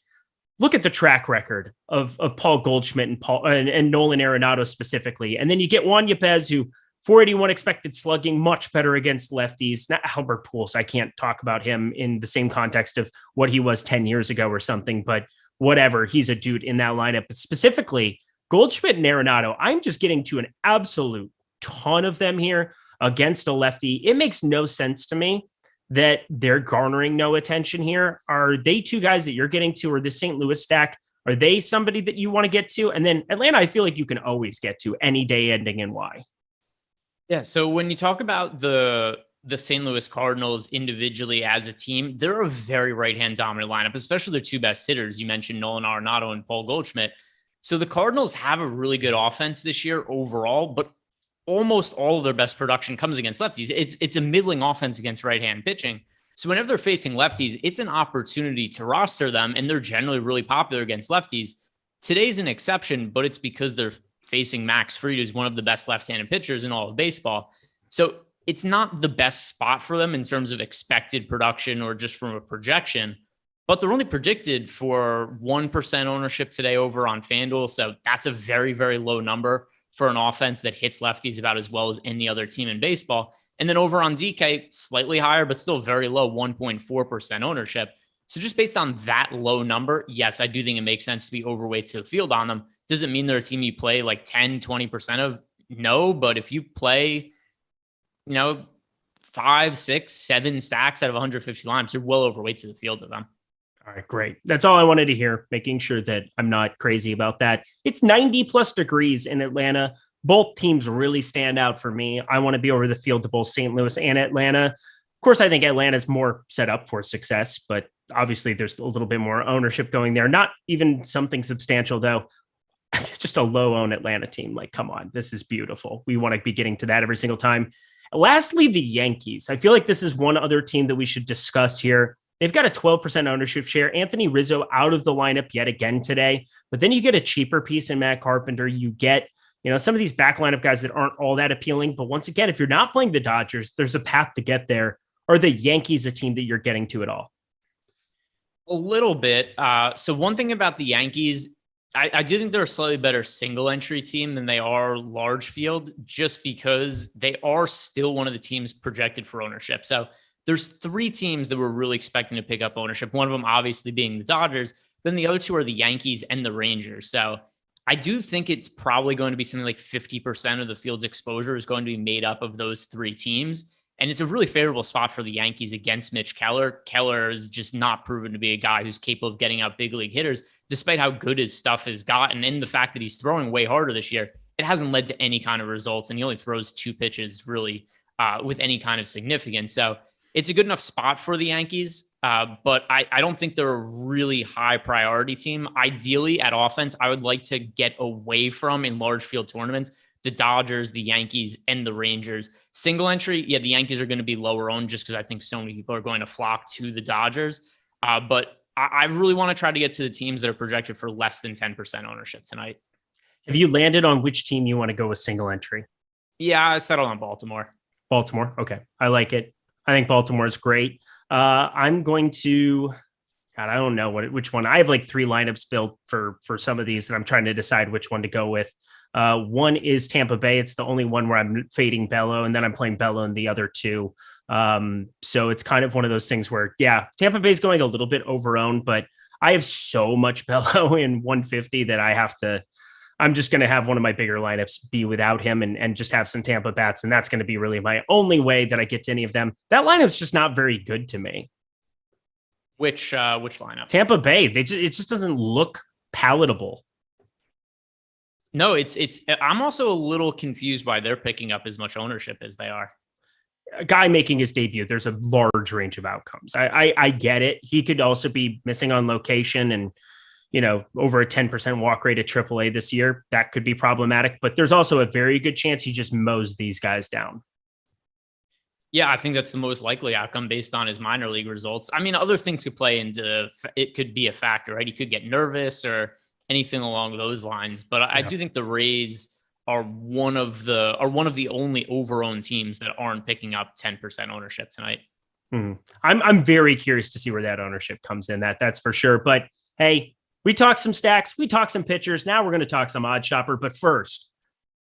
look at the track record of Paul Goldschmidt and Nolan Arenado specifically. And then you get Juan Yepez, who 481 expected slugging, much better against lefties. Not Albert Pujols. I can't talk about him in the same context of what he was 10 years ago or something, but whatever. He's a dude in that lineup. But specifically, Goldschmidt and Arenado, I'm just getting to an absolute ton of them here against a lefty. It makes no sense to me that they're garnering no attention here. Are they two guys that you're getting to, or the St. Louis stack? Are they somebody that you want to get to? And then Atlanta, I feel like you can always get to any day ending in Y. Yeah. So when you talk about the St. Louis Cardinals individually as a team, they're a very right-hand dominant lineup, especially their two best hitters. You mentioned Nolan Arenado and Paul Goldschmidt. So the Cardinals have a really good offense this year overall, but almost all of their best production comes against lefties. It's a middling offense against right-hand pitching. So whenever they're facing lefties, it's an opportunity to roster them, and they're generally really popular against lefties. Today's an exception, but it's because they're facing Max Fried, who's one of the best left-handed pitchers in all of baseball. So it's not the best spot for them in terms of expected production or just from a projection, but they're only predicted for 1% ownership today over on FanDuel. So that's a very, very low number for an offense that hits lefties about as well as any other team in baseball. And then over on DK, slightly higher, but still very low, 1.4% ownership. So just based on that low number, yes, I do think it makes sense to be overweight to the field on them. Does it mean they're a team you play like 10, 20% of? No, but if you play, 5, 6, 7 stacks out of 150 lines, you're well overweight to the field of them. All right, great. That's all I wanted to hear, making sure that I'm not crazy about that. It's 90 plus degrees in Atlanta. Both teams really stand out for me. I want to be over the field to both St. Louis and Atlanta. Of course, I think Atlanta's more set up for success, but obviously there's a little bit more ownership going there. Not even something substantial, though. Just a low own Atlanta team. Like, come on, this is beautiful. We want to be getting to that every single time. Lastly, the Yankees. I feel like this is one other team that we should discuss here. They've got a 12% ownership share. Anthony Rizzo out of the lineup yet again today, but then you get a cheaper piece in Matt Carpenter. You get, some of these back lineup guys that aren't all that appealing. But once again, if you're not playing the Dodgers, there's a path to get there. Are the Yankees a team that you're getting to at all? A little bit. So one thing about the Yankees, I do think they're a slightly better single entry team than they are large field, just because they are still one of the teams projected for ownership. So there's 3 teams that we're really expecting to pick up ownership. One of them obviously being the Dodgers. Then the other 2 are the Yankees and the Rangers. So I do think it's probably going to be something like 50% of the field's exposure is going to be made up of those 3 teams. And it's a really favorable spot for the Yankees against Mitch Keller. Keller is just not proven to be a guy who's capable of getting out big league hitters, despite how good his stuff has gotten. And the fact that he's throwing way harder this year, it hasn't led to any kind of results. And he only throws 2 pitches really with any kind of significance. So it's a good enough spot for the Yankees, but I don't think they're a really high priority team. Ideally, at offense, I would like to get away from in large field tournaments the Dodgers, the Yankees, and the Rangers. Single entry, yeah, the Yankees are going to be lower owned just because I think so many people are going to flock to the Dodgers. But I really want to try to get to the teams that are projected for less than 10% ownership tonight. Have you landed on which team you want to go with single entry? Yeah, I settled on Baltimore. Baltimore. Okay. I like it. I think Baltimore is great. I'm going to, God, I don't know which one. I have like 3 lineups built for some of these, and I'm trying to decide which one to go with. One is Tampa Bay. It's the only one where I'm fading Bello, and then I'm playing Bello in the other 2. So it's kind of one of those things where, yeah, Tampa Bay is going a little bit overowned, but I have so much Bello in 150 that I'm just going to have one of my bigger lineups be without him and just have some Tampa bats. And that's going to be really my only way that I get to any of them. That lineup's just not very good to me. Which lineup? Tampa Bay. It just doesn't look palatable. No, I'm also a little confused why they're picking up as much ownership as they are. A guy making his debut, there's a large range of outcomes. I get it. He could also be missing on location and, over a 10% walk rate at AAA this year. That could be problematic, but there's also a very good chance he just mows these guys down. Yeah, I think that's the most likely outcome based on his minor league results. I mean, other things could play into it, could be a factor, right? He could get nervous or anything along those lines. But I do think the Rays are one of the only over-owned teams that aren't picking up 10% ownership tonight. I'm very curious to see where that ownership comes in. That's for sure. But hey, we talked some stacks, we talked some pitchers. Now we're going to talk some odd shopper. But first,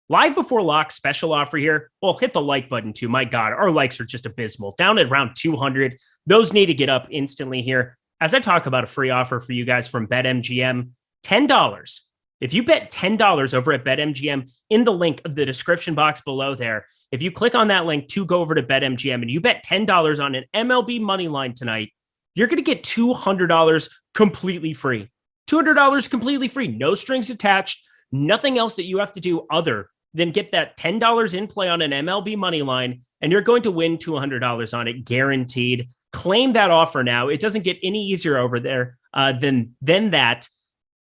live before lock special offer here. Well, hit the like button too. My God, our likes are just abysmal. Down at around 200. Those need to get up instantly here. As I talk about a free offer for you guys from BetMGM, $10. If you bet $10 over at BetMGM in the link of the description box below there, if you click on that link to go over to BetMGM and you bet $10 on an MLB money line tonight, you're going to get $200 completely free. $200 completely free. No strings attached. Nothing else that you have to do other than get that $10 in play on an MLB money line, and you're going to win $200 on it, guaranteed. Claim that offer now. It doesn't get any easier over there than that.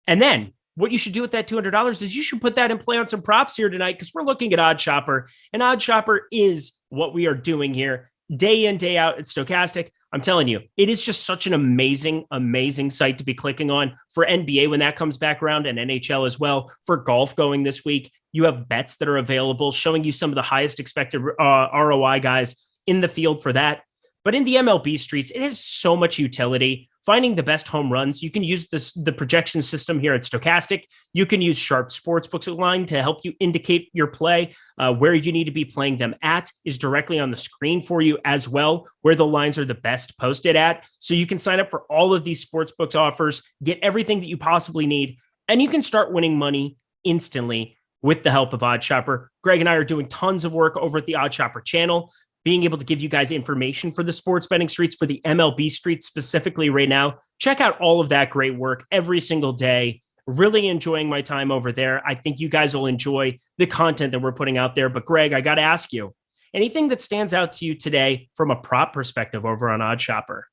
And then what you should do with that $200 is you should put that in play on some props here tonight, because we're looking at Odd Shopper, and Odd Shopper is what we are doing here day in, day out at Stokastic. I'm telling you, it is just such an amazing, amazing site to be clicking on for NBA when that comes back around, and NHL as well. For golf going this week, you have bets that are available showing you some of the highest expected ROI guys in the field for that. But in the MLB streets, it has so much utility. Finding the best home runs, you can use the projection system here at Stokastic. You can use Sharp Sportsbooks line to help you indicate your play. Where you need to be playing them at is directly on the screen for you as well, where the lines are the best posted at. So you can sign up for all of these sportsbooks offers, get everything that you possibly need, and you can start winning money instantly with the help of Odd Shopper. Greg and I are doing tons of work over at the Odd Shopper channel, being able to give you guys information for the sports betting streets, for the MLB streets specifically right now. Check out all of that great work every single day. Really enjoying my time over there. I think you guys will enjoy the content that we're putting out there. But Greg, I got to ask you, anything that stands out to you today from a prop perspective over on Odd Shopper?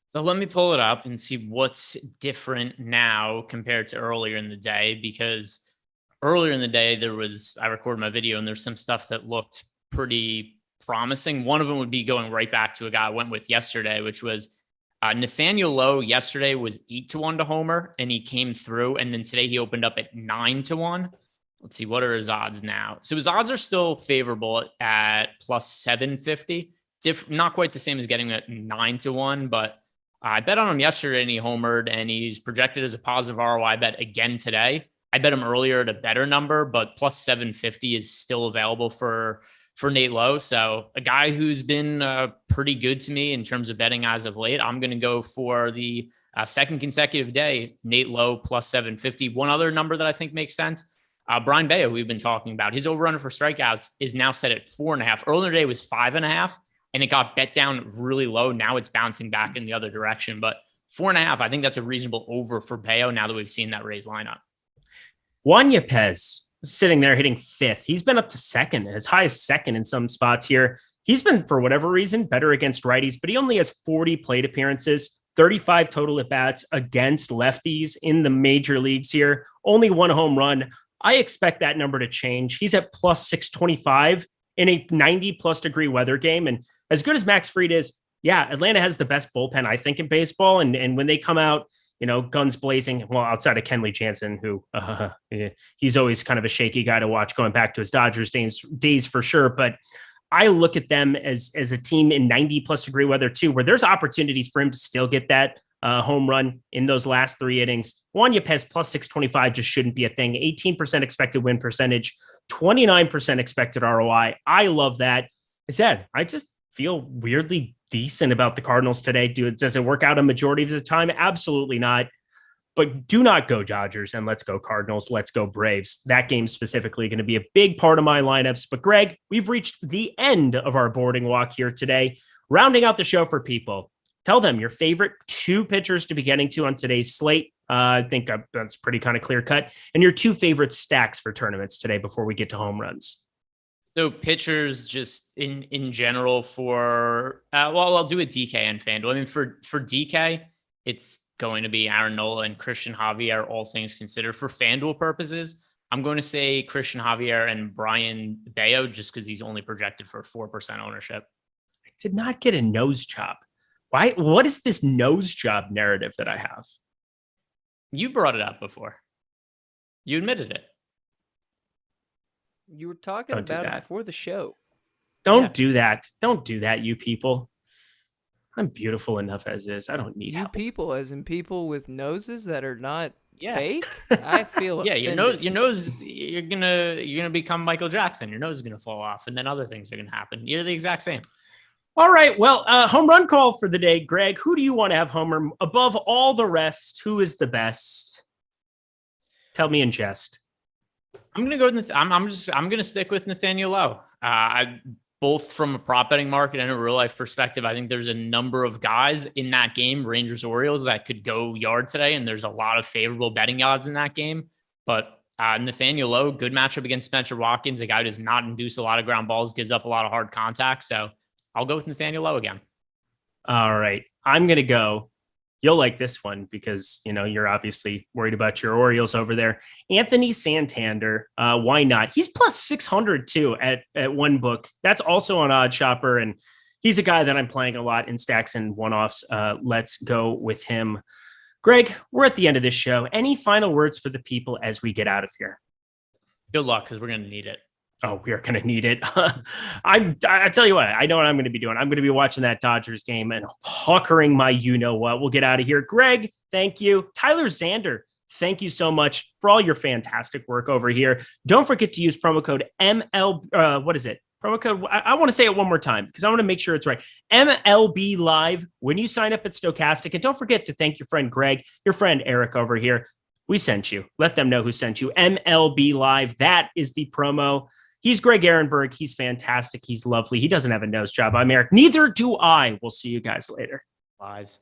So let me pull it up and see what's different now compared to earlier in the day, because earlier in the day, I recorded my video and there's some stuff that looked pretty promising. One of them would be going right back to a guy I went with yesterday, which was Nathaniel Lowe. Yesterday was 8-1 to homer, and he came through. And then today he opened up at 9-1. Let's see, what are his odds now? So his odds are still favorable at plus 750. Not quite the same as getting at 9-1, but I bet on him yesterday and he homered, and he's projected as a positive ROI bet again today. I bet him earlier at a better number, but plus 750 is still available for Nate Lowe. So a guy who's been pretty good to me in terms of betting as of late. I'm going to go for the second consecutive day, Nate Lowe plus 750. One other number that I think makes sense, Brian Bayo, who we've been talking about, his over-under for strikeouts is now set at 4.5. Earlier today was 5.5, and it got bet down really low. Now it's bouncing back in the other direction, but 4.5, I think that's a reasonable over for Bayo now that we've seen that Rays lineup. Juan Yepez sitting there hitting fifth. He's been up to second, as high as second in some spots here. He's been, for whatever reason, better against righties, but he only has 40 plate appearances, 35 total at bats against lefties in the major leagues here. Only one home run. I expect that number to change. He's at plus 625 in a 90 plus degree weather game. And as good as Max Fried is, yeah, Atlanta has the best bullpen, I think, in baseball. And when they come out, guns blazing, well, outside of Kenley Jansen, who he's always kind of a shaky guy to watch going back to his Dodgers days for sure. But I look at them as a team in 90 plus degree weather too, where there's opportunities for him to still get that home run in those last three innings. Juan Yepez plus 625 just shouldn't be a thing. 18% expected win percentage, 29% expected ROI. I love that. I just feel weirdly decent about the Cardinals today. Does it work out a majority of the time? Absolutely not. But do not go Dodgers and let's go Cardinals. Let's go Braves. That game's specifically going to be a big part of my lineups. But Greg, we've reached the end of our boarding walk here today. Rounding out the show for people, tell them your favorite two pitchers to be getting to on today's slate. I think that's pretty kind of clear cut. And your two favorite stacks for tournaments today before we get to home runs. So pitchers just in general for, I'll do a DK and FanDuel. I mean, for DK, it's going to be Aaron Nola and Christian Javier, all things considered. For FanDuel purposes, I'm going to say Christian Javier and Brian Bayo, just because he's only projected for 4% ownership. Did not get a nose job. Why? What is this nose job narrative that I have? You brought it up before. You admitted it. You were talking about it before the show. Don't do that. Don't do that, you people. I'm beautiful enough as is. I don't need you help. People, as in people with noses that are not fake. I feel offended. Your nose. You're gonna become Michael Jackson. Your nose is gonna fall off, and then other things are gonna happen. You're the exact same. All right. Well, home run call for the day, Greg. Who do you want to have homer above all the rest? Who is the best? Tell me in jest. I'm gonna go with. I'm gonna stick with Nathaniel Lowe. Both from a prop betting market and a real life perspective, I think there's a number of guys in that game, Rangers Orioles, that could go yard today, and there's a lot of favorable betting odds in that game. But Nathaniel Lowe, good matchup against Spencer Watkins, a guy who does not induce a lot of ground balls, gives up a lot of hard contact. So I'll go with Nathaniel Lowe again. All right. I'm going to go. You'll like this one because, you're obviously worried about your Orioles over there. Anthony Santander. Why not? He's plus 600 too at one book. That's also on Odd Shopper. And he's a guy that I'm playing a lot in stacks and one-offs. Let's go with him. Greg, we're at the end of this show. Any final words for the people as we get out of here? Good luck, because we're going to need it. Oh, we are going to need it. I tell you what, I know what I'm going to be doing. I'm going to be watching that Dodgers game and huckering my you-know-what. We'll get out of here. Greg, thank you. Tyler Zander, thank you so much for all your fantastic work over here. Don't forget to use promo code ML. What is it? Promo code. I want to say it one more time because I want to make sure it's right. MLB Live when you sign up at Stokastic. And don't forget to thank your friend Greg, your friend Eric over here. We sent you. Let them know who sent you. MLB Live. That is the promo. He's Greg Ehrenberg. He's fantastic. He's lovely. He doesn't have a nose job. I'm Eric. Neither do I. We'll see you guys later. Lies.